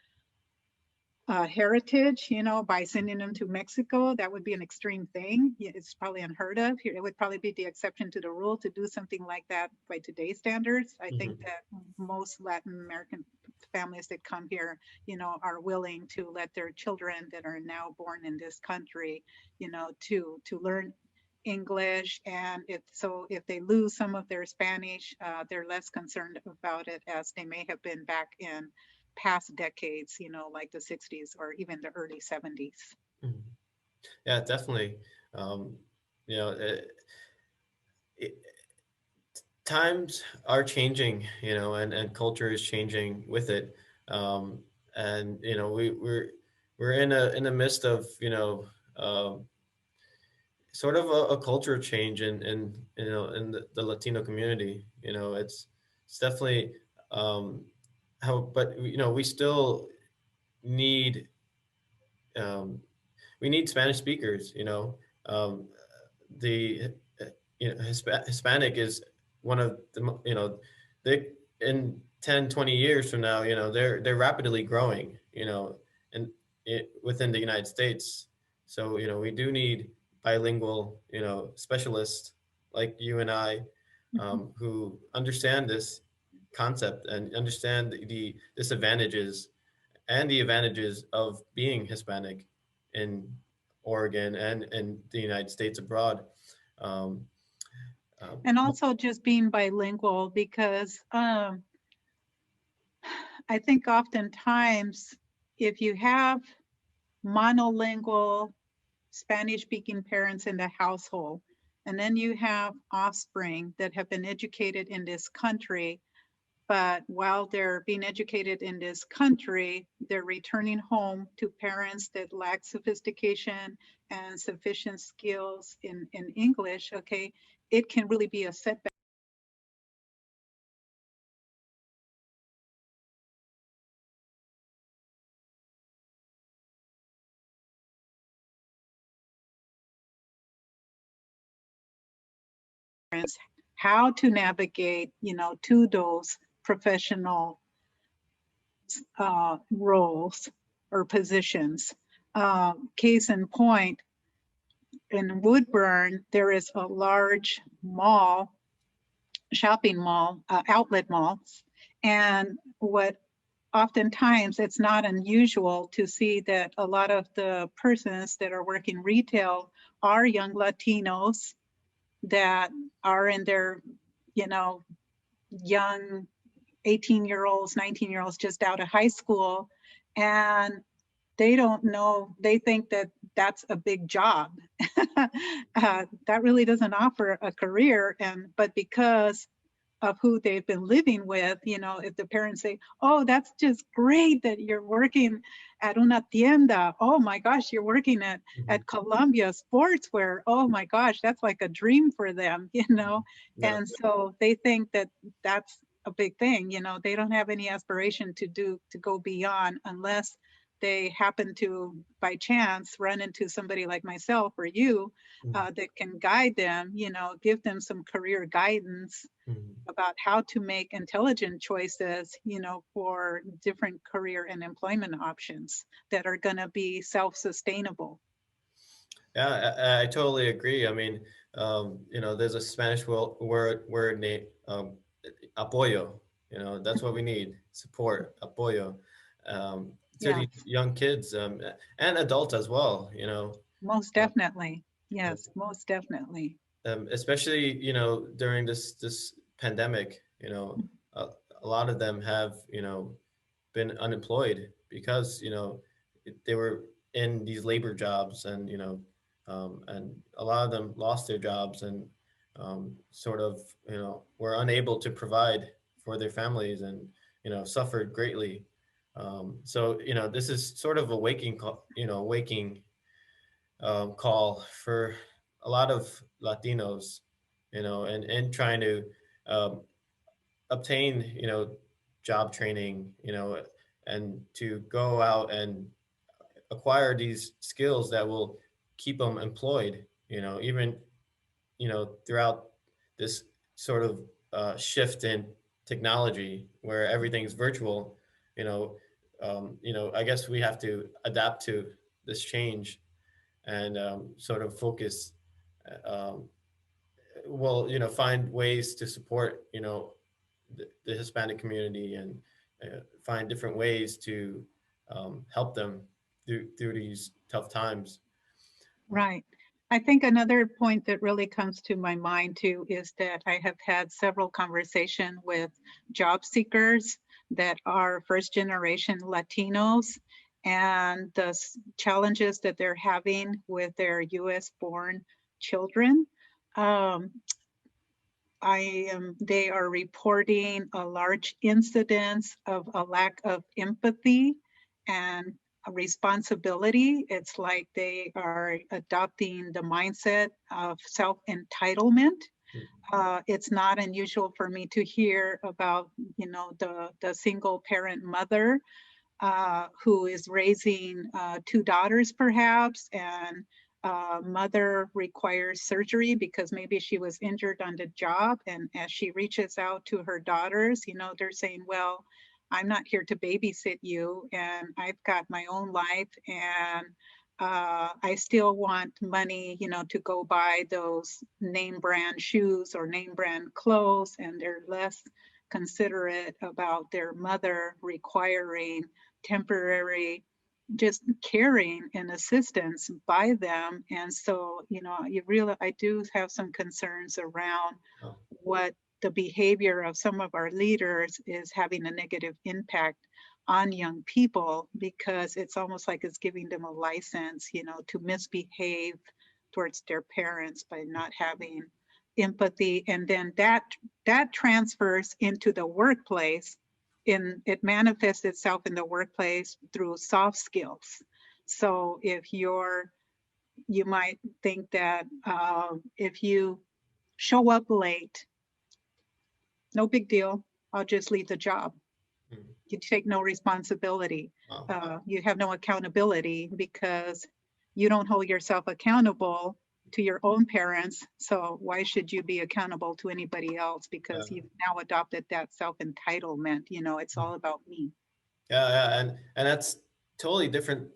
S14: heritage, by sending them to Mexico. That would be an extreme thing. It's probably unheard of here. It would probably be the exception to the rule to do something like that by today's standards. I think that most Latin American families that come here, are willing to let their children that are now born in this country, to learn English. And if they lose some of their Spanish, they're less concerned about it, as they may have been back in past decades, like the 60s or even the early 70s.
S12: Mhm. Yeah, definitely. You know, times are changing, and culture is changing with it. And we're in the midst of sort of a culture change in the Latino community. It's definitely but we still need we need Spanish speakers. The Hispanic is one of the they in 10, 20 years from now, they're rapidly growing, and within the United States. So we do need bilingual specialists like you and I, who understand this concept and understand the disadvantages and the advantages of being Hispanic in Oregon and in the United States abroad.
S14: And also just being bilingual, because I think oftentimes if you have monolingual Spanish-speaking parents in the household, and then you have offspring that have been educated in this country, but while they're being educated in this country, they're returning home to parents that lack sophistication and sufficient skills in English, okay, it can really be a setback. How to navigate, to those professional roles or positions. Case in point, in Woodburn, there is a large mall, shopping mall, outlet mall, and what oftentimes it's not unusual to see that a lot of the persons that are working retail are young Latinos that are in their, young 18-year-olds, 19-year-olds just out of high school, and they don't know, they think that that's a big job. That really doesn't offer a career, but because of who they've been living with, if the parents say, oh, that's just great that you're working at una tienda. Oh my gosh, you're working at Columbia Sportswear. Oh my gosh, that's like a dream for them,
S12: Yeah.
S14: And so they think that that's a big thing, they don't have any aspiration to go beyond unless they happen to, by chance, run into somebody like myself or you that can guide them, give them some career guidance about how to make intelligent choices, for different career and employment options that are going to be self-sustainable.
S12: Yeah, I totally agree. I mean, there's a Spanish word named apoyo. That's what we need: support, apoyo, to these young kids and adults as well.
S14: Most definitely. Yes, most definitely.
S12: Especially during this pandemic. A lot of them have been unemployed because they were in these labor jobs, and and a lot of them lost their jobs and sort of were unable to provide for their families, and suffered greatly. So this is sort of a waking call for a lot of Latinos, and trying to obtain job training, and to go out and acquire these skills that will keep them employed, even throughout this sort of shift in technology where everything's virtual. I guess we have to adapt to this change and sort of focus, find ways to support the Hispanic community, and find different ways to help them through these tough times.
S14: Right. I think another point that really comes to my mind too is that I have had several conversations with job seekers that are first generation Latinos, and the challenges that they're having with their US born children. They are reporting a large incidence of a lack of empathy and responsibility. It's like they are adopting the mindset of self-entitlement. It's not unusual for me to hear about, the single parent mother who is raising 2 daughters perhaps, and mother requires surgery because maybe she was injured on the job. And as she reaches out to her daughters, they're saying, well, I'm not here to babysit you, and I've got my own life, and I still want money, to go buy those name brand shoes or name brand clothes, and they're less considerate about their mother requiring temporary just caring and assistance by them. And so, I do have some concerns around what the behavior of some of our leaders is having a negative impact on young people, because it's almost like it's giving them a license, to misbehave towards their parents by not having empathy. And then that transfers into the workplace. It manifests itself in the workplace through soft skills. So if you might think that if you show up late, no big deal, I'll just leave the job. You take no responsibility. You have no accountability because you don't hold yourself accountable to your own parents. So why should you be accountable to anybody else? Because you've now adopted that self-entitlement. It's all about me.
S12: Yeah, and that's totally different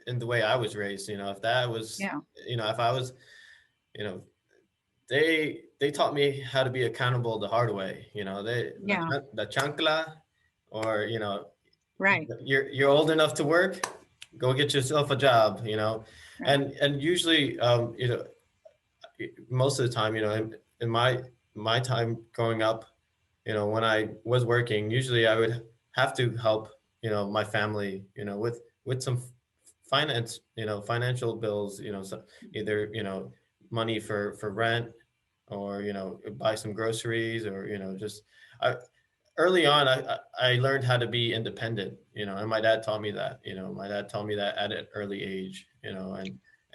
S12: in the way I was raised. If that was, if I was, they taught me how to be accountable the hard way. The chancla, or
S14: right.
S12: You're old enough to work, go get yourself a job. Right. And usually, most of the time, in my time growing up, when I was working, usually I would have to help, my family, with some finance, financial bills, so either, money for rent, or, buy some groceries, or, early on, I learned how to be independent, and my dad taught me that, at an early age,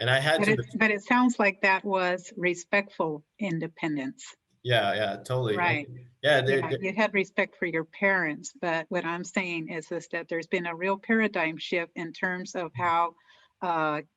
S12: and I had
S14: but it sounds like that was respectful independence.
S12: Yeah, totally.
S14: Right.
S12: Yeah,
S14: Yeah, you had respect for your parents, but what I'm saying is that there's been a real paradigm shift in terms of how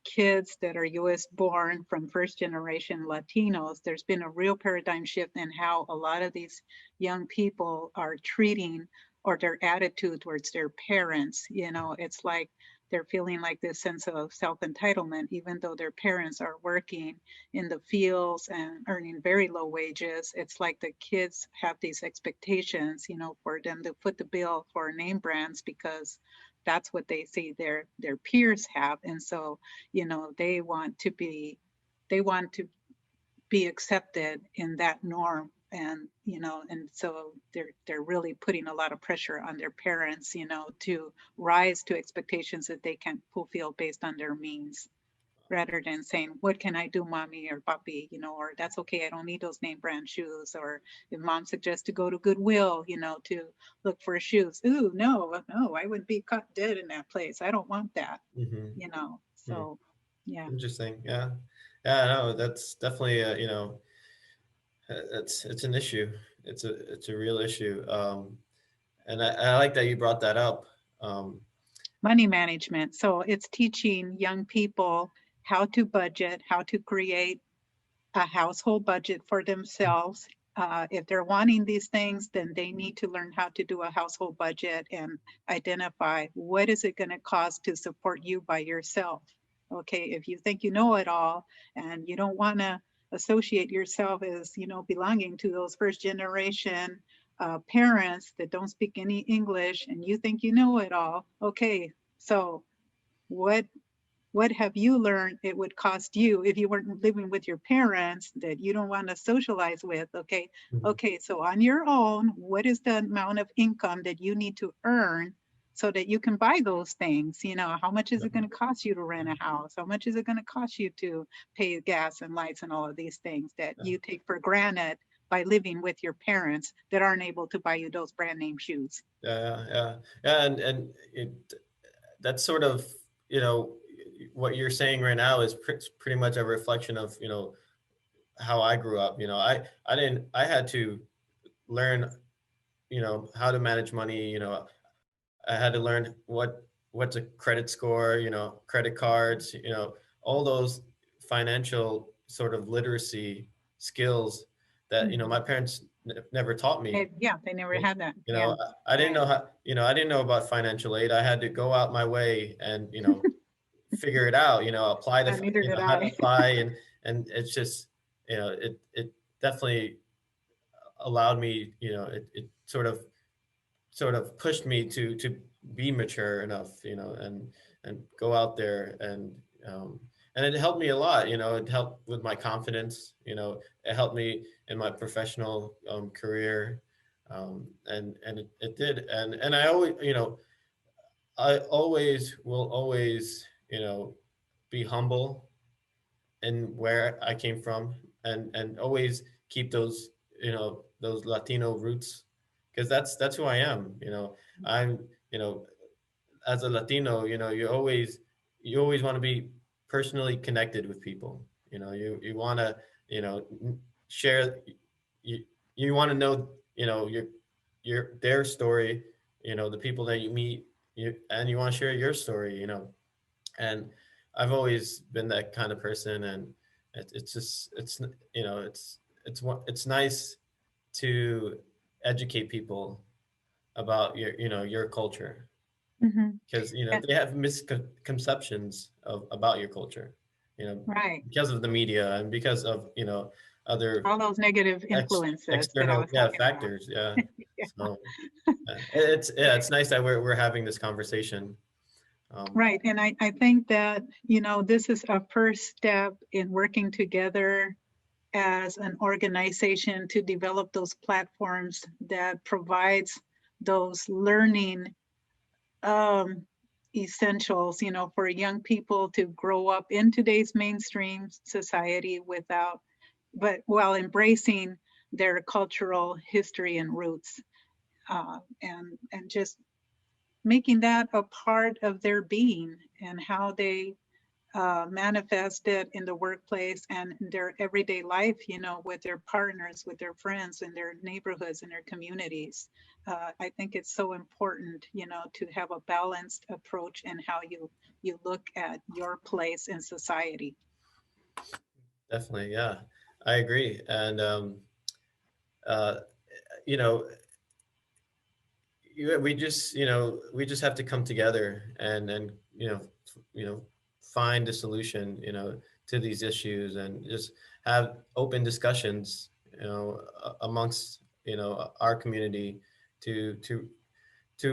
S14: kids that are US born from first generation Latinos, there's been a real paradigm shift in how a lot of these young people are treating or their attitude towards their parents. It's like they're feeling like this sense of self-entitlement, even though their parents are working in the fields and earning very low wages. It's like the kids have these expectations, for them to foot the bill for name brands because that's what they see their peers have. And so, they want to be accepted in that norm. And and so they're really putting a lot of pressure on their parents, to rise to expectations that they can fulfill based on their means, rather than saying, what can I do, mommy or papi, or that's okay, I don't need those name brand shoes. Or if mom suggests to go to Goodwill, to look for shoes, ooh, no, I would be caught dead in that place, I don't want that. So yeah.
S12: Interesting. Yeah, no, that's definitely it's an issue. It's a real issue. And I like that you brought that up.
S14: Money management. So it's teaching young people how to budget, how to create a household budget for themselves. If they're wanting these things, then they need to learn how to do a household budget and identify what is it going to cost to support you by yourself. Okay, if you think you know it all and you don't want to associate yourself as, belonging to those first generation parents that don't speak any English, and you think you know it all, okay, so what have you learned it would cost you if you weren't living with your parents that you don't want to socialize with? Okay. Okay, so on your own, what is the amount of income that you need to earn so that you can buy those things? How much is it going to cost you to rent a house? How much is it going to cost you to pay gas and lights and all of these things that you take for granted by living with your parents that aren't able to buy you those brand name shoes?
S12: Yeah, and that's sort of, what you're saying right now is pretty much a reflection of, how I grew up. I had to learn, how to manage money. I had to learn what's a credit score, credit cards, all those financial sort of literacy skills that, my parents never taught me.
S14: They never had that.
S12: I didn't know how, I didn't know about financial aid. I had to go out my way and, figure it out, apply the, how to apply. And it's just, it definitely allowed me, it sort of pushed me to be mature enough, and go out there and it helped me a lot. It helped with my confidence. It helped me in my professional career, and it did. And I always, I always will always, be humble in where I came from, and always keep those, those Latino roots, because that's who I am. I'm, as a Latino, you always want to be personally connected with people. You want to, share, you want to know, their story, the people that you meet, and you want to share your story, and I've always been that kind of person. And it's just, it's nice to educate people about your culture, because they have misconceptions about your culture,
S14: right,
S12: because of the media and because of other
S14: all those negative influences
S12: external factors. So it's nice that we're having this conversation.
S14: Right, and I think that this is a first step in working together as an organization to develop those platforms that provides those learning essentials, for young people to grow up in today's mainstream society but while embracing their cultural history and roots, and just making that a part of their being and how they manifest it in the workplace and in their everyday life, with their partners, with their friends, in their neighborhoods, in their communities. I think it's so important, to have a balanced approach in how you look at your place in society.
S12: Definitely, yeah, I agree. And you know, we just have to come together and find a solution to these issues, and just have open discussions amongst our community to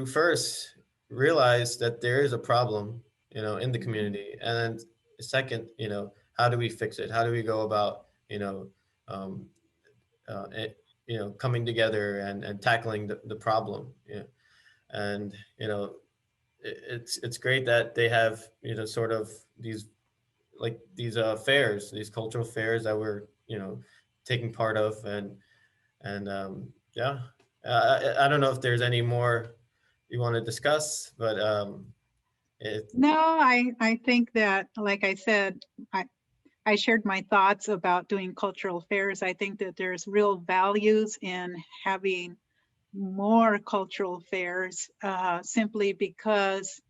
S12: first realize that there is a problem in the community, and then second, how do we fix it, how do we go about um, coming together and tackling the problem. And it's great that they have sort of these fairs, these cultural fairs that we're taking part of. And yeah, I don't know if there's any more you want to discuss, but
S14: No, I think that, like I said, I shared my thoughts about doing cultural fairs. I think that there's real values in having more cultural fairs, simply because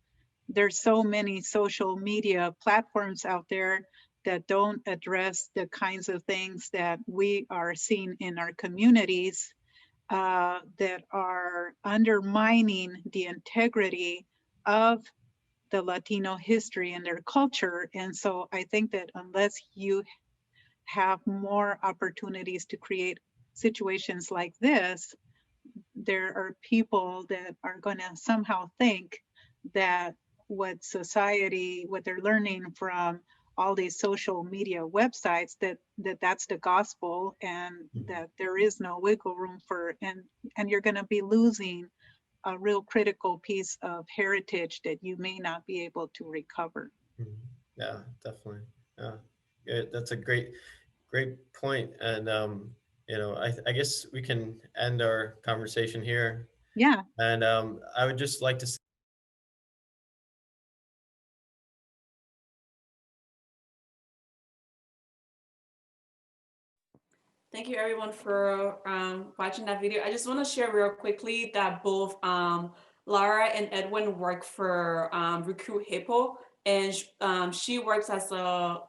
S14: there's so many social media platforms out there that don't address the kinds of things that we are seeing in our communities, that are undermining the integrity of the Latino history and their culture. And so I think that unless you have more opportunities to create situations like this, there are people that are going to somehow think that what they're learning from all these social media websites, that's the gospel, and that there is no wiggle room and you're going to be losing a real critical piece of heritage that you may not be able to recover.
S12: Yeah, definitely. Yeah, that's a great point. And I guess we can end our conversation here.
S14: Yeah.
S12: And I would just like to say,
S2: Thank you everyone for watching that video. I just want to share real quickly that both Lara and Edwin work for Recruit Hippo, and she works as a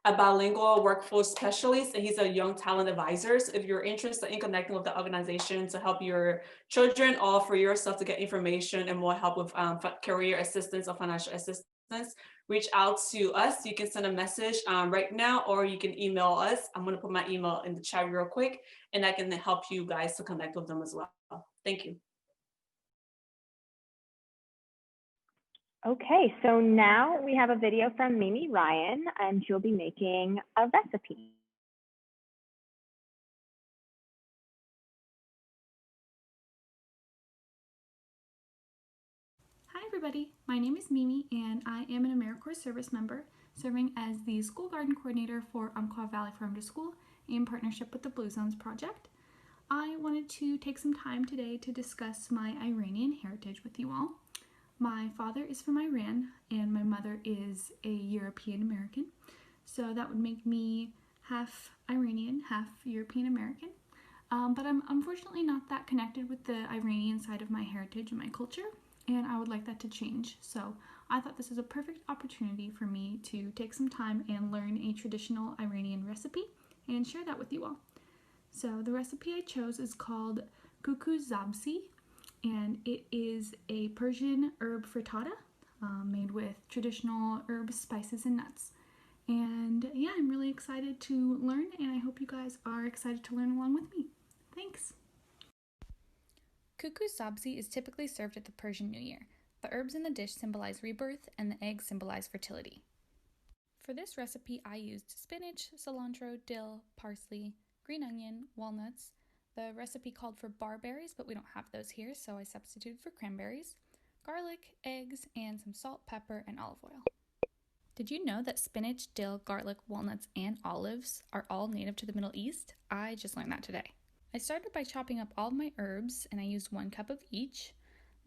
S2: bilingual workforce specialist, and he's a young talent advisor. So if you're interested in connecting with the organization to help your children or for yourself to get information and more help with career assistance or financial assistance, reach out to us. You can send a message right now, or you can email us. I'm going to put my email in the chat real quick, and I can help you guys to connect with them as well. Thank you.
S1: Okay, so now we have a video from Mimi Ryan, and she'll be making a recipe.
S6: Hi everybody, my name is Mimi and I am an AmeriCorps service member serving as the school garden coordinator for Umpqua Valley Farm to School in partnership with the Blue Zones Project. I wanted to take some time today to discuss my Iranian heritage with you all. My father is from Iran and my mother is a European American, so that would make me half Iranian, half European American. But I'm unfortunately not that connected with the Iranian side of my heritage and my culture, and I would like that to change. So I thought this is a perfect opportunity for me to take some time and learn a traditional Iranian recipe and share that with you all. So the recipe I chose is called kuku zabzi, and it is a Persian herb frittata made with traditional herbs, spices, and nuts. And yeah, I'm really excited to learn, and I hope you guys are excited to learn along with me. Thanks!
S15: Kuku sabzi is typically served at the Persian New Year. The herbs in the dish symbolize rebirth, and the eggs symbolize fertility. For this recipe, I used spinach, cilantro, dill, parsley, green onion, walnuts. The recipe called for barberries, but we don't have those here, so I substituted for cranberries, garlic, eggs, and some salt, pepper, and olive oil. Did you know that spinach, dill, garlic, walnuts, and olives are all native to the Middle East? I just learned that today. I started by chopping up all of my herbs, and I used 1 cup of each.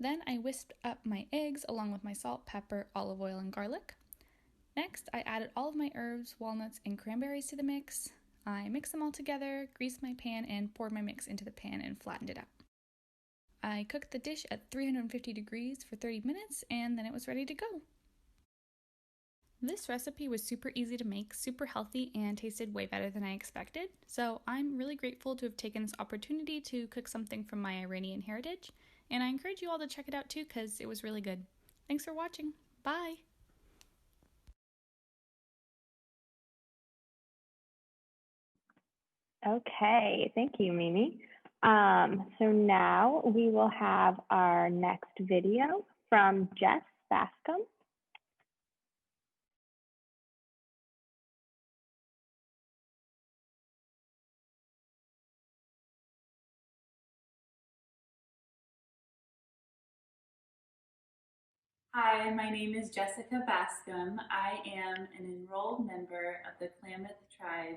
S15: Then I whisked up my eggs along with my salt, pepper, olive oil, and garlic. Next, I added all of my herbs, walnuts, and cranberries to the mix. I mixed them all together, greased my pan, and poured my mix into the pan and flattened it out. I cooked the dish at 350 degrees for 30 minutes, and then it was ready to go. This recipe was super easy to make, super healthy, and tasted way better than I expected. So I'm really grateful to have taken this opportunity to cook something from my Iranian heritage, and I encourage you all to check it out too because it was really good. Thanks for watching. Bye!
S1: Okay, thank you, Mimi. So now we will have our next video from Jess Bascom.
S11: Hi, my name is Jessica Bascom. I am an enrolled member of the Klamath tribe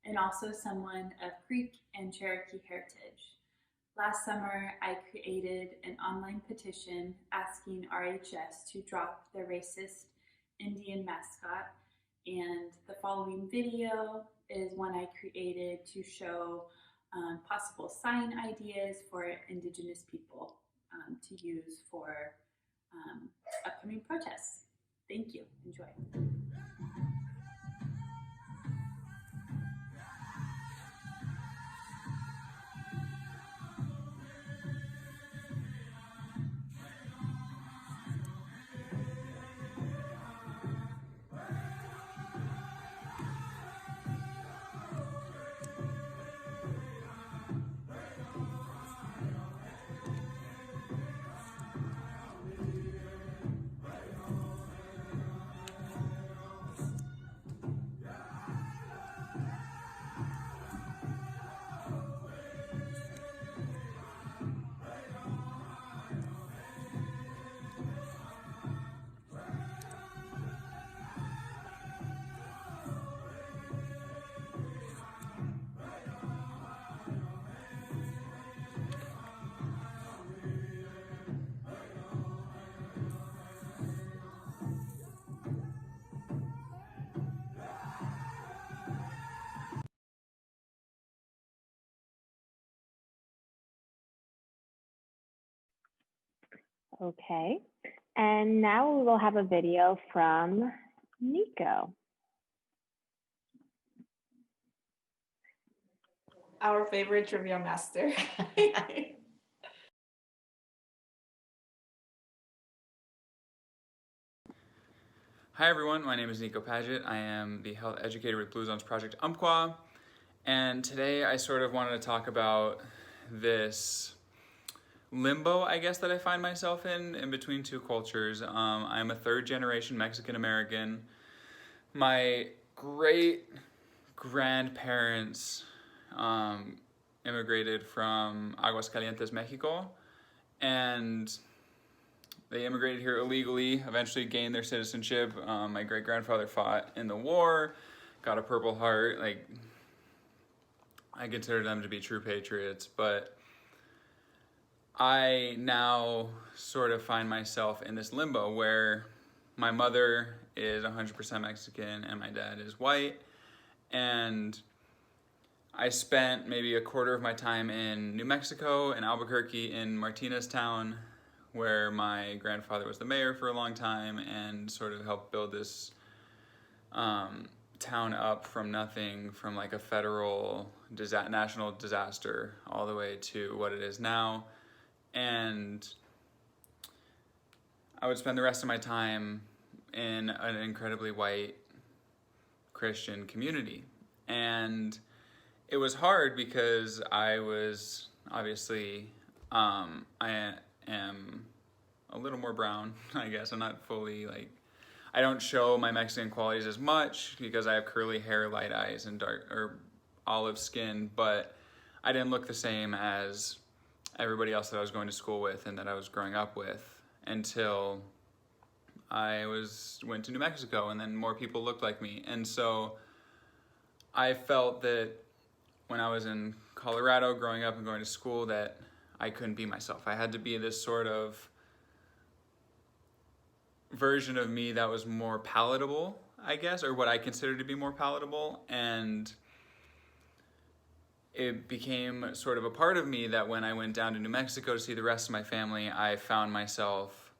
S11: and also someone of Creek and Cherokee heritage. Last summer, I created an online petition asking RHS to drop the racist Indian mascot, and the following video is one I created to show possible sign ideas for Indigenous people to use for upcoming protests. Thank you. Enjoy.
S1: Okay, and now we will have a video from Nico.
S2: Our favorite trivia master.
S9: Hi everyone, my name is Nico Paget. I am the health educator with Blue Zones Project Umpqua, and today I sort of wanted to talk about this limbo, I guess, that I find myself in between two cultures. I'm a third generation Mexican American. My great grandparents immigrated from Aguascalientes, Mexico, and they immigrated here illegally, eventually gained their citizenship. My great-grandfather fought in the war, got a Purple Heart. Like, I consider them to be true patriots, but I now sort of find myself in this limbo where my mother is 100% Mexican and my dad is white, and I spent maybe a quarter of my time in New Mexico, in Albuquerque, in Martinez Town, where my grandfather was the mayor for a long time and sort of helped build this town up from nothing, from like a federal national disaster all the way to what it is now. And I would spend the rest of my time in an incredibly white Christian community. And it was hard because I was obviously, I am a little more brown, I guess. I'm not fully I don't show my Mexican qualities as much because I have curly hair, light eyes, and dark or olive skin, but I didn't look the same as everybody else that I was going to school with and that I was growing up with until I went to New Mexico, and then more people looked like me. And so I felt that when I was in Colorado growing up and going to school that I couldn't be myself. I had to be this sort of version of me that was more palatable, I guess, or what I consider to be more palatable. And it became sort of a part of me that when I went down to New Mexico to see the rest of my family, I found myself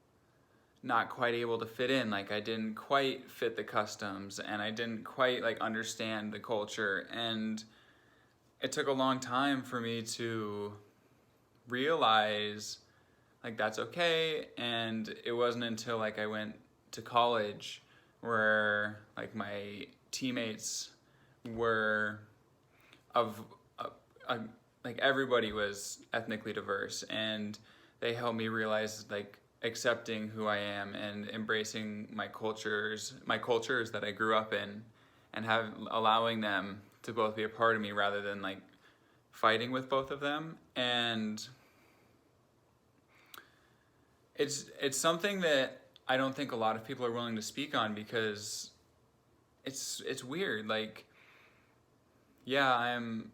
S9: not quite able to fit in. Like I didn't quite fit the customs and I didn't quite like understand the culture. And it took a long time for me to realize like that's okay. And it wasn't until like I went to college where like my teammates were of like everybody was ethnically diverse, and they helped me realize like accepting who I am and embracing my cultures that I grew up in, and allowing them to both be a part of me rather than like fighting with both of them. And it's something that I don't think a lot of people are willing to speak on, because it's weird. Like, yeah, I'm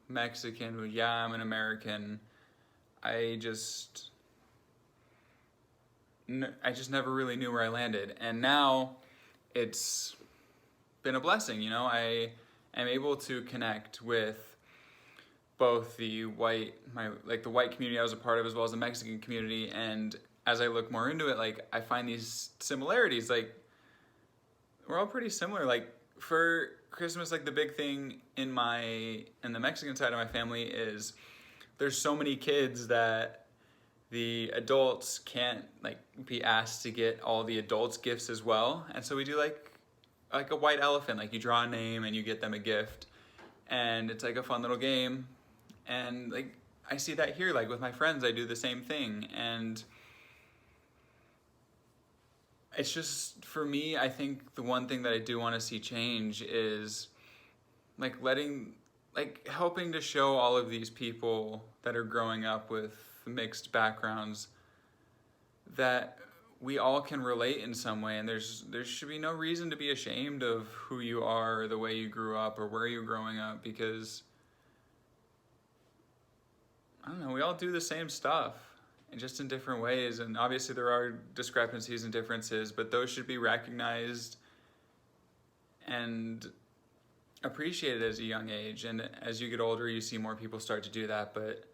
S9: Mexican, yeah, I'm an American. I just never really knew where I landed. And now it's been a blessing, you know? I am able to connect with both the white community I was a part of, as well as the Mexican community. And as I look more into it, like I find these similarities. Like we're all pretty similar. Like for Christmas, like the big thing in the Mexican side of my family is there's so many kids that the adults can't like be asked to get all the adults gifts as well. And so we do like a white elephant, like you draw a name and you get them a gift, and it's like a fun little game. And like I see that here, like with my friends, I do the same thing. And it's just, for me, I think the one thing that I do want to see change is like helping to show all of these people that are growing up with mixed backgrounds that we all can relate in some way, and there should be no reason to be ashamed of who you are or the way you grew up or where you're growing up, because I don't know, we all do the same stuff and just in different ways. And obviously there are discrepancies and differences, but those should be recognized and appreciated as a young age. And as you get older, you see more people start to do that. But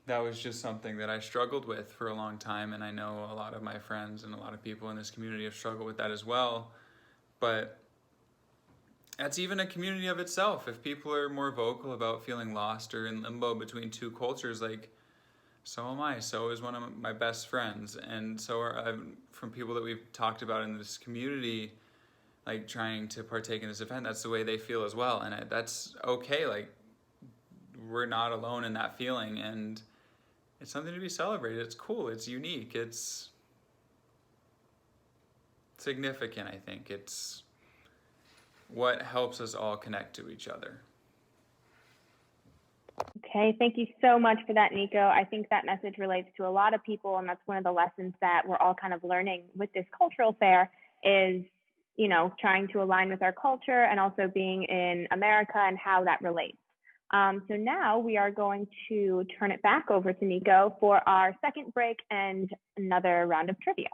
S9: that was just something that I struggled with for a long time. And I know a lot of my friends and a lot of people in this community have struggled with that as well. But that's even a community of itself. If people are more vocal about feeling lost or in limbo between two cultures, like, so am I. So is one of my best friends. And so are from people that we've talked about in this community, like trying to partake in this event, that's the way they feel as well. And that's okay. Like, we're not alone in that feeling. And it's something to be celebrated. It's cool. It's unique. It's significant, I think. It's what helps us all connect to each other.
S1: Okay, thank you so much for that, Nico. I think that message relates to a lot of people, and that's one of the lessons that we're all kind of learning with this cultural fair is, you know, trying to align with our culture and also being in America and how that relates. So now we are going to turn it back over to Nico for our second break and another round of trivia.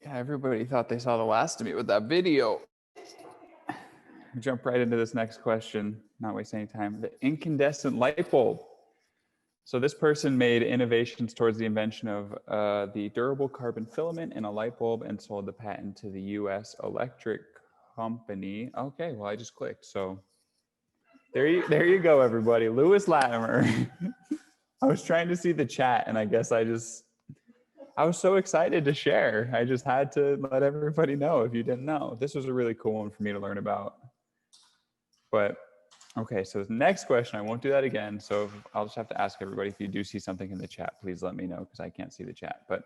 S9: Yeah, everybody thought they saw the last of me with that video. Jump right into this next question, not waste any time. The incandescent light bulb. So this person made innovations towards the invention of the durable carbon filament in a light bulb and sold the patent to the U.S. Electric Company. Okay, well, I just clicked. So there you go, everybody. Lewis Latimer. I was trying to see the chat, and I guess I was so excited to share. I just had to let everybody know if you didn't know. This was a really cool one for me to learn about. But okay, so the next question, I won't do that again. So I'll just have to ask everybody, if you do see something in the chat, please let me know, because I can't see the chat. But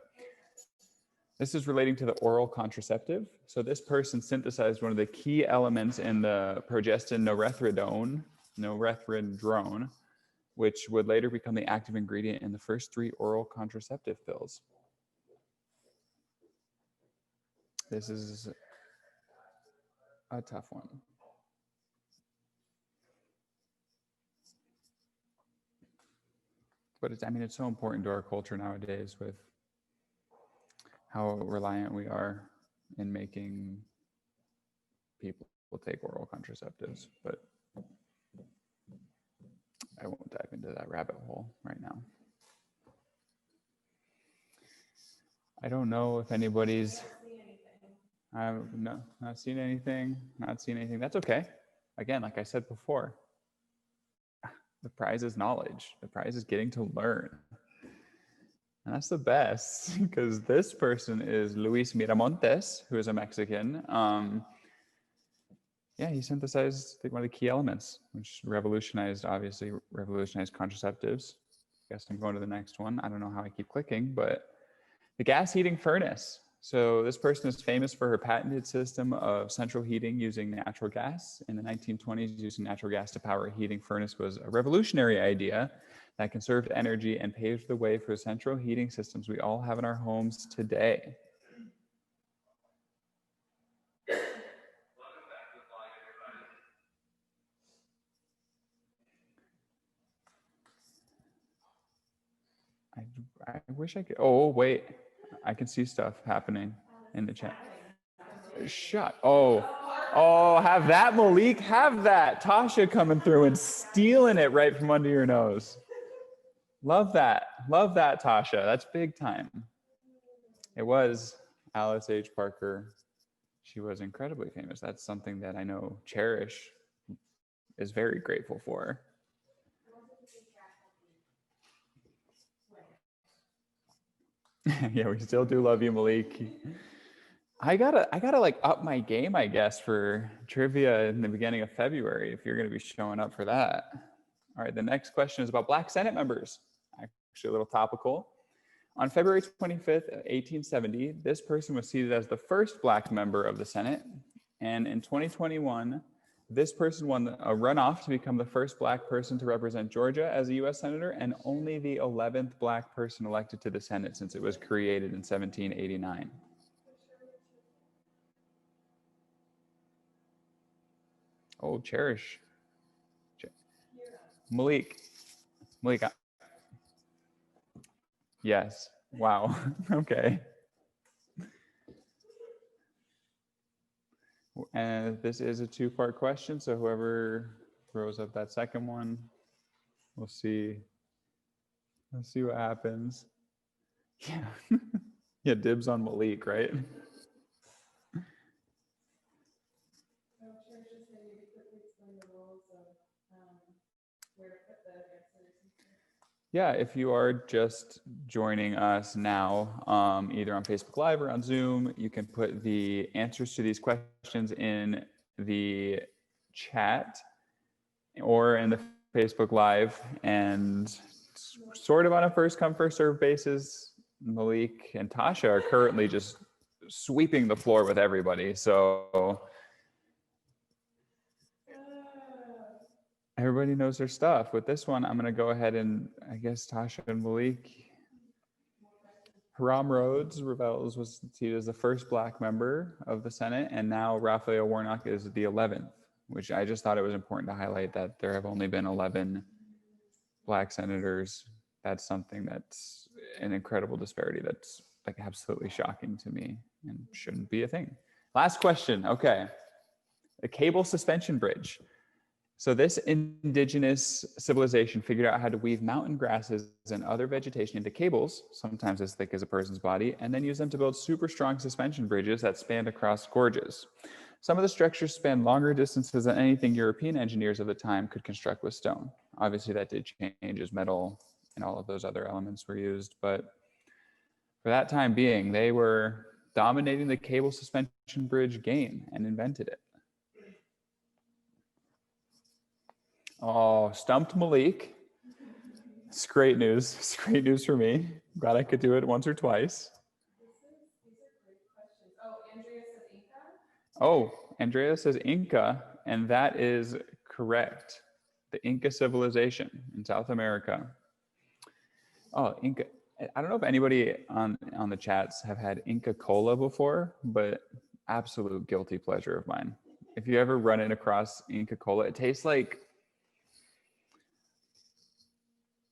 S9: this is relating to the oral contraceptive. So this person synthesized one of the key elements in the progestin norethindrone, which would later become the active ingredient in the first 3 oral contraceptive pills. This is a tough one. But it's, I mean, it's so important to our culture nowadays with how reliant we are in making people take oral contraceptives. But I won't dive into that rabbit hole right now. I don't know if anybody's, I've not seen anything, That's okay. Again, like I said before, the prize is knowledge. The prize is getting to learn. And that's the best, because this person is Luis Miramontes, who is a Mexican. Yeah, he synthesized one of the key elements, which obviously revolutionized contraceptives. Guess I'm going to the next one. I don't know how I keep clicking, but the gas heating furnace. So this person is famous for her patented system of central heating using natural gas. In the 1920s, using natural gas to power a heating furnace was a revolutionary idea that conserved energy and paved the way for central heating systems we all have in our homes today. I wish I could, oh, wait. I can see stuff happening in the chat. Have that, Malik, have that. Tasha coming through and stealing it right from under your nose. Love that, Tasha. That's big time. It was Alice H. Parker. She was incredibly famous. That's something that I know Cherish is very grateful for. Yeah, we still do love you, Malik. I gotta like up my game, I guess, for trivia in the beginning of February if you're gonna be showing up for that. All right, the next question is about Black Senate members. Actually a little topical. On February 25th, 1870, this person was seated as the first Black member of the Senate. And in 2021, this person won a runoff to become the first Black person to represent Georgia as a US Senator, and only the 11th Black person elected to the Senate since it was created in 1789. Oh, Cherish. Malik. Yes. Wow. Okay. And this is a two-part question, so whoever throws up that second one, we'll see. Let's see what happens. Yeah. Yeah, dibs on Malik, right? Yeah, if you are just joining us now, either on Facebook Live or on Zoom, you can put the answers to these questions in the chat or in the Facebook Live, and sort of on a first come, first serve basis, Malik and Tasha are currently just sweeping the floor with everybody. So everybody knows their stuff. With this one, I'm going to go ahead and, I guess, Tasha and Malik. Hiram Rhodes Revels was seated as the first Black member of the Senate, and now Raphael Warnock is the 11th, which I just thought it was important to highlight that there have only been 11 Black senators. That's something that's an incredible disparity that's like absolutely shocking to me and shouldn't be a thing. Last question. Okay. The cable suspension bridge. So this indigenous civilization figured out how to weave mountain grasses and other vegetation into cables, sometimes as thick as a person's body, and then use them to build super strong suspension bridges that spanned across gorges. Some of the structures span longer distances than anything European engineers of the time could construct with stone. Obviously that did change as metal and all of those other elements were used, but for that time being, they were dominating the cable suspension bridge game and invented it. Oh, stumped Malik. It's great news. It's great news for me. Glad I could do it once or twice. Oh, Andrea says Inca, and that is correct. The Inca civilization in South America. Oh, Inca. I don't know if anybody on the chats have had Inca Cola before, but absolute guilty pleasure of mine. If you ever run it across Inca Cola, it tastes like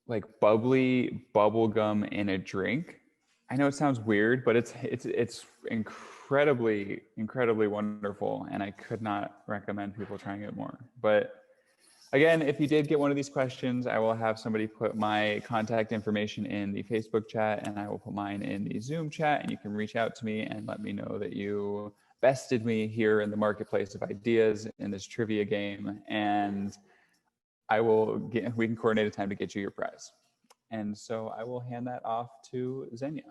S9: like bubbly bubble gum in a drink. I know it sounds weird, but it's incredibly wonderful, and I could not recommend people trying it more. But again, if you did get one of these questions, I will have somebody put my contact information in the Facebook chat, and I will put mine in the Zoom chat, and you can reach out to me and let me know that you bested me here in the marketplace of ideas in this trivia game, and we can coordinate a time to get you your prize. And so I will hand that off to Xenia.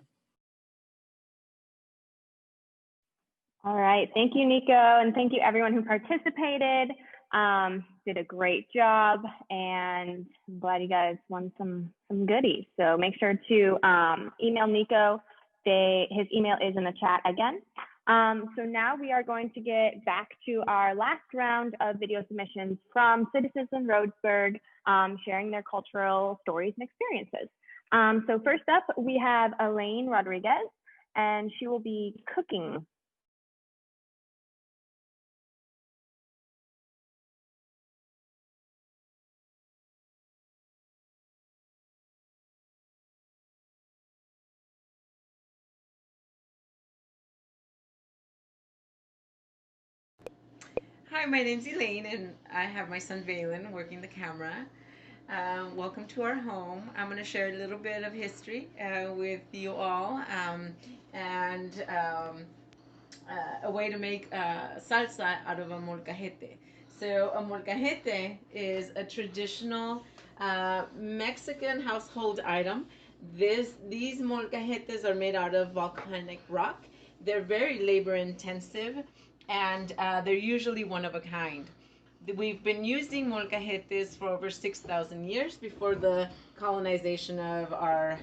S1: All right, thank you, Nico, and thank you everyone who participated. Did a great job, and I'm glad you guys won some goodies. So make sure to email Nico. His email is in the chat again. So now we are going to get back to our last round of video submissions from citizens in Roseburg, sharing their cultural stories and experiences. So first up, we have Elaine Rodriguez, and she will be cooking.
S7: Hi, my name's Elaine, and I have my son Valen working the camera. Welcome to our home. I'm going to share a little bit of history with you all, and a way to make salsa out of a molcajete. So a molcajete is a traditional Mexican household item. These molcajetes are made out of volcanic rock. They're very labor intensive, and they're usually one of a kind. We've been using molcajetes for over 6,000 years before the colonization of our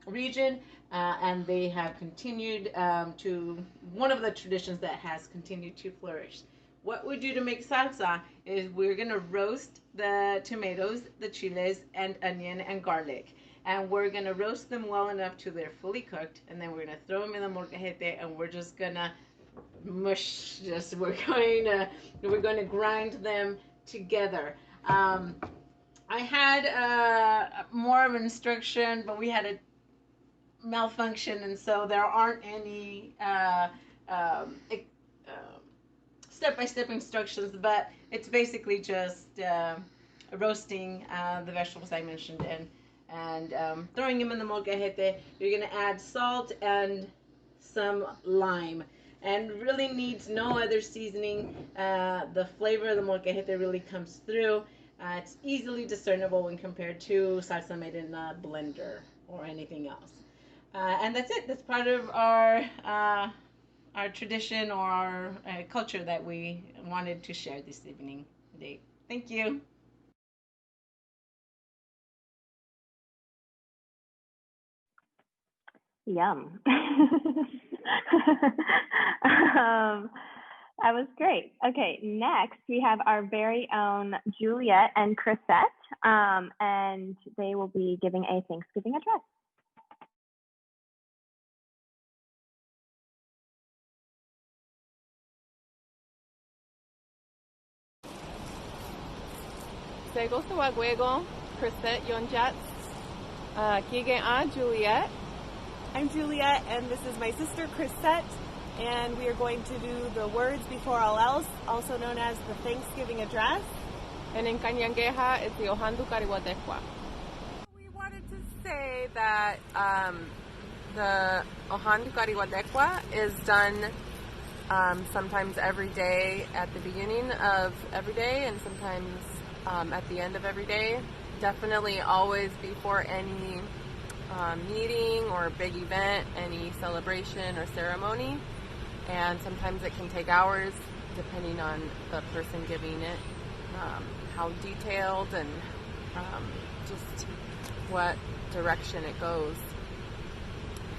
S7: region, and they have continued to one of the traditions that has continued to flourish. What we do to make salsa is we're going to roast the tomatoes, the chiles, and onion and garlic. And we're going to roast them well enough till they're fully cooked, and then we're going to throw them in the molcajete, and we're just going to mush. We're going to grind them together. I had more of an instruction, but we had a malfunction, and so there aren't any step-by-step instructions, but it's basically just roasting the vegetables I mentioned and throwing them in the molcajete. You're going to add salt and some lime, and really needs no other seasoning. The flavor of the molcajete really comes through. It's easily discernible when compared to salsa made in a blender or anything else. And that's it. That's part of our tradition or our culture that we wanted to share this evening. Thank you.
S1: Yum. That was great. Okay, next we have our very own Juliet and Chrisette, and they will be giving a Thanksgiving address.
S16: Sego Sawagwego, Chrisette Yonjats, Kigen Juliet. I'm Juliet, and this is my sister Chrisette, and we are going to do the words before all else, also known as the Thanksgiving address. And in Kanyangeha, it's the Ohandu Kariwatekwa. We wanted to say that the Ohandu Kariwatekwa is done sometimes every day at the beginning of every day, and sometimes at the end of every day. Definitely always before any meeting or big event, any celebration or ceremony, and sometimes it can take hours depending on the person giving it, how detailed and just what direction it goes.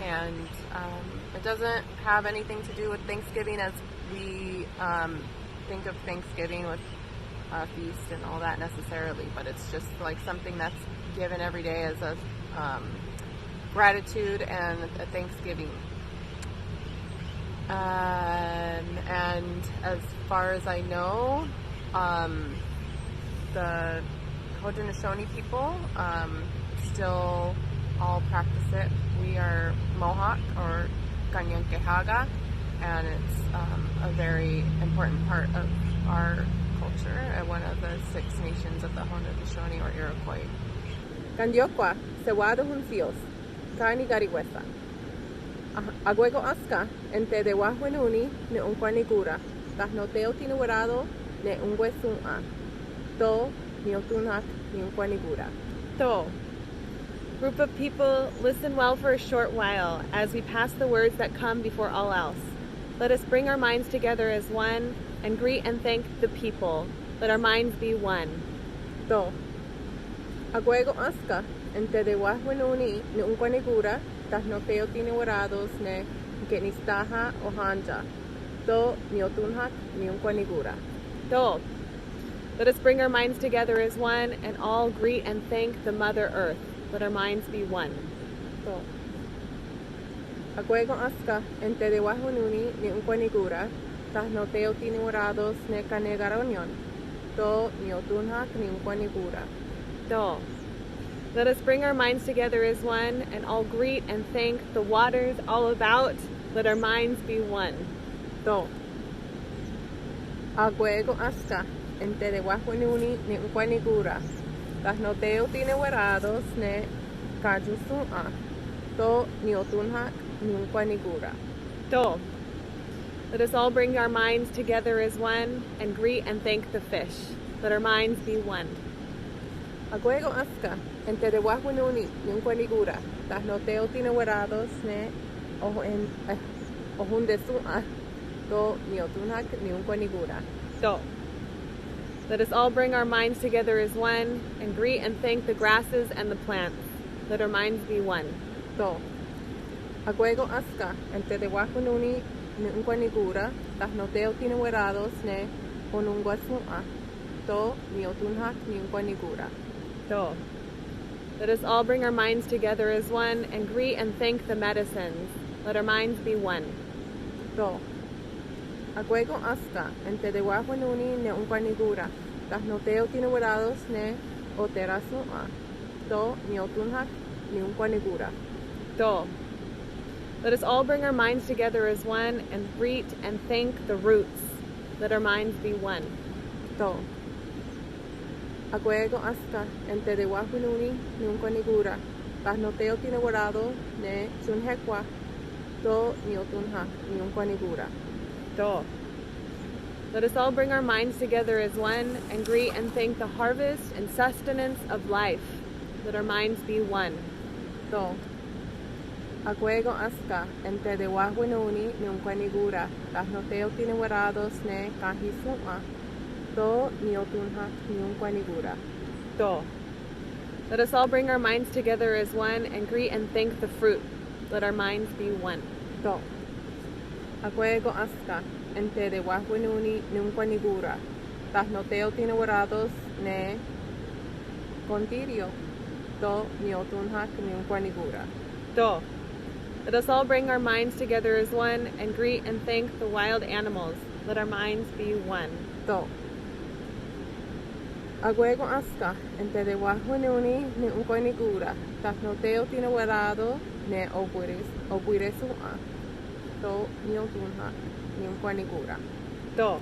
S16: And it doesn't have anything to do with Thanksgiving as we think of Thanksgiving with a feast and all that necessarily, but it's just like something that's given every day as a gratitude and a Thanksgiving. And as far as I know, the Haudenosaunee people
S8: still all practice it. We are Mohawk, or Kanyankehaga, and it's a very important part of our culture and one of the 6 nations of the Haudenosaunee or Iroquois.
S17: Kandiokwa, Sewado Huncios, Kani Gariwesa. Agwego Aska, Ente de Wahuenuni, Ne Unkwanigura, Tahnoteo Tinuerado, Ne Ungwesuna, To, Niotunak, Niunkwanigura.
S23: To. Group of people, listen well for a short while as we pass the words that come before all else. Let us bring our minds together as one and greet and thank the people. Let our minds be one.
S17: To. Agwego Aska, Ente de Wahuenuni, Ne Unkwanigura, Tahnoteo Tinuerados, Ne Genistaha Ohanja, To, Niotunhak, Niunkwanigura.
S23: To. Let us bring our minds together as one and all greet and thank the Mother Earth. Let our minds be one.
S17: To. Agwego Aska, Ente de Wahuenuni, Ne Unkwanigura, Tahnoteo Tinuerados, Ne Kanegaronion, To, Niotunhak, Niunkwanigura.
S23: To. Let us bring our minds together as one and all greet and thank the waters all about. Let our minds be one.
S17: To. Agwego Aska, Ente de Wahuenuni, Ne Unkwanigura, Tahnoteo Tinuerados, Ne Kajusua, To, Niotunhak, Niunkwanigura.
S23: To. Let us all bring our minds together as one and greet and thank the fish. Let our minds be one.
S17: Agwego Aska, Ente de Wahuenuni, Ne Unkwanigura, Tahnoteo Tinuerados, Ne Ohundesua, To, Niotunhak, Niunkwanigura.
S23: To. Let us all bring our minds together as one and greet and thank the grasses and the plants. Let our minds be one.
S17: To. Agwego Aska, Ente de Wahuenuni, Ne Unkwanigura, Tahnoteo Tinuerados, Ne Onunguasua, To, Niotunhak, Niunkwanigura.
S23: To. Let us all bring our minds together as one and greet and thank the medicines. Let our minds be one.
S17: To. Agwego Aska, Ente de Wahuenuni, Ne Unkwanigura, Tahnoteo Tinuerados, Ne Oterasua, To, Niotunhak, Niunkwanigura.
S23: To. Let us all bring our minds together as one and greet and thank the roots. Let our minds be one.
S17: To. Agwego Aska, Ente de Wahuenuni, Ne Unkwanigura, Tahnoteo Tinuerados, Ne Chunhekwa, To, Niotunhak, Niunkwanigura.
S23: To. Let us all bring our minds together as one and greet and thank the harvest and sustenance of life. Let our minds be one.
S17: To. Agwego Aska, Ente de Wahuenuni, Ne Unkwanigura, Tahnoteo Tinuerados, Ne Kahisua, To, Niotunhak, Niunkwanigura.
S23: To. Let us all bring our minds together as one and greet and thank the fruit. Let our minds be one.
S17: To. Agwego Aska, Ente de Wahuenuni, Ne Unkwanigura, Tahnoteo Tinuerados, Ne Contirio, To, Niotunhak, Niunkwanigura.
S23: To. Let us all bring our minds together as one and greet and thank the wild animals. Let our minds be one.
S17: To. Agwego Aska, Ente de Wahuenuni, Ne Unkwanigura, Tahnoteo Tinuerados, Ne Opuiresua, To, Niotunhak, Niunkwanigura.
S23: To.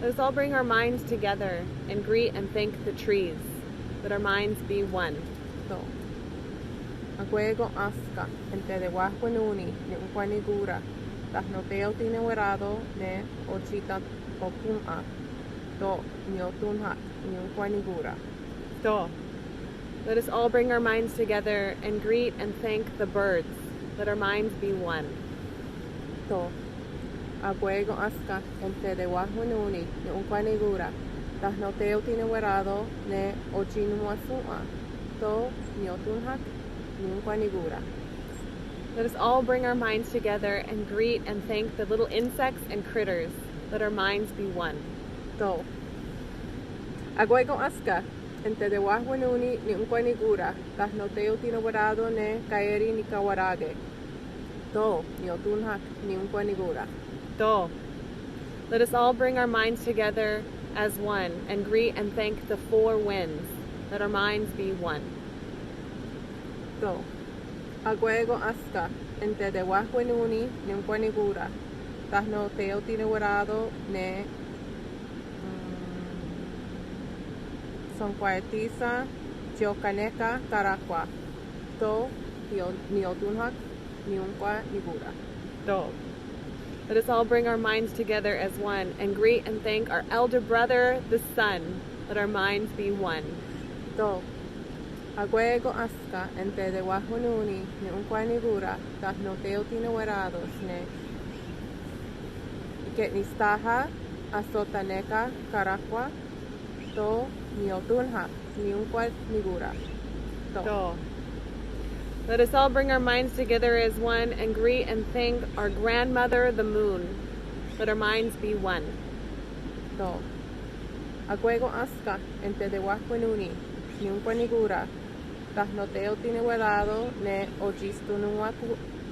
S23: Let us all bring our minds together and greet and thank the trees. Let our minds be one.
S17: To. Agwego Aska, Ente de Wahuenuni, Ne Unkwanigura, Tahnoteo Tinuerados, Ne Ochita Opuma, To, Niotunhak, Niunkwanigura.
S23: To. Let us all bring our minds together and greet and thank the birds. Let our minds be one.
S17: To. Agwego Aska, Ente de Wahuenuni, Ne Unkwanigura, Tahnoteo Tinuerados, Ne Ochinuasua, To, Niotunhak, Niunkwanigura.
S23: Let us all bring our minds together and greet and thank the little insects and critters. Let our minds be one.
S17: To. Agwego Aska, Ente de Wahuenuni, Ne Unkwanigura, Tahnoteo Tinuerados, Ne Kaeri Nikawarage, To, Niotunhak, Niunkwanigura.
S23: To. Let us all bring our minds together as one and greet and thank the four winds. Let our minds be one.
S17: Do. Agwego aska. Ente de wahwenuni nimkwanigura. Tahno teo tinewarado ne sonquaetisa chiocaneca caraqua. Do niotunhak niunkwa nigura. Do. Let us all bring our minds together as one and greet and thank our elder brother, the sun. Let our minds be one. Do. Agwego aska ente de wahununi ne unkwanigura das no teo tinewerados ne iketnistaha asotaneka karakwa to niotunha ni unkwanigura. Do. Let us all bring our minds together as one and greet and thank our grandmother, the moon. Let our minds be one. Do. Agwego aska ente de wahununi ni unkwanigura das no teo tinewelado ne ojistunua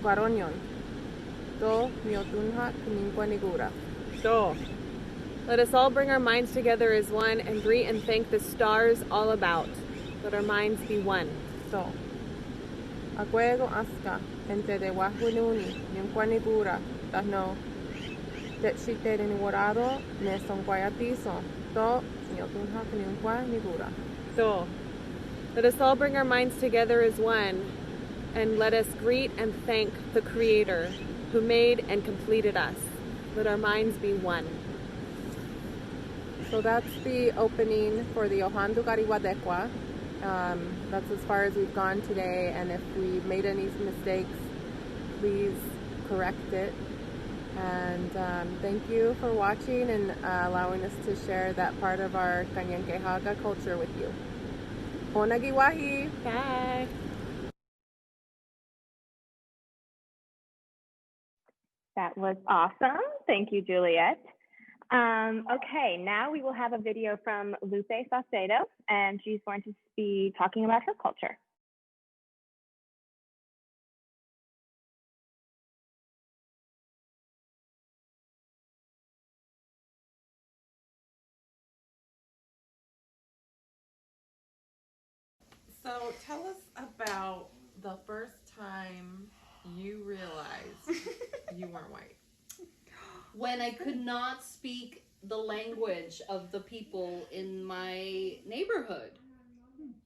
S17: quaronion. Do miotunha ninkwanigura. Do. Let us all bring our minds together as one and greet and thank the stars all about. Let our minds be one. Do. Agwego aska ente de wahununi ninkwanigura das no techite niwarado ne sonquayatiso. Do miotunha ninkwanigura. Do. Let us all bring our minds together as one and let us greet and thank the Creator who made and completed us. Let our minds be one. So that's the opening for the Ohandu Gariwadekwa. That's as far as we've gone today, and if we made any mistakes, please correct it. And thank you for watching and allowing us to share that part of our Kanyankehaga culture with you. Onagiwahi. Bye.
S1: That was awesome. Thank you, Juliet. Okay, now we will have a video from Lupe Saucedo, and she's going to be talking about her culture.
S4: So tell us about the first time you realized you weren't white.
S18: When I could not speak the language of the people in my neighborhood.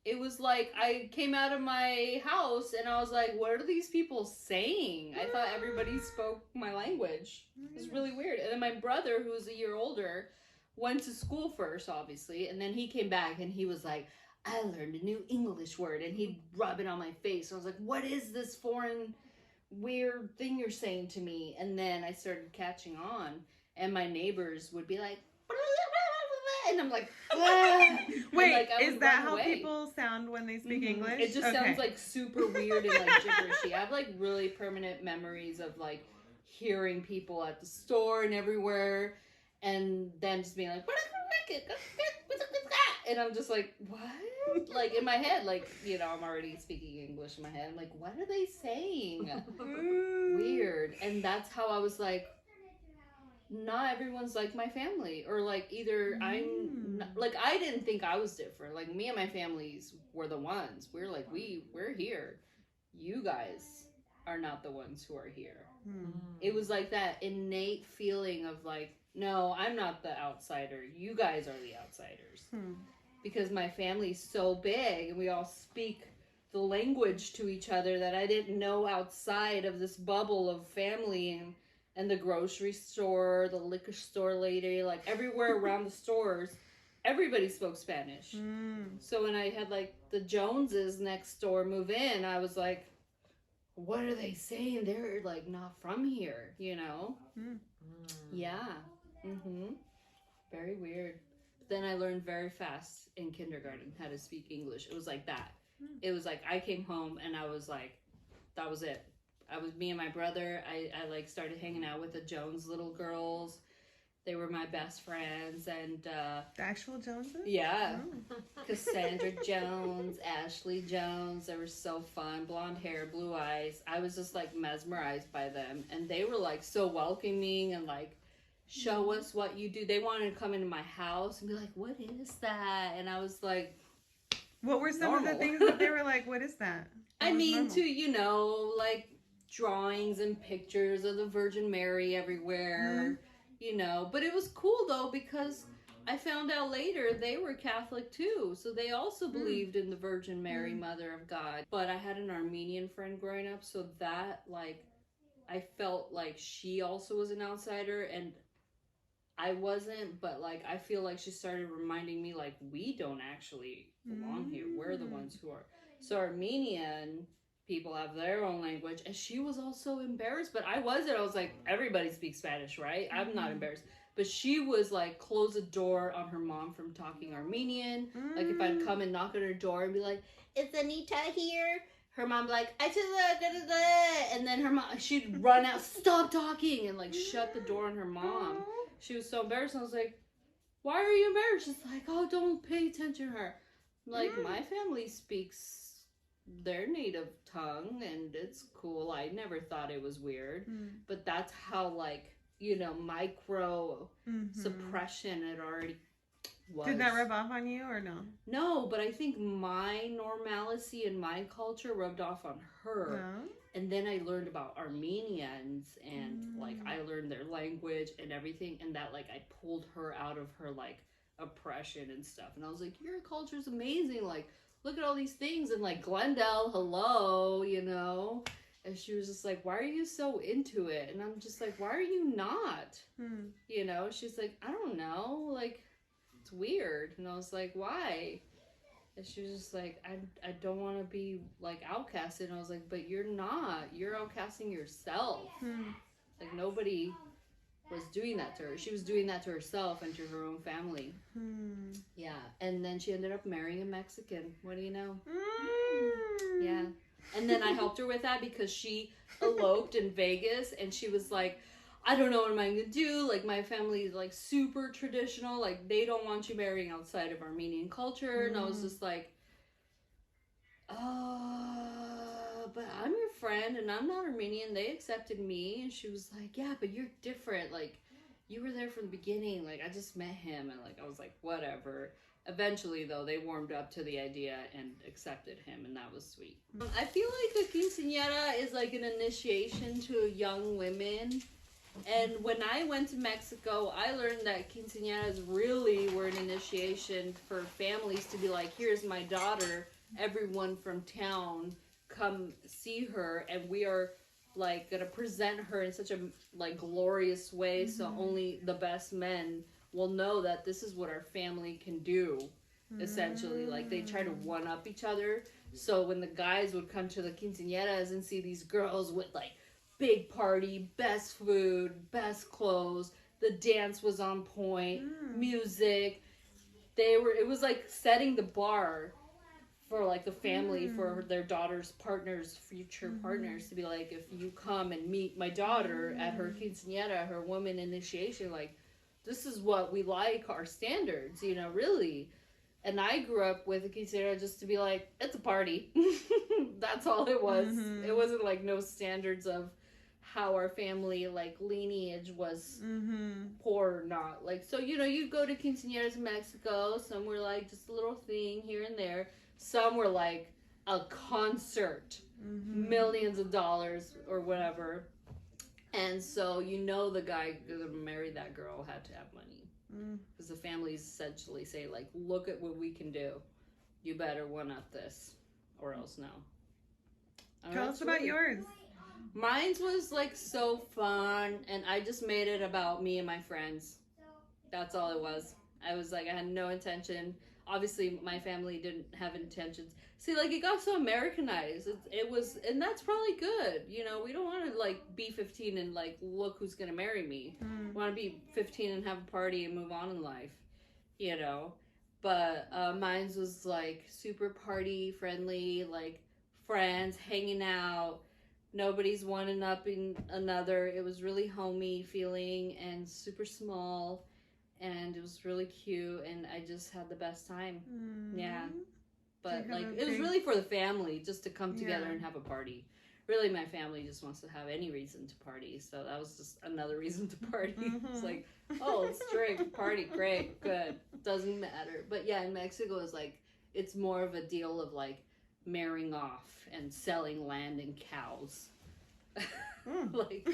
S18: It was like I came out of my house and I was like, what are these people saying? I thought everybody spoke my language. It was really weird. And then my brother, who was a year older, went to school first, obviously, and then he came back and he was like, I learned a new English word, and he'd rub it on my face. I was like, what is this foreign weird thing you're saying to me? And then I started catching on, and my neighbors would be like, and I'm like,
S4: wait,
S18: like,
S4: is that how people sound when they speak English?
S18: It just sounds like super weird and like gibberishy. I have like really permanent memories of like hearing people at the store and everywhere, and then just being like, and I'm just like, what? Like in my head, like, you know, I'm already speaking English in my head. I'm like, what are they saying? Weird. And that's how I was like, not everyone's like my family, or like either I'm not, like, I didn't think I was different. Like me and my families were the ones. We're like, we're here. You guys are not the ones who are here. It was like that innate feeling of like, no, I'm not the outsider. You guys are the outsiders. Because my family's so big and we all speak the language to each other that I didn't know outside of this bubble of family, and the grocery store, the liquor store lady, like everywhere around the stores, everybody spoke Spanish. So when I had like the Joneses next door move in, I was like, what are they saying? They're like not from here, you know? Yeah. Very weird. Then I learned very fast in kindergarten how to speak English. It was like that. It was like I came home and I was like, that was it. I was me and my brother. I like started hanging out with the Jones little girls. They were my best friends, and
S4: the actual Joneses?
S18: Yeah. Cassandra Jones, Ashley Jones. They were so fun. Blonde hair, blue eyes. I was just like mesmerized by them, and they were like so welcoming and like, show us what you do. They wanted to come into my house and be like, what is that? And I was like,
S4: what were some
S18: normal.
S4: of the things that they were like, what is that?
S18: I mean, to, you know, like drawings and pictures of the Virgin Mary everywhere, you know. But it was cool, though, because I found out later they were Catholic, too. So they also believed in the Virgin Mary, Mother of God. But I had an Armenian friend growing up, so that, like, I felt like she also was an outsider, and I wasn't, but like I feel like she started reminding me like we don't actually belong here. We're the ones who are. So Armenian people have their own language, and she was also embarrassed, but I wasn't. I was like, everybody speaks Spanish, right? I'm not embarrassed. But she was like, close a door on her mom from talking Armenian. Like if I'd come and knock on her door and be like, "Is Anita here?" Her mom like, "I just," and then her mom, she'd run out, "Stop talking," and like shut the door on her mom. She was so embarrassed. I was like, "Why are you embarrassed?" She's like, "Oh, don't pay attention to her." Like, my family speaks their native tongue, and it's cool. I never thought it was weird. But that's how, like, you know, micro suppression it already was.
S17: Did that rub off on you or no?
S18: No, but I think my normalcy and my culture rubbed off on her.
S17: No?
S18: And then I learned about Armenians and like I learned their language and everything, and that like I pulled her out of her like oppression and stuff. And I was like, your culture's amazing. Like, look at all these things. And like Glendale, hello, you know. And she was just like, why are you so into it? And I'm just like, why are you not? You know, she's like, I don't know. Like, it's weird. And I was like, why? And she was just like, I don't want to be like outcasted. And I was like, but you're not. You're outcasting yourself. Like nobody was doing that to her. She was doing that to herself and to her own family. Yeah. And then she ended up marrying a Mexican. What do you know? Yeah. And then I helped her with that because she eloped in Vegas and she was like, I don't know what am I going to do. Like, my family is, like, super traditional. Like, they don't want you marrying outside of Armenian culture. And I was just like, but I'm your friend and I'm not Armenian. They accepted me. And she was like, yeah, but you're different. Like, you were there from the beginning. Like, I just met him. And, like, I was like, whatever. Eventually, though, they warmed up to the idea and accepted him. And that was sweet. I feel like a quinceañera is, like, an initiation to young women. And when I went to Mexico, I learned that quinceañeras really were an initiation for families to be like, here's my daughter, everyone from town, come see her, and we are like gonna present her in such a like glorious way, so only the best men will know that this is what our family can do, essentially. Like they try to one up each other. So when the guys would come to the quinceañeras and see these girls with like big party, best food, best clothes, the dance was on point, music, it was like setting the bar for like the family, for their daughter's partners, future partners, to be like, if you come and meet my daughter at her quinceañera, her woman initiation, like this is what we like, our standards, you know, really. And I grew up with a quinceañera just to be like, it's a party. That's all it was. It wasn't like no standards of how our family like lineage was poor or not. Like, so, you know, you go to quinceañeras in Mexico, some were like just a little thing here and there, some were like a concert, millions of dollars or whatever. And so, you know, the guy gonna marry that girl had to have money, because the families essentially say like, look at what we can do, you better one up this or else no.
S17: Tell us about yours.
S18: Mine was like so fun, and I just made it about me and my friends. That's all it was. I was like, I had no intention. Obviously, my family didn't have intentions. See, like, it got so Americanized. It was, and that's probably good. You know, we don't want to, like, be 15 and, like, look who's going to marry me. We want to be 15 and have a party and move on in life, you know. But mine's was, like, super party friendly, like, friends hanging out. Nobody's one up in another. It was really homey feeling and super small, and it was really cute, and I just had the best time. Yeah. But like, it was really for the family just to come together and have a party. Really, my family just wants to have any reason to party, so that was just another reason to party. It's like, oh, let's drink, party, great, good, doesn't matter. But yeah, in Mexico, it's like, it's more of a deal of like, marrying off and selling land and cows. Like,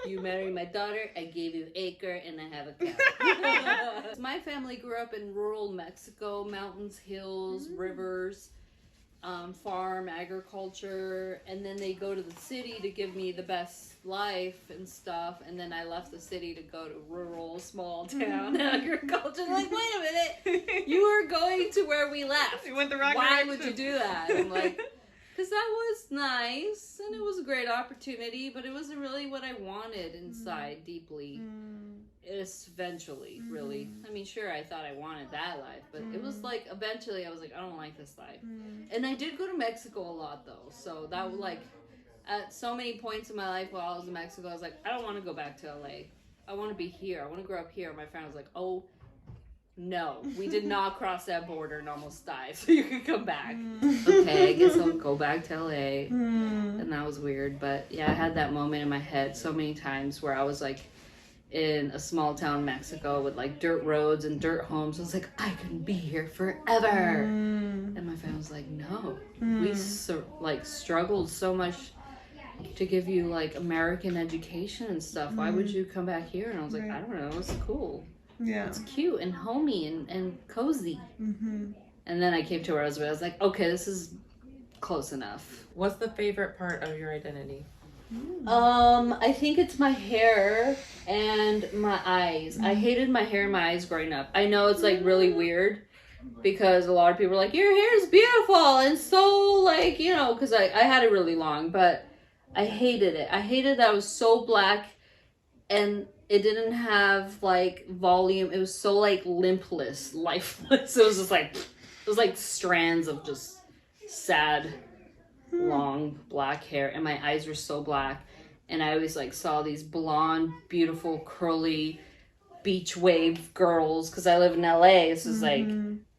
S18: you marry my daughter, I gave you acre, and I have a cow. My family grew up in rural Mexico, mountains, hills, rivers, farm, agriculture, and then they go to the city to give me the best life and stuff, and then I left the city to go to rural, small town agriculture. Like, wait a minute, you are going to where we left.
S4: You went the wrong
S18: Why
S4: direction.
S18: would you do that? I'm like, because that was nice, and it was a great opportunity, but it wasn't really what I wanted inside deeply. Eventually, really. I mean, sure, I thought I wanted that life, but it was like, eventually I was like, I don't like this life. And I did go to Mexico a lot, though, so that was like, at so many points in my life while I was in Mexico, I was like, I don't want to go back to LA. I want to be here. I want to grow up here. My friend was like, oh, no, we did not cross that border and almost die, so you can come back. Okay, I guess I'll go back to LA. And that was weird, but yeah, I had that moment in my head so many times where I was like in a small town Mexico with like dirt roads and dirt homes. I was like, I can be here forever. And my family was like, no, we struggled so much to give you like American education and stuff. Why would you come back here? And I was like, I don't know, it's cool.
S4: Yeah.
S18: It's cute and homey and cozy. And then I came to Roseburg. I was like, okay, this is close enough.
S8: What's the favorite part of your identity?
S18: I think it's my hair and my eyes. I hated my hair and my eyes growing up. I know it's like really weird because a lot of people are like, your hair is beautiful and so like, you know, because I had it really long, but I hated it. I hated that I was so black and it didn't have like volume. It was so like limpless, lifeless. It was just like, it was like strands of just sad, long black hair, and my eyes were so black. And I always like saw these blonde, beautiful, curly beach wave girls because I live in LA. So it's like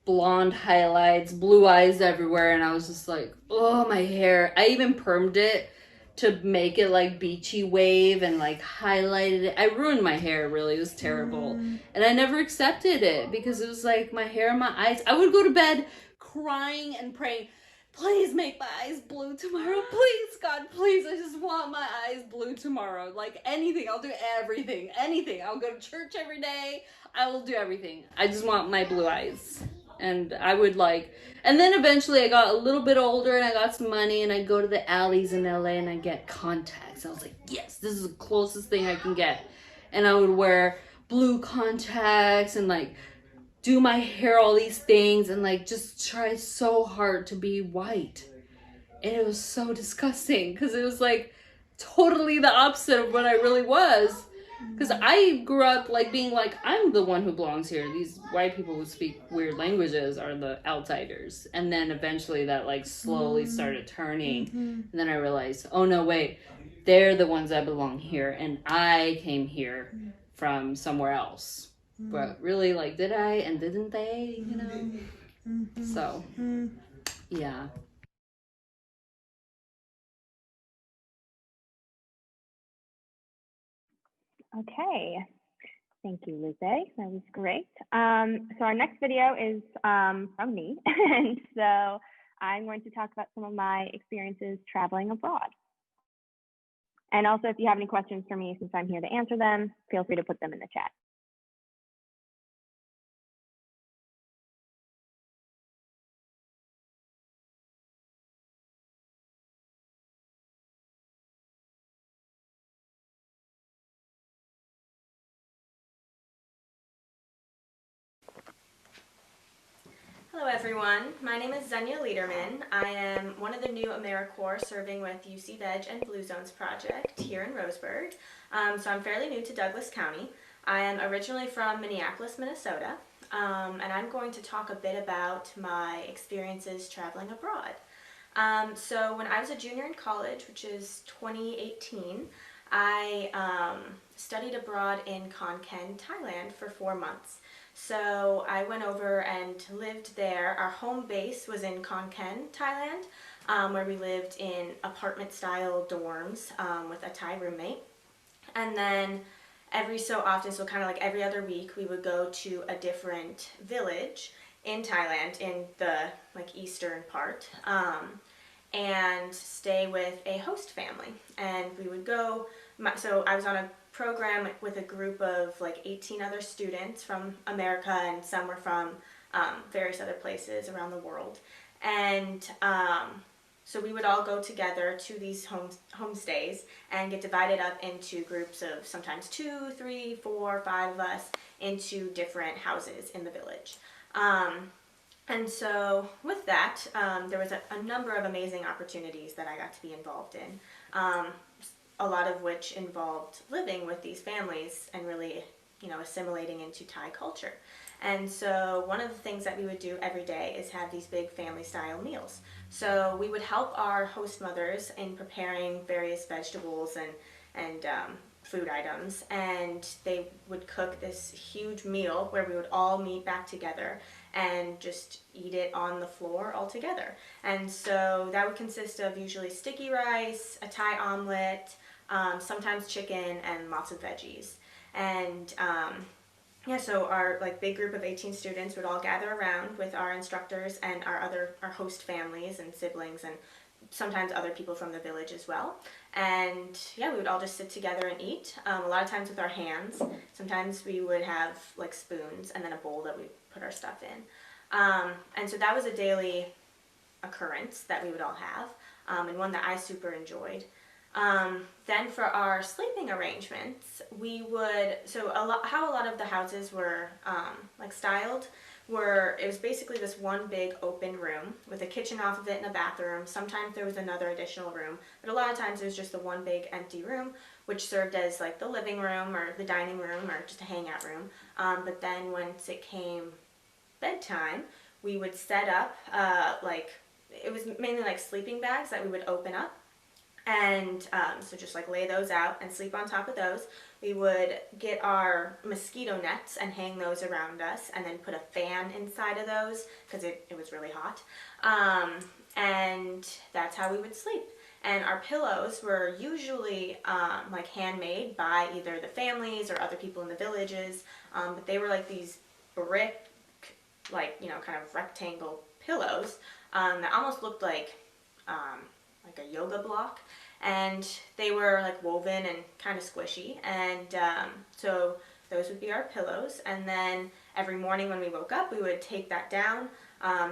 S18: blonde highlights, blue eyes everywhere, and I was just like, oh, my hair. I even permed it to make it like beachy wave and like highlighted it. I ruined my hair, really. It was terrible. And I never accepted it because it was like my hair and my eyes. I would go to bed crying and praying, please make my eyes blue tomorrow. Please, God, please. I just want my eyes blue tomorrow. Like anything. I'll do everything. Anything. I'll go to church every day. I will do everything. I just want my blue eyes. And I would like, and then eventually I got a little bit older and I got some money and I'd go to the alleys in LA and I'd get contacts. I was like, yes, this is the closest thing I can get. And I would wear blue contacts and like do my hair, all these things, and like just try so hard to be white. And it was so disgusting because it was like totally the opposite of what I really was. Because I grew up like being like, I'm the one who belongs here. These white people who speak weird languages are the outsiders. And then eventually that like slowly started turning. And then I realized, oh no, wait, they're the ones that belong here. And I came here from somewhere else. But really, like, did I and didn't they, you know? So, yeah.
S1: Okay, thank you, Lizzie. That was great. So our next video is from me, and so I'm going to talk about some of my experiences traveling abroad. And also, if you have any questions for me, since I'm here to answer them, feel free to put them in the chat.
S3: Hello everyone, my name is Zenya Liederman. I am one of the new AmeriCorps serving with UC Veg and Blue Zones project here in Roseburg. So I'm fairly new to Douglas County. I am originally from Minneapolis, Minnesota, and I'm going to talk a bit about my experiences traveling abroad. So when I was a junior in college, which is 2018, I studied abroad in Khon Kaen, Thailand for 4 months. So I went over and lived there. Our home base was in Khon Kaen, Thailand, where we lived in apartment-style dorms with a Thai roommate. And then every so often, so kind of like every other week, we would go to a different village in Thailand, in the like eastern part. and stay with a host family. And we would go, so I was on a program with a group of like 18 other students from America, and some were from various other places around the world. And so we would all go together to these homestays and get divided up into groups of sometimes 2, 3, 4, 5 of us into different houses in the village. And so with that, there was a number of amazing opportunities that I got to be involved in, a lot of which involved living with these families and really, assimilating into Thai culture. And so one of the things that we would do every day is have these big family-style meals. So we would help our host mothers in preparing various vegetables and food items, and they would cook this huge meal where we would all meet back together and just eat it on the floor all together. And so that would consist of usually sticky rice, a Thai omelet, sometimes chicken, and lots of veggies. And so our big group of 18 students would all gather around with our instructors and our host families and siblings, and sometimes other people from the village as well. And we would all just sit together and eat, a lot of times with our hands. Sometimes we would have spoons and then a bowl that we put our stuff in. And so that was a daily occurrence that we would all have, and one that I super enjoyed. Then for our sleeping arrangements, we would, how a lot of the houses were styled it was basically this one big open room with a kitchen off of it and a bathroom. Sometimes there was another additional room, but a lot of times it was just the one big empty room, which served as the living room or the dining room or just a hangout room. But then once it came bedtime, we would set up it was mainly sleeping bags that we would open up. And so just lay those out and sleep on top of those. We would get our mosquito nets and hang those around us, and then put a fan inside of those because it was really hot. And that's how we would sleep. And our pillows were usually handmade by either the families or other people in the villages, but they were these brick, kind of rectangle pillows that almost looked like a yoga block, and they were woven and kind of squishy, and so those would be our pillows. And then every morning when we woke up, we would take that down,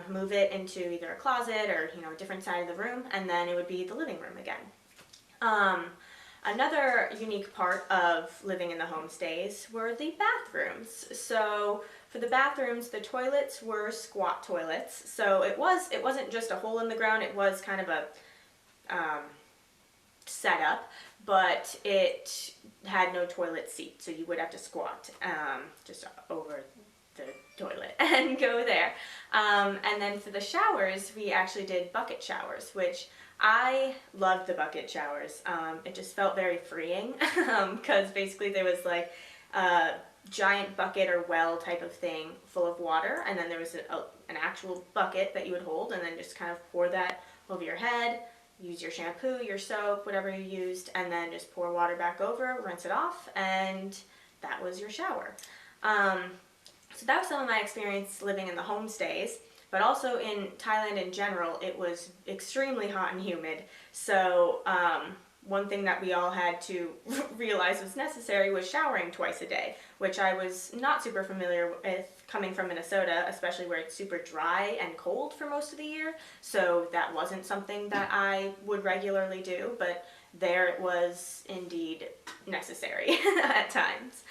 S3: move it into either a closet or a different side of the room, and then it would be the living room again. Another unique part of living in the homestays were the bathrooms. So for the bathrooms, the toilets were squat toilets, so it wasn't just a hole in the ground, it was kind of a setup, but it had no toilet seat, so you would have to squat just over the toilet and go there. And then for the showers, we actually did bucket showers, which I loved the bucket showers. It just felt very freeing because basically there was a giant bucket or well type of thing full of water, and then there was an actual bucket that you would hold and then just kind of pour that over your head, use your shampoo, your soap, whatever you used, and then just pour water back over, rinse it off, and that was your shower. So that was some of my experience living in the homestays, but also in Thailand in general, it was extremely hot and humid. So one thing that we all had to realize was necessary was showering twice a day, which I was not super familiar with coming from Minnesota, especially where it's super dry and cold for most of the year. So that wasn't something that I would regularly do, but there it was indeed necessary at times.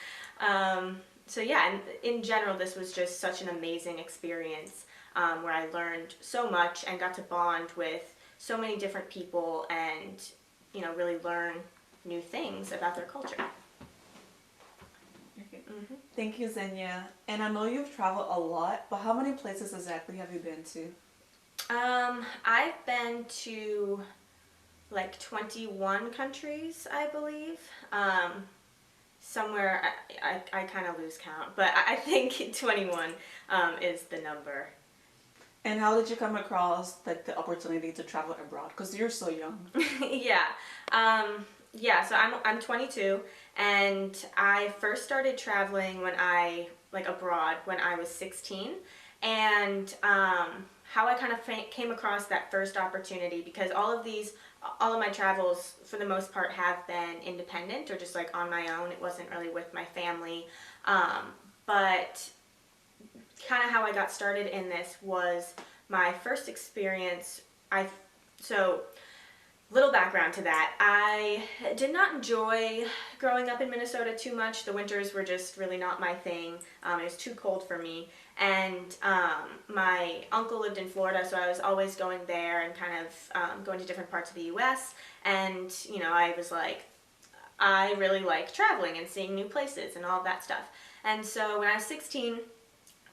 S3: So yeah, and in general, this was just such an amazing experience where I learned so much and got to bond with so many different people and really learn new things about their culture.
S2: Okay. Mm-hmm. Thank you, Xenia. And I know you've traveled a lot, but how many places exactly have you been to?
S3: I've been to 21 countries, I believe. Somewhere, I kind of lose count, but I think 21 is the number.
S2: And how did you come across the opportunity to travel abroad? Because you're so young.
S3: Yeah. So I'm 22, and I first started traveling when abroad when I was 16, and how I kind of came across that first opportunity, because all of my travels for the most part have been independent or just like on my own. It wasn't really with my family, but kind of how I got started in this was my first experience. So little background to that. I did not enjoy growing up in Minnesota too much. The winters were just really not my thing. It was too cold for me. And my uncle lived in Florida, so I was always going there and kind of going to different parts of the U.S. And, you know, I was like, I really like traveling and seeing new places and all of that stuff. And so when I was 16,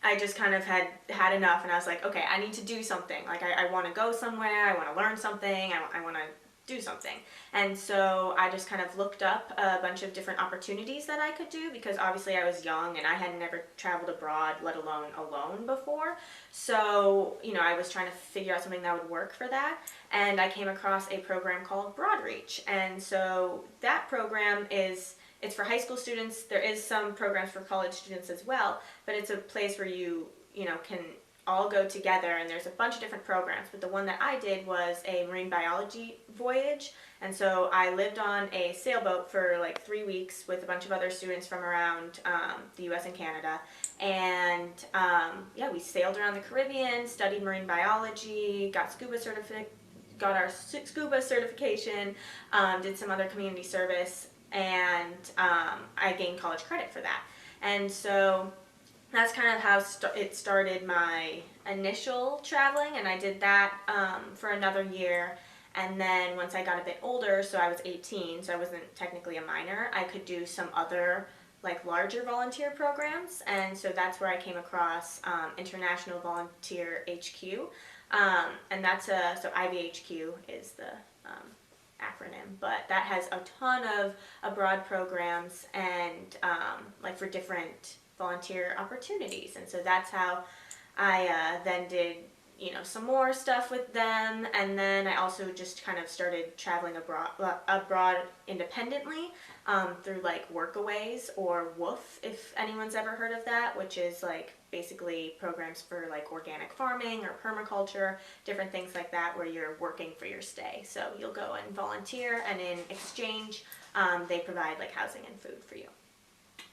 S3: I just kind of had enough, and I was like, okay, I need to do something. Like, I want to go somewhere, I want to learn something, I want to do something. And so I just kind of looked up a bunch of different opportunities that I could do, because obviously I was young and I had never traveled abroad, let alone alone before. So, you know, I was trying to figure out something that would work for that. And I came across a program called Broadreach. And so that program it's for high school students. There is some programs for college students as well, but it's a place where you know, can all go together, and there's a bunch of different programs. But the one that I did was a marine biology voyage, and so I lived on a sailboat for like 3 weeks with a bunch of other students from around the US and Canada. And yeah, we sailed around the Caribbean, studied marine biology, got our scuba certification, did some other community service, and I gained college credit for that. And so that's kind of how it started my initial traveling, and I did that for another year. And then once I got a bit older, so I was 18, so I wasn't technically a minor, I could do some other like larger volunteer programs. And so that's where I came across International Volunteer HQ, and that's so IVHQ is the acronym, but that has a ton of abroad programs and like for different volunteer opportunities. And so that's how I then did, you know, some more stuff with them. And then I also just kind of started traveling abroad independently through like Workaways or WOOF, if anyone's ever heard of that, which is like basically programs for like organic farming or permaculture, different things like that, where you're working for your stay. So you'll go and volunteer, and in exchange they provide like housing and food for you.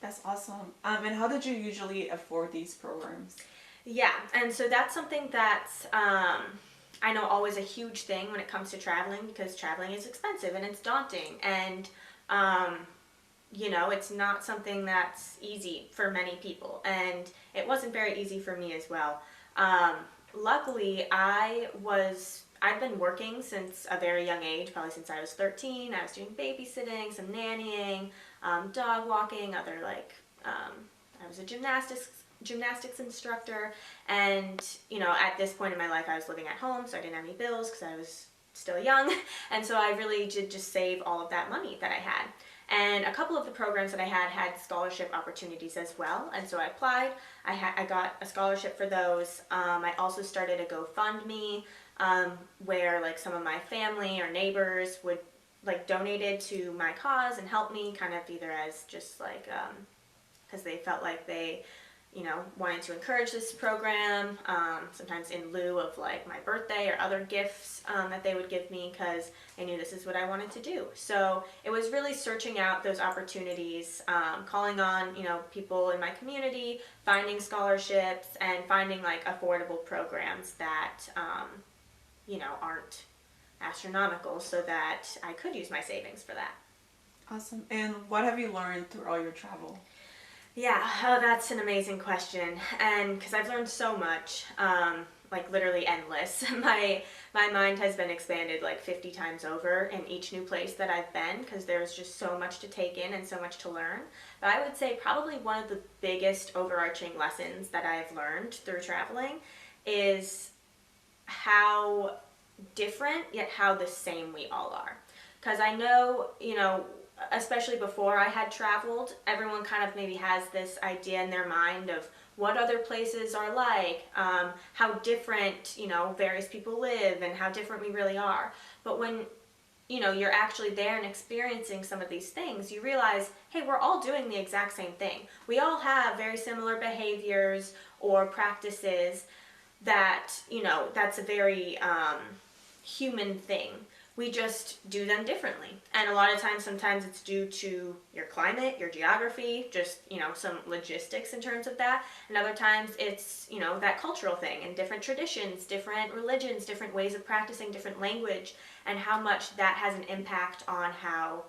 S2: That's awesome. And how did you usually afford these programs?
S3: Yeah, and so that's something that's I know always a huge thing when it comes to traveling, because traveling is expensive and it's daunting, and you know, it's not something that's easy for many people, and it wasn't very easy for me as well. Luckily, I've been working since a very young age, probably since I was 13. I was doing babysitting, some nannying, dog walking, other like, I was a gymnastics instructor, and you know, at this point in my life I was living at home, so I didn't have any bills because I was still young, and so I really did just save all of that money that I had. And a couple of the programs that I had scholarship opportunities as well, and so I applied. I got a scholarship for those. I also started a GoFundMe where like some of my family or neighbors would like donated to my cause and helped me, kind of either as just like because they felt like they, you know, wanted to encourage this program, sometimes in lieu of like my birthday or other gifts that they would give me, because I knew this is what I wanted to do. So it was really searching out those opportunities, calling on, you know, people in my community, finding scholarships, and finding like affordable programs that, you know, aren't astronomical, so that I could use my savings for that.
S2: Awesome. And what have you learned through all your travel?
S3: Yeah, oh, that's an amazing question, and because I've learned so much, like literally endless. My mind has been expanded like 50 times over in each new place that I've been, because there's just so much to take in and so much to learn. But I would say probably one of the biggest overarching lessons that I've learned through traveling is how different yet how the same we all are. Because I know, you know, especially before I had traveled, everyone kind of maybe has this idea in their mind of what other places are like, how different, you know, various people live, and how different we really are. But when you know, you're actually there and experiencing some of these things, you realize, hey, we're all doing the exact same thing. We all have very similar behaviors or practices that, you know, that's a very human thing. We just do them differently. And a lot of times, sometimes it's due to your climate, your geography, just, you know, some logistics in terms of that. And other times it's, you know, that cultural thing and different traditions, different religions, different ways of practicing, different language, and how much that has an impact on how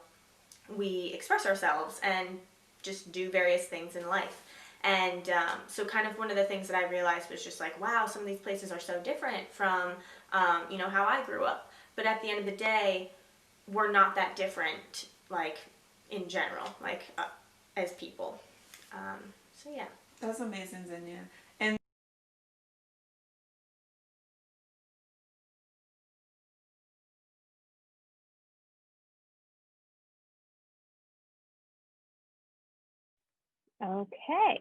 S3: we express ourselves and just do various things in life. And so kind of one of the things that I realized was just like, wow, some of these places are so different from, you know, how I grew up. But at the end of the day, we're not that different, like, in general, like, as people. So, yeah.
S2: That's amazing, Xenia. And
S1: Okay.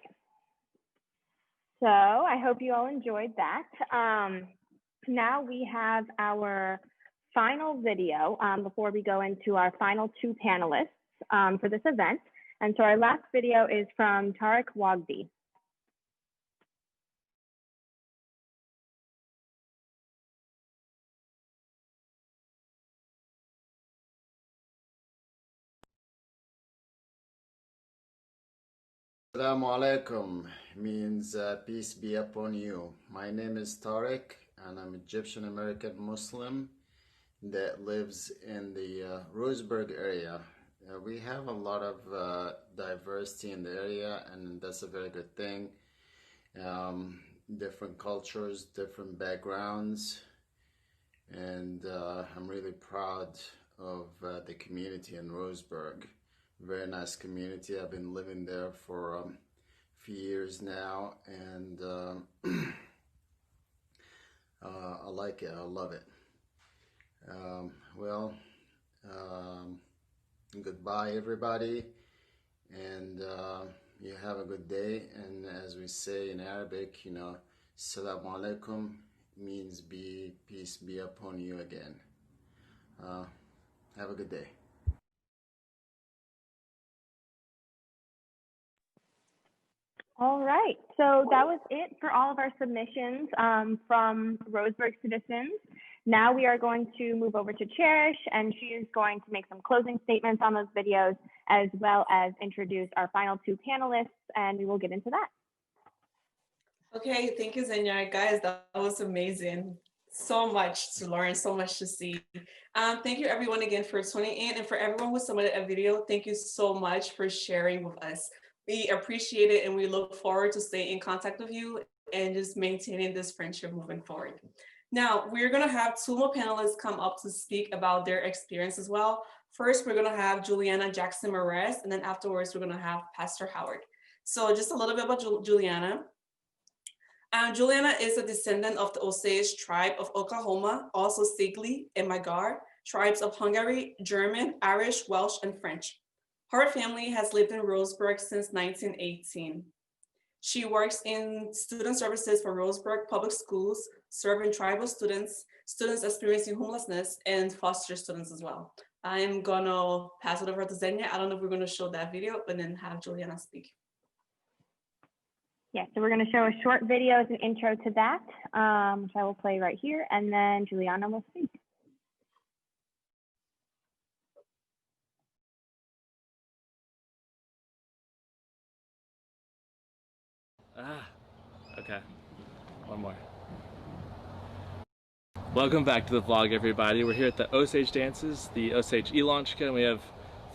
S1: So I hope you all enjoyed that. Now we have our final video before we go into our final two panelists for this event. And so our last video is from Tariq Wagdi.
S19: Assalamu alaikum means peace be upon you. My name is Tariq and I'm Egyptian American Muslim that lives in the Roseburg area. We have a lot of diversity in the area, and that's a very good thing. Different cultures, different backgrounds, and I'm really proud of the community in Roseburg. Very nice community. I've been living there for a few years now, and I like it. I love it. Goodbye everybody, and you have a good day. And as we say in Arabic, you know, Assalamu alaikum means peace be upon you again. Have a good day.
S1: All right, so that was it for all of our submissions from Roseburg citizens. Now we are going to move over to Cherish, and she is going to make some closing statements on those videos, as well as introduce our final two panelists, and we will get into that.
S2: okay, thank you, Xenia. Guys, that was amazing. So much to learn, so much to see. Thank you everyone again for tuning in, and for everyone who submitted a video, thank you so much for sharing with us. We appreciate it, and we look forward to staying in contact with you and just maintaining this friendship moving forward. Now, we're gonna have two more panelists come up to speak about their experience as well. First, we're gonna have Juliana Jackson Merez, and then afterwards, we're gonna have Pastor Howard. So just a little bit about Juliana. Juliana is a descendant of the Osage tribe of Oklahoma, also Sigli and Magyar, tribes of Hungary, German, Irish, Welsh, and French. Her family has lived in Roseburg since 1918. She works in student services for Roseburg Public Schools, serving tribal students, students experiencing homelessness, and foster students as well. I'm gonna pass it over to Xenia. I don't know if we're gonna show that video, but then have Juliana speak.
S1: Yeah, so we're going to show a short video as an intro to that, which I will play right here, and then Juliana will speak.
S20: Okay, one more. Welcome back to the vlog, everybody. We're here at the Osage dances, the Osage Elanchka, and we have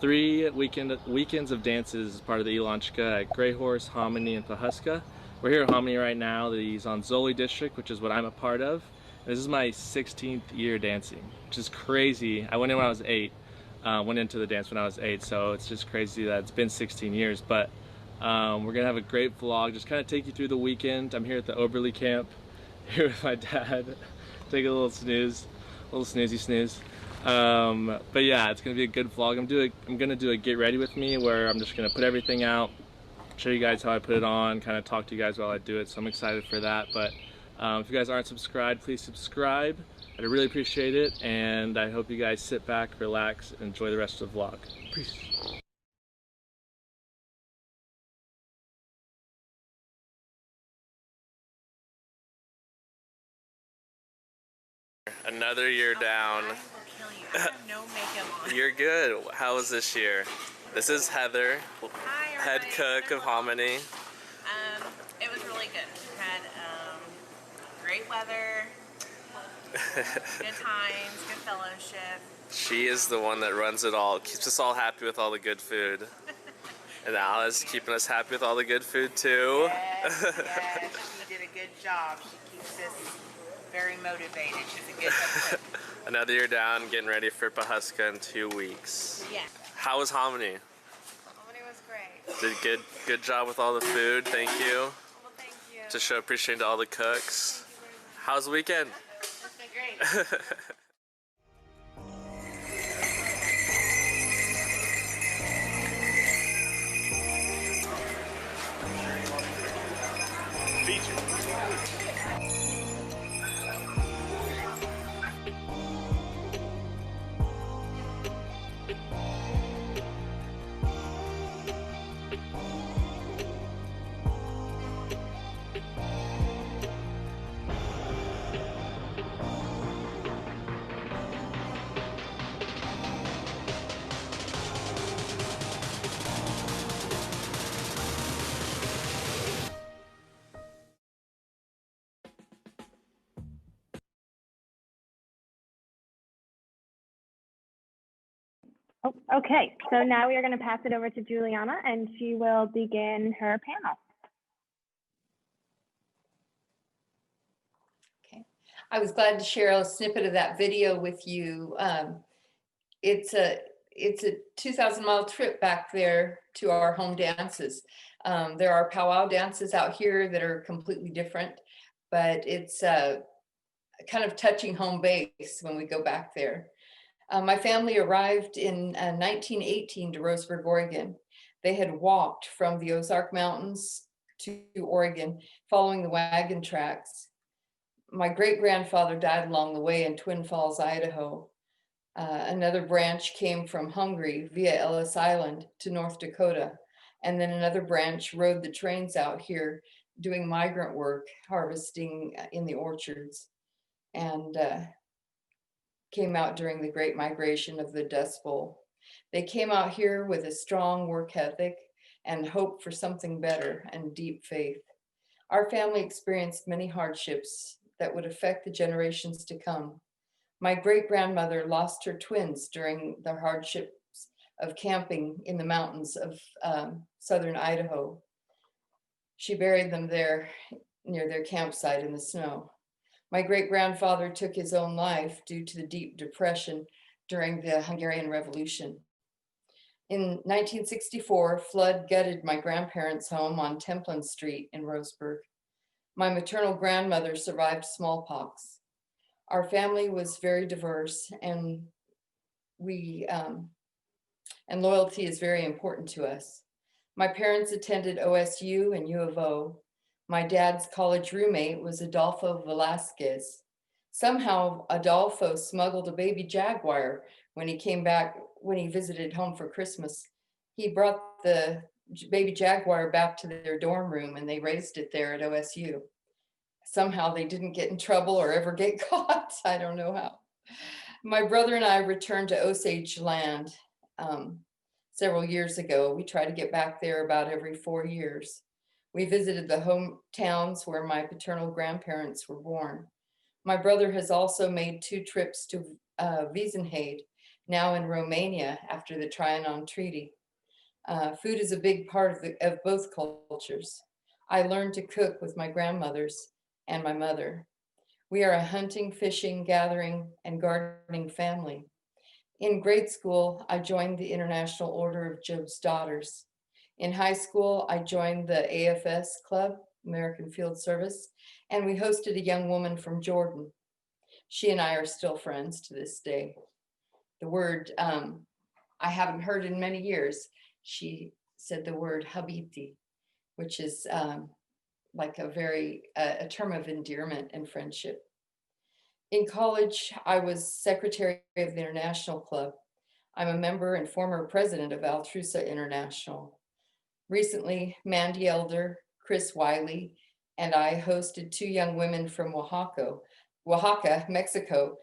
S20: 3 weekends of dances as part of the Elanchka at Grey Horse, Hominy, and Pawhuska. We're here at Hominy right now. He's on Zoli District, which is what I'm a part of. And this is my 16th year dancing, which is crazy. I went in when I was 8, went into the dance when I was 8, so it's just crazy that it's been 16 years. But we're gonna have a great vlog, just kind of take you through the weekend. I'm here at the Oberly camp, here with my dad. Take a little snooze, a little snoozy snooze. But yeah, it's gonna be a good vlog. I'm gonna do a get ready with me where I'm just gonna put everything out, show you guys how I put it on, kind of talk to you guys while I do it. So I'm excited for that. But if you guys aren't subscribed, please subscribe. I'd really appreciate it, and I hope you guys sit back, relax, and enjoy the rest of the vlog. Peace. Another year down.
S5: I will kill you. I have no makeup on.
S20: You're good. How was this year? This is Heather,
S5: Hi,
S20: head
S5: everybody.
S20: cook of Hominy.
S5: It was really good. We had great weather, good times, good fellowship.
S20: She is the one that runs it all, keeps us all happy with all the good food. And Alice keeping us happy with all the good food too.
S5: Yes, she did a good job. She keeps us very motivated. She's a good cook.
S20: Another year down, getting ready for Pawhuska in 2 weeks.
S5: Yeah.
S20: How was Hominy?
S5: Hominy was great.
S20: Did good job with all the food. Thank you.
S5: Well, thank you.
S20: To show appreciation to all the cooks. How's the weekend?
S5: It's been great.
S1: Oh, okay, so now we are going to pass it over to Juliana, and she will begin her panel.
S10: I was glad to share a snippet of that video with you. It's a 2,000-mile trip back there to our home dances. There are powwow dances out here that are completely different, but it's kind of touching home base when we go back there. My family arrived in 1918 to Roseburg, Oregon. They had walked from the Ozark Mountains to Oregon, following the wagon tracks. My great-grandfather died along the way in Twin Falls, Idaho. Another branch came from Hungary via Ellis Island to North Dakota. And then another branch rode the trains out here doing migrant work, harvesting in the orchards, and came out during the Great Migration of the Dust Bowl. They came out here with a strong work ethic and hope for something better and deep faith. Our family experienced many hardships that would affect the generations to come. My great-grandmother lost her twins during the hardships of camping in the mountains of southern Idaho. She buried them there near their campsite in the snow. My great-grandfather took his own life due to the deep depression during the Hungarian Revolution. In 1964, flood gutted my grandparents' home on Templin Street in Roseburg. My maternal grandmother survived smallpox. Our family was very diverse, and loyalty is very important to us. My parents attended OSU and U of O. My dad's college roommate was Adolfo Velasquez. Somehow, Adolfo smuggled a baby jaguar when he came back, when he visited home for Christmas. He brought the baby jaguar back to their dorm room, and they raised it there at OSU. Somehow they didn't get in trouble or ever get caught. I don't know how. My brother and I returned to Osage land several years ago. We try to get back there about every 4 years. We visited the hometowns where my paternal grandparents were born. My brother has also made 2 trips to Wiesenheide, now in Romania after the Trianon Treaty. Food is a big part of both cultures. I learned to cook with my grandmothers and my mother. We are a hunting, fishing, gathering, and gardening family. In grade school, I joined the International Order of Job's Daughters. In high school, I joined the AFS Club, American Field Service, and we hosted a young woman from Jordan. She and I are still friends to this day. The word I haven't heard in many years, she said the word habibti, which is like a term of endearment and friendship. In college, I was secretary of the International Club. I'm a member and former president of Altrusa International. Recently, Mandy Elder, Chris Wiley, and I hosted 2 young women from Oaxaca, Mexico,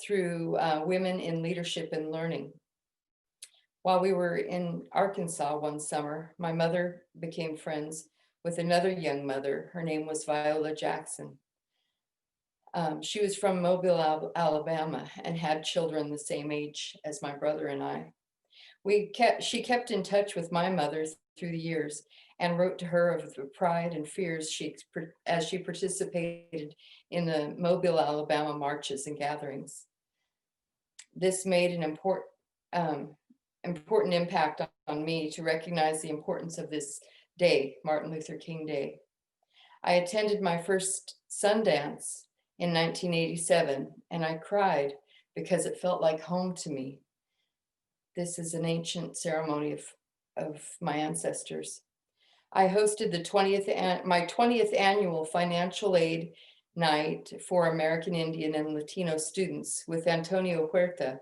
S10: through Women in Leadership and Learning. While we were in Arkansas one summer, my mother became friends with another young mother. Her name was Viola Jackson. She was from Mobile, Alabama, and had children the same age as my brother and I. She kept in touch with my mother through the years and wrote to her of the pride and fears as she participated in the Mobile, Alabama marches and gatherings. This made an important impact on me to recognize the importance of this day, Martin Luther King Day. I attended my first Sundance in 1987, and I cried because it felt like home to me. This is an ancient ceremony of my ancestors. I hosted my 20th annual financial aid night for American Indian and Latino students with Antonio Huerta,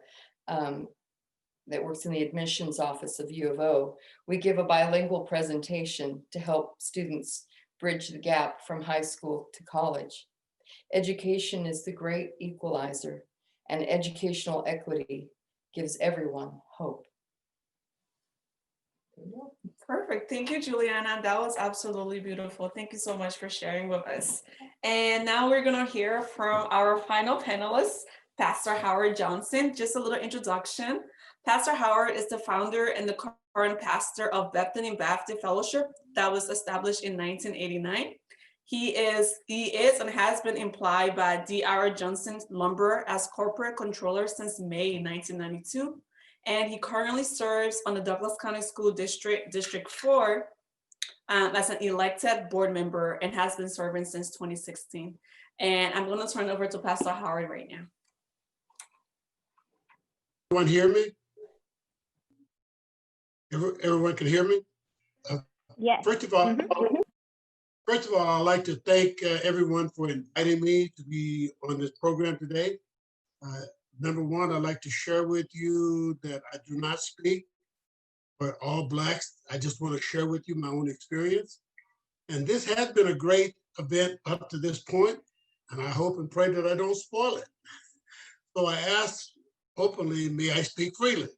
S10: that works in the admissions office of U of O. We give a bilingual presentation to help students bridge the gap from high school to college. Education is the great equalizer, and educational equity gives everyone hope.
S2: Perfect. Thank you, Juliana. That was absolutely beautiful. Thank you so much for sharing with us. And now we're going to hear from our final panelist, Pastor Howard Johnson. Just a little introduction. Pastor Howard is the founder and the current pastor of Bethany Baptist Fellowship that was established in 1989. He is and has been employed by D.R. Johnson Lumber as corporate controller since May 1992. And he currently serves on the Douglas County School District 4 as an elected board member and has been serving since 2016. And I'm going to turn it over to Pastor Howard right now.
S13: Everyone hear me? Everyone can hear me?
S1: Yes.
S13: First of all, I'd like to thank everyone for inviting me to be on this program today. Number one, I'd like to share with you that I do not speak for all Blacks. I just want to share with you my own experience. And this has been a great event up to this point, and I hope and pray that I don't spoil it. So I ask openly, may I speak freely?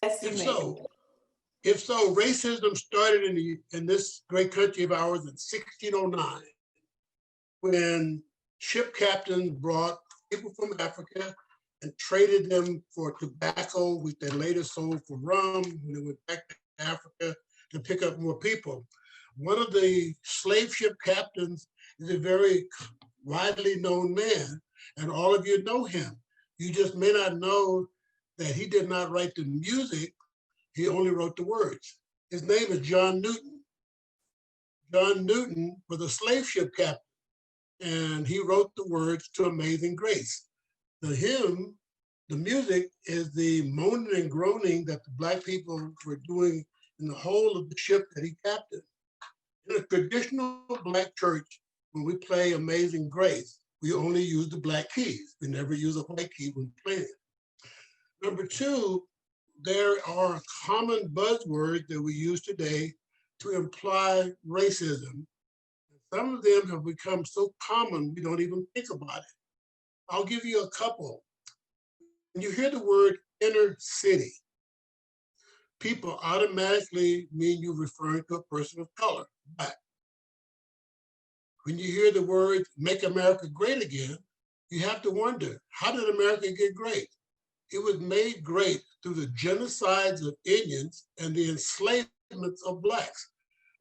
S2: Yes, you may.
S13: If so, racism started in this great country of ours in 1609, when ship captains brought people from Africa and traded them for tobacco, which they later sold for rum when they went back to Africa to pick up more people. One of the slave ship captains is a very widely known man, and all of you know him. You just may not know that he did not write the music, he only wrote the words. His name is John Newton. John Newton was a slave ship captain, and he wrote the words to Amazing Grace. The hymn, the music, is the moaning and groaning that the Black people were doing in the whole of the ship that he captained. In a traditional Black church, when we play Amazing Grace, we only use the Black keys. We never use a white key when playing. Number two, there are common buzzwords that we use today to imply racism. Some of them have become so common, we don't even think about it. I'll give you a couple. When you hear the word inner city, people automatically mean you're referring to a person of color, Black. When you hear the word make America great again, you have to wonder, how did America get great? It was made great through the genocides of Indians and the enslavements of Blacks.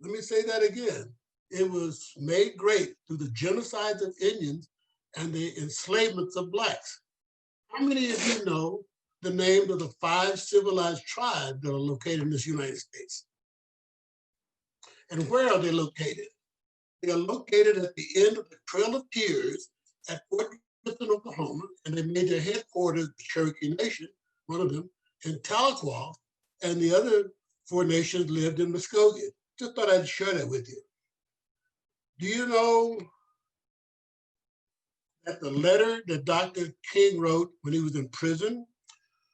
S13: Let me say that again. It was made great through the genocides of Indians and the enslavements of Blacks. How many of you know the names of the 5 civilized tribes that are located in this United States? And where are they located? They are located at the end of the Trail of Tears at Fort Gibson, Oklahoma, and they made their headquarters, the Cherokee Nation, one of them, in Tahlequah, and the other 4 nations lived in Muskogee. Just thought I'd share that with you. Do you know that the letter that Dr. King wrote when he was in prison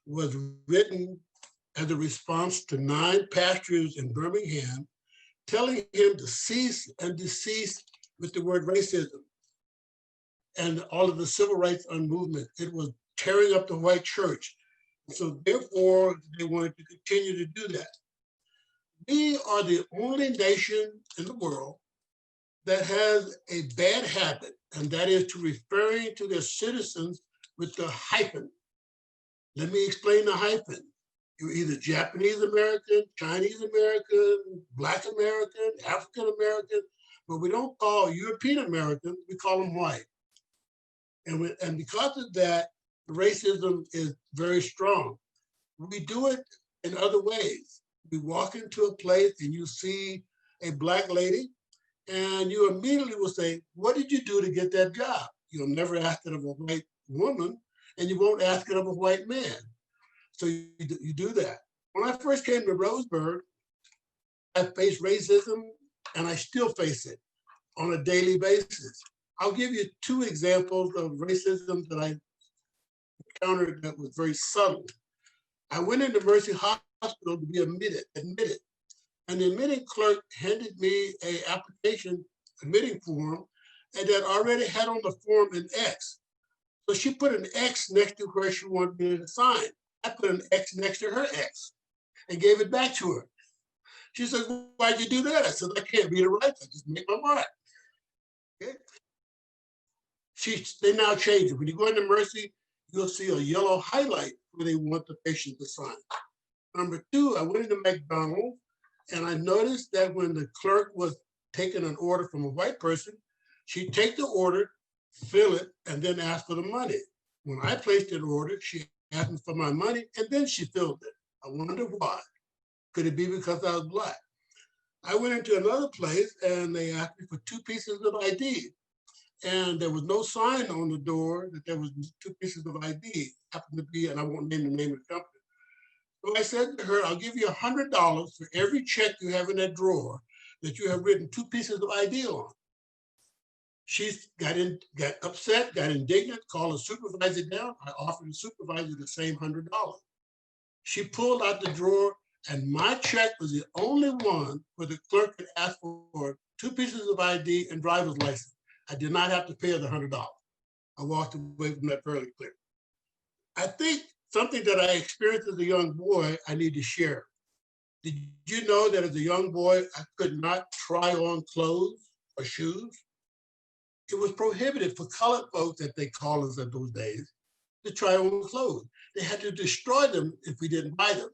S13: was written as a response to 9 pastors in Birmingham telling him to cease and desist with the word racism and all of the civil rights movement. It was tearing up the white church. So therefore, they wanted to continue to do that. We are the only nation in the world that has a bad habit, and that is to referring to their citizens with the hyphen. Let me explain the hyphen. You're either Japanese American, Chinese American, Black American, African American, but we don't call European Americans, we call them white. And because of that, racism is very strong. We do it in other ways. We walk into a place and you see a Black lady, and you immediately will say, what did you do to get that job? You'll never ask it of a white woman, and you won't ask it of a white man. So you do that. When I first came to Roseburg, I faced racism, and I still face it on a daily basis. I'll give you 2 examples of racism that I encountered that was very subtle. I went into Mercy Hospital to be admitted, and the admitting clerk handed me an application admitting form, and that already had on the form an X. So she put an X next to where she wanted me to sign. I put an X next to her X and gave it back to her. She said, why'd you do that? I said, I can't read it right, I just make my mark. Okay. They now change it. When you go into Mercy, you'll see a yellow highlight where they want the patient to sign. Number 2, I went into McDonald's, and I noticed that when the clerk was taking an order from a white person, she'd take the order, fill it, and then ask for the money. When I placed an order, she asked me for my money, and then she filled it. I wonder why. Could it be because I was Black? I went into another place, and they asked me for 2 pieces of ID. And there was no sign on the door that there was 2 pieces of ID. Happened to be, and I won't name the name of the company. So I said to her, I'll give you $100 for every check you have in that drawer that you have written 2 pieces of ID on. She got upset, got indignant, called the supervisor down. I offered the supervisor the same $100. She pulled out the drawer, and my check was the only one where the clerk could ask for 2 pieces of ID and driver's license. I did not have to pay her the $100. I walked away from that fairly clear. I think something that I experienced as a young boy, I need to share. Did you know that as a young boy, I could not try on clothes or shoes? It was prohibited for colored folks, that they call us at those days, to try on clothes. They had to destroy them if we didn't buy them.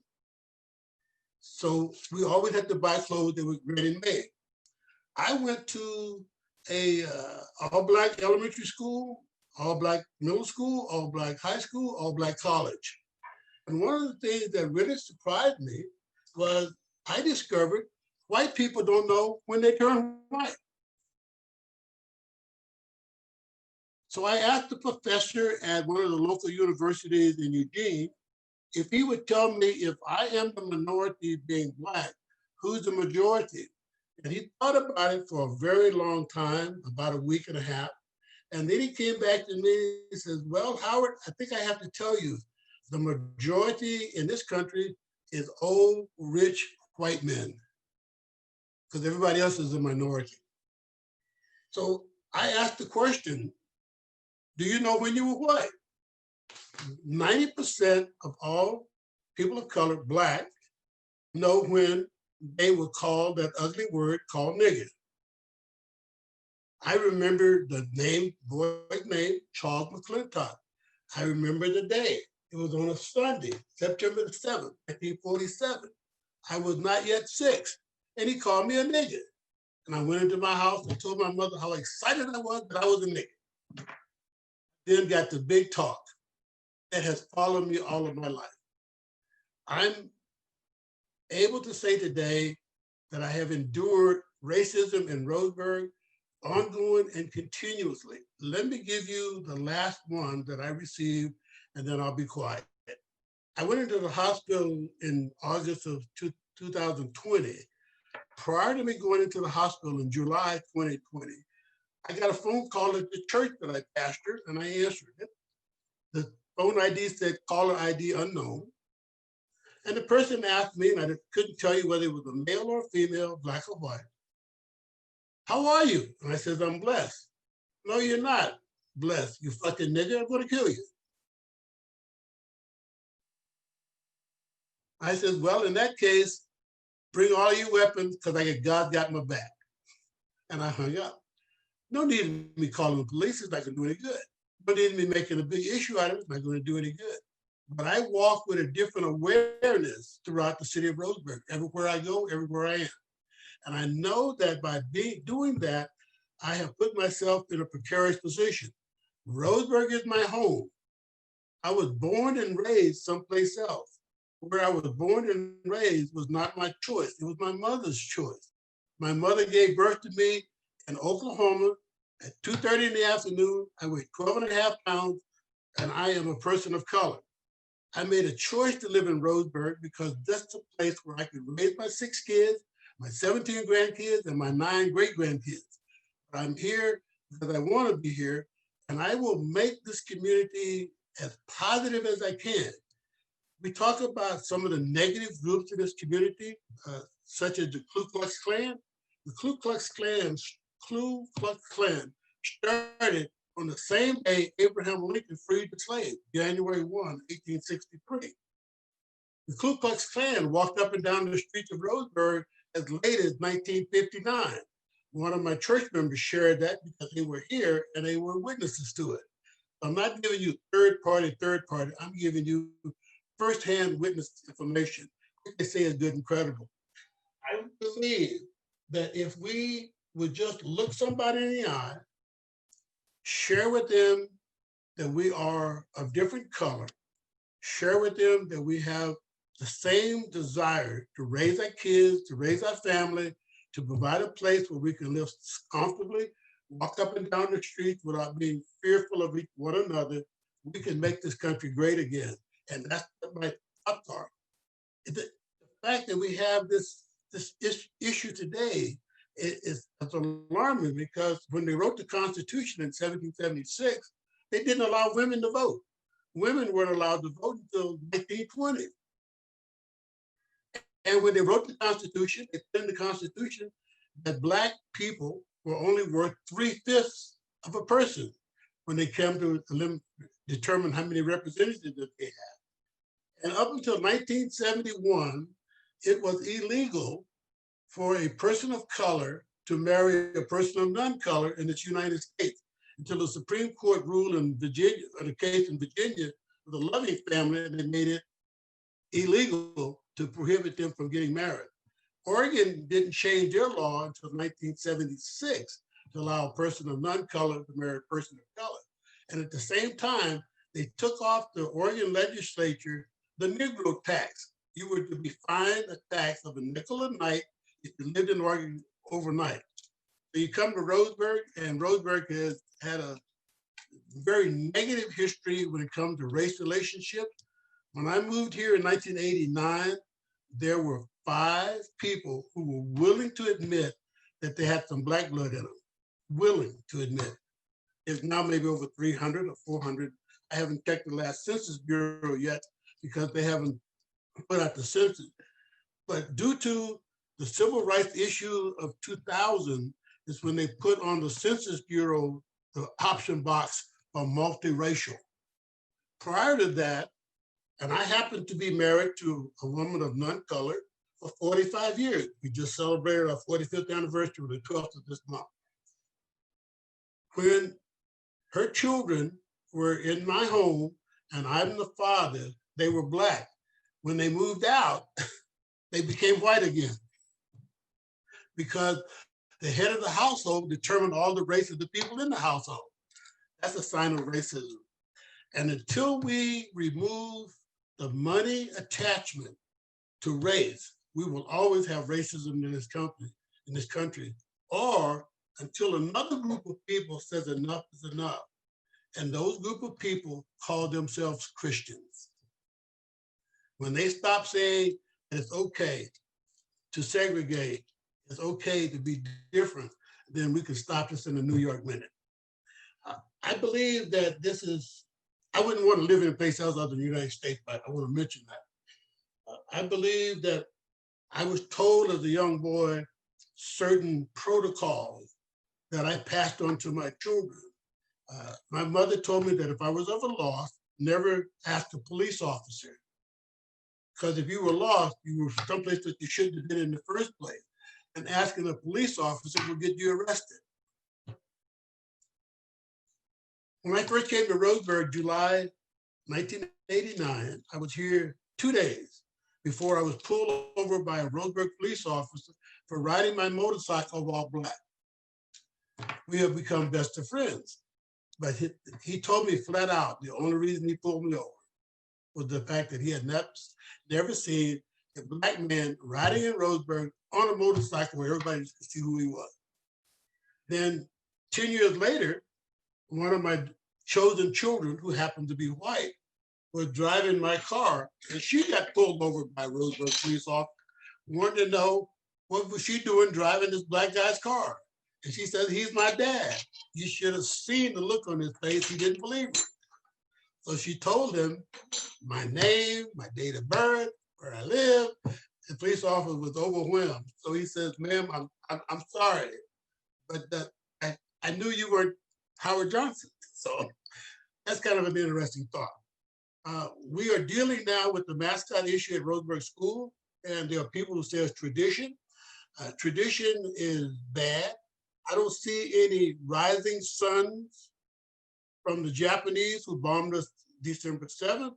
S13: So we always had to buy clothes that were ready-made. I went to a all-Black elementary school, all-Black middle school, all-Black high school, all-Black college. And one of the things that really surprised me was I discovered white people don't know when they turn white. So I asked the professor at one of the local universities in Eugene if he would tell me, if I am the minority being Black, who's the majority? And he thought about it for a very long time, about a week and a half. And then he came back to me and says, well, Howard, I think I have to tell you, the majority in this country is old, rich, white men, because everybody else is a minority. So I asked the question, do you know when you were white? 90% of all people of color, Black, know when they were called that ugly word called nigger. I remember the boy's name, Charles McClintock. I remember the day. It was on a Sunday, September the 7th, 1947. I was not yet 6, and he called me a nigger. And I went into my house and told my mother how excited I was that I was a nigger. Then got the big talk that has followed me all of my life. I'm able to say today that I have endured racism in Roseburg ongoing and continuously. Let me give you the last one that I received, and then I'll be quiet. I went into the hospital in August of 2020. Prior to me going into the hospital in July 2020, I got a phone call at the church that I pastored, and I answered it. The phone ID said caller ID unknown. And the person asked me, and I couldn't tell you whether it was a male or a female, black or white. How are you? And I said, I'm blessed. No, you're not blessed. You fucking nigger, I'm gonna kill you. I said, well, in that case, bring all your weapons because God got my back. And I hung up. No need of me calling the police, it's not gonna do any good. No need of me making a big issue out of it, it's not gonna do any good. But I walk with a different awareness throughout the city of Roseburg. Everywhere I go, everywhere I am. And I know that by doing that, I have put myself in a precarious position. Roseburg is my home. I was born and raised someplace else. Where I was born and raised was not my choice. It was my mother's choice. My mother gave birth to me in Oklahoma at 2:30 in the afternoon. I weighed 12.5 pounds, and I am a person of color. I made a choice to live in Roseburg because that's a place where I could raise my 6 kids, my 17 grandkids, and my 9 great-grandkids. But I'm here because I want to be here, and I will make this community as positive as I can. We talk about some of the negative groups in this community, such as the Ku Klux Klan. The Ku Klux Klan started on the same day Abraham Lincoln freed the slaves, January 1, 1863. The Ku Klux Klan walked up and down the streets of Roseburg as late as 1959. One of my church members shared that because they were here and they were witnesses to it. I'm not giving you third party. I'm giving you firsthand witness information. What they say is good and credible. I believe that if we would just look somebody in the eye, share with them that we are of different color, share with them that we have the same desire to raise our kids, to raise our family, to provide a place where we can live comfortably, walk up and down the streets without being fearful of one another, we can make this country great again. And that's what my thoughts are. The fact that we have this issue today is alarming because when they wrote the Constitution in 1776, they didn't allow women to vote. Women weren't allowed to vote until 1920. And when they wrote the Constitution, they put in the Constitution that Black people were only worth 3/5 of a person when they came to determine how many representatives that they had. And up until 1971, it was illegal for a person of color to marry a person of non-color in the United States until the Supreme Court ruled in Virginia, on a case in Virginia, with the Loving family, and they made it illegal to prohibit them from getting married. Oregon didn't change their law until 1976 to allow a person of non-color to marry a person of color. And at the same time, they took off the Oregon legislature the Negro tax. You were to be fined a tax of $0.05 a night if you lived in Oregon overnight. So you come to Roseburg, and Roseburg has had a very negative history when it comes to race relationships. When I moved here in 1989, there were 5 people who were willing to admit that they had some Black blood in them, willing to admit. It's now maybe over 300 or 400. I haven't checked the last Census Bureau yet because they haven't put out the census. But due to the civil rights issue of 2000 is when they put on the Census Bureau the option box for multiracial. Prior to that, and I happened to be married to a woman of non-color for 45 years. We just celebrated our 45th anniversary on the 12th of this month. When her children were in my home and I'm the father, they were Black. When they moved out, they became white again because the head of the household determined all the race of the people in the household. That's a sign of racism. And until we remove the money attachment to race, we will always have racism in this country, or until another group of people says enough is enough. And those group of people call themselves Christians. When they stop saying that it's okay to segregate, it's okay to be different, then we can stop this in a New York minute. I believe that this is, I wouldn't want to live in a place else other than the United States, but I want to mention that. I believe that I was told as a young boy certain protocols that I passed on to my children. My mother told me that if I was ever lost, never ask a police officer. Because if you were lost, you were someplace that you shouldn't have been in the first place. And asking a police officer will get you arrested. When I first came to Roseburg, July 1989, I was here 2 days before I was pulled over by a Roseburg police officer for riding my motorcycle while black. We have become best of friends. But he told me flat out, the only reason he pulled me over was the fact that he had never seen a black man riding in Roseburg on a motorcycle where everybody could see who he was. Then 10 years later, one of my chosen children, who happened to be white, was driving my car, and she got pulled over by a Roseburg police officer, wanted to know what was she doing driving this black guy's car. And she said, he's my dad. You should have seen the look on his face. He didn't believe her. So she told him my name, my date of birth, where I live. The police officer was overwhelmed. So he says, ma'am, I'm sorry, but I knew you weren't Howard Johnson. So that's kind of an interesting thought. We are dealing now with the mascot issue at Roseburg School, and there are people who say it's tradition. Tradition is bad. I don't see any rising suns from the Japanese who bombed us December 7th.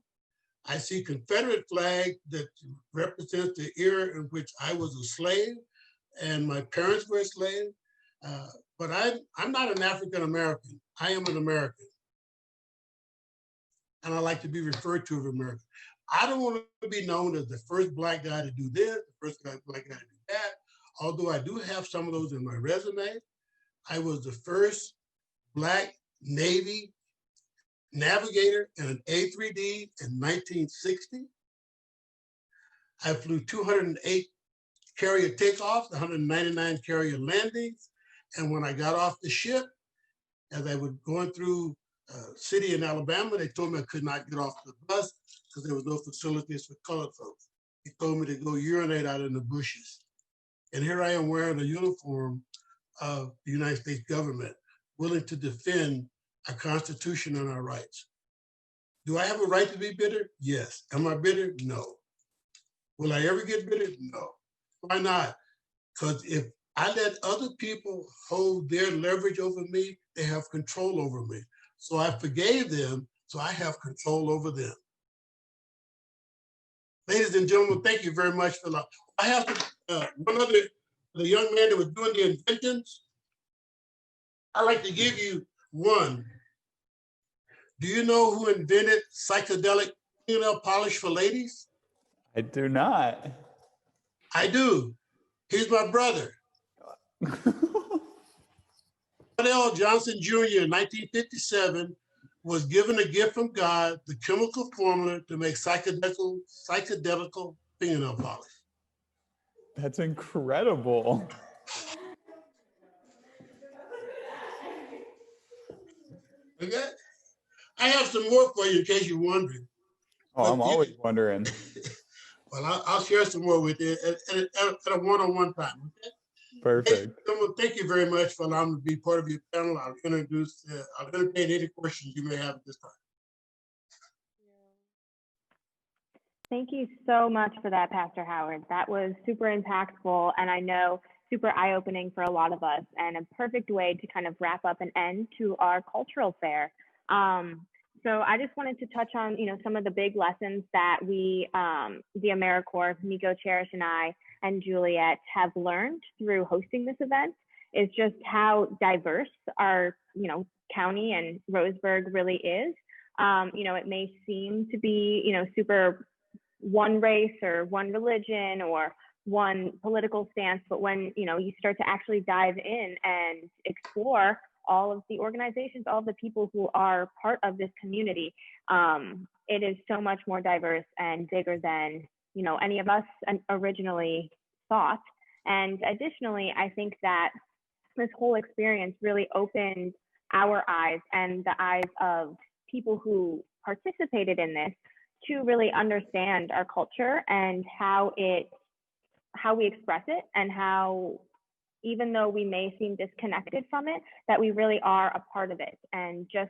S13: I see Confederate flag that represents the era in which I was a slave and my parents were slaves. But I'm not an African American. I am an American. And I like to be referred to as American. I don't want to be known as the first black guy to do this, the first black guy to do that. Although I do have some of those in my resume. I was the first black Navy navigator in an A3D in 1960. I flew 208 carrier takeoffs, 199 carrier landings. And when I got off the ship, as I was going through a city in Alabama, they told me I could not get off the bus because there was no facilities for colored folks. They told me to go urinate out in the bushes. And here I am wearing a uniform of the United States government, willing to defend our Constitution and our rights. Do I have a right to be bitter? Yes. Am I bitter? No. Will I ever get bitter? No. Why not? Because if I let other people hold their leverage over me, they have control over me. So I forgave them, so I have control over them. Ladies and gentlemen, thank you very much for that. I have one other, the young man that was doing the inventions. I'd like to give you one. Do you know who invented psychedelic fingernail polish for ladies?
S9: I do not.
S13: I do. He's my brother. L. Johnson Jr. in 1957 was given a gift from God, the chemical formula to make psychedelical fingernail polish.
S9: That's incredible.
S13: Okay. I have some more for you in case you're wondering.
S9: Oh, I'm always wondering.
S13: Well, I'll share some more with you at a one-on-one time. Okay?
S9: Perfect.
S13: Thank you very much for allowing me to be part of your panel. I'll entertain any questions you may have at this time.
S1: Thank you so much for that, Pastor Howard. That was super impactful, and I know super eye-opening for a lot of us, and a perfect way to kind of wrap up an end to our cultural fair. So I just wanted to touch on, some of the big lessons that we, the AmeriCorps, Nico Cherish and I, and Juliet have learned through hosting this event is just how diverse our, county and Roseburg really is. It may seem to be, super one race or one religion or one political stance, but when, you start to actually dive in and explore all of the organizations, all of the people who are part of this community, it is so much more diverse and bigger than, any of us originally thought. And additionally, I think that this whole experience really opened our eyes and the eyes of people who participated in this to really understand our culture and how we express it, and how, even though we may seem disconnected from it, that we really are a part of it, and just,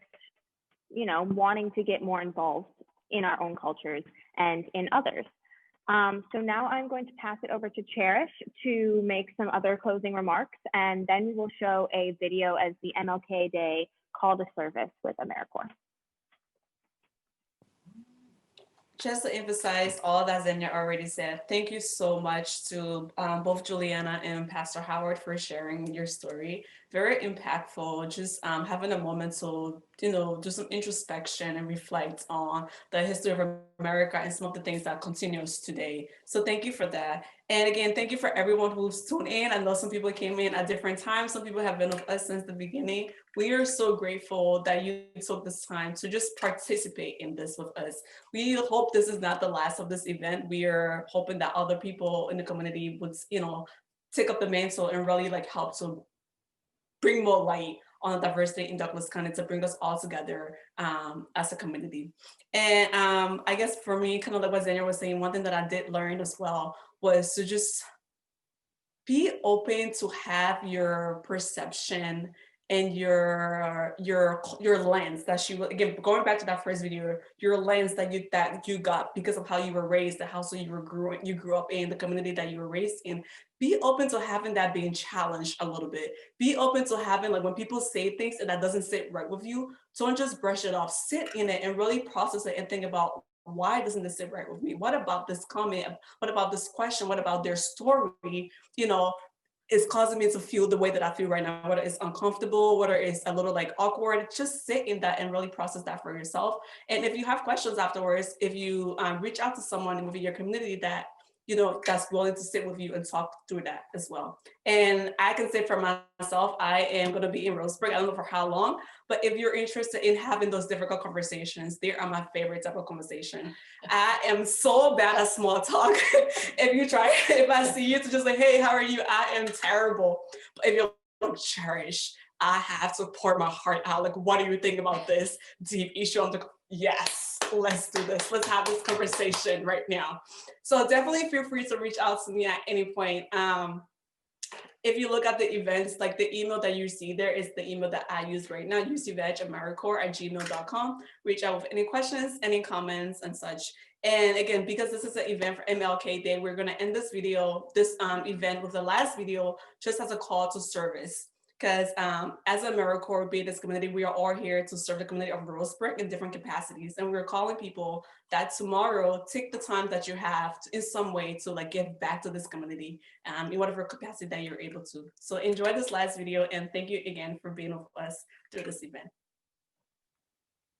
S1: wanting to get more involved in our own cultures and in others. So now I'm going to pass it over to Cherish to make some other closing remarks, and then we will show a video as the MLK Day call to service with AmeriCorps.
S2: Just to emphasize all that Xenia already said, thank you so much to both Juliana and Pastor Howard for sharing your story. Very impactful, just having a moment to, do some introspection and reflect on the history of America and some of the things that continues today. So thank you for that. And again, thank you for everyone who's tuned in. I know some people came in at different times. Some people have been with us since the beginning. We are so grateful that you took this time to just participate in this with us. We hope this is not the last of this event. We are hoping that other people in the community would, take up the mantle and really help to bring more light on diversity in Douglas County, to bring us all together as a community. And I guess for me, kind of like what Xenia was saying, one thing that I did learn as well was to just be open to have your perception and your lens that you, again, going back to that first video, your lens that you got because of how you were raised, the household you grew up in, the community that you were raised in. Be open to having that being challenged a little bit. Be open to having, when people say things and that doesn't sit right with you, don't just brush it off. Sit in it and really process it and think about, why doesn't this sit right with me? What about this comment? What about this question? What about their story? Is causing me to feel the way that I feel right now, whether it's uncomfortable, whether it's a little awkward. Just sit in that and really process that for yourself. And if you have questions afterwards, if you reach out to someone within your community that that's willing to sit with you and talk through that as well. And I can say for myself, I am going to be in Roseburg. I don't know for how long, but if you're interested in having those difficult conversations, they are my favorite type of conversation. I am so bad at small talk. If I see you to just say, hey, how are you? I am terrible. But if you're Cherish, I have to pour my heart out. What do you think about this deep issue? Yes, let's do this. Let's have this conversation right now. So definitely feel free to reach out to me at any point. If you look at the events, the email that you see there is the email that I use right now, ucveg@americorps@gmail.com. Reach out with any questions, any comments and such. And again, because this is an event for MLK Day, we're gonna end this event with the last video just as a call to service. Because as AmeriCorps Day this community, we are all here to serve the community of Roseburg in different capacities. And we're calling people that tomorrow, take the time that you have in some way to give back to this community in whatever capacity that you're able to. So enjoy this last video, and thank you again for being with us through this event.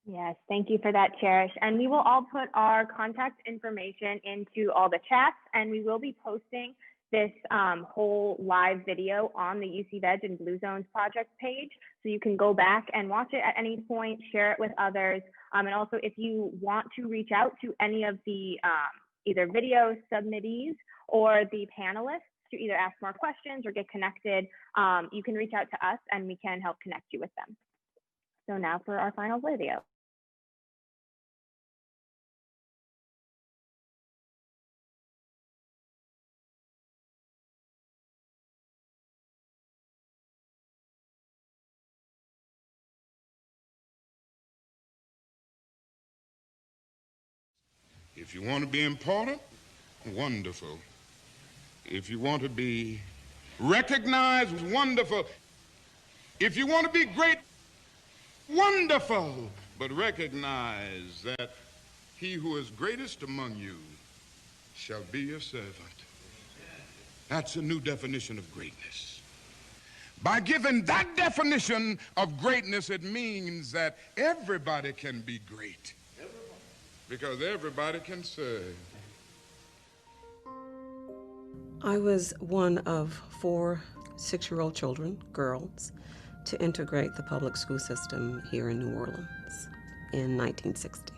S1: Yes, thank you for that, Cherish. And we will all put our contact information into all the chats, and we will be posting this whole live video on the UC Veg and Blue Zones project page. So you can go back and watch it at any point, share it with others. And also if you want to reach out to any of the either video submittees or the panelists to either ask more questions or get connected, you can reach out to us and we can help connect you with them. So now for our final video.
S14: If you want to be important, wonderful. If you want to be recognized, wonderful. If you want to be great, wonderful. But recognize that he who is greatest among you shall be your servant. That's a new definition of greatness. By giving that definition of greatness, it means that everybody can be great. Because everybody can serve.
S21: I was one of 4 6-year-old children, girls, to integrate the public school system here in New Orleans in 1960.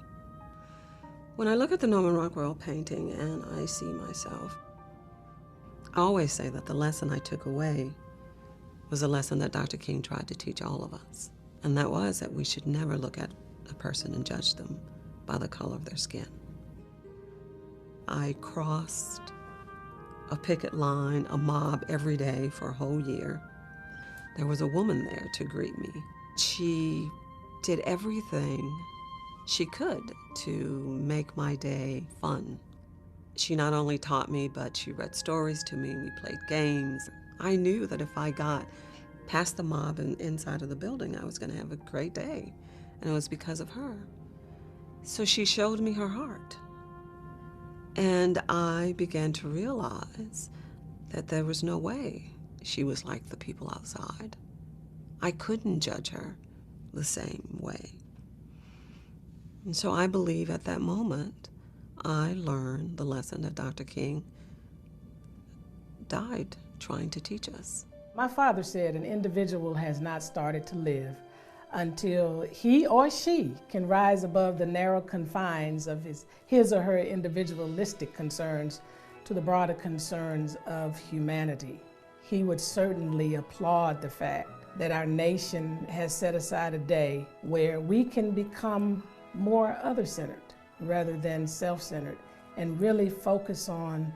S21: When I look at the Norman Rockwell painting and I see myself, I always say that the lesson I took away was a lesson that Dr. King tried to teach all of us. And that was that we should never look at a person and judge them by the color of their skin. I crossed a picket line, a mob every day for a whole year. There was a woman there to greet me. She did everything she could to make my day fun. She not only taught me, but she read stories to me. We played games. I knew that if I got past the mob and inside of the building, I was going to have a great day. And it was because of her. So she showed me her heart. And I began to realize that there was no way she was like the people outside. I couldn't judge her the same way. And so I believe at that moment, I learned the lesson that Dr. King died trying to teach us.
S6: My father said an individual has not started to live until he or she can rise above the narrow confines of his or her individualistic concerns to the broader concerns of humanity. He would certainly applaud the fact that our nation has set aside a day where we can become more other-centered rather than self-centered and really focus on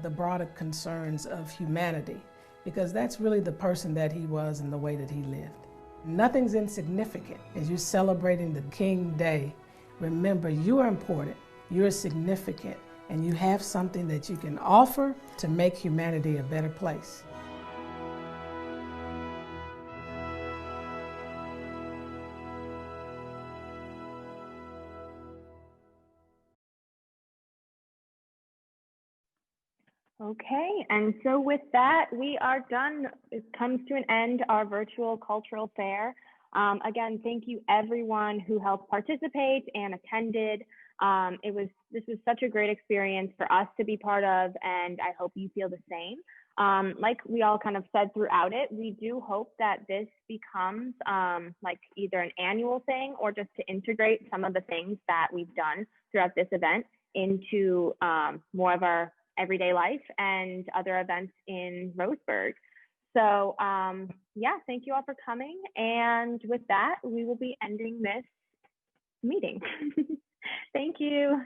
S6: the broader concerns of humanity, because that's really the person that he was and the way that he lived. Nothing's insignificant. As you're celebrating the King Day, remember you are important, you're significant, and you have something that you can offer to make humanity a better place.
S1: Okay, and so with that, we are done. It comes to an end, our virtual cultural fair. Again, thank you everyone who helped participate and attended. This was such a great experience for us to be part of, and I hope you feel the same. Like we all kind of said throughout it, we do hope that this becomes like either an annual thing or just to integrate some of the things that we've done throughout this event into more of our everyday life and other events in Roseburg. So yeah, thank you all for coming. And with that, we will be ending this meeting. Thank you.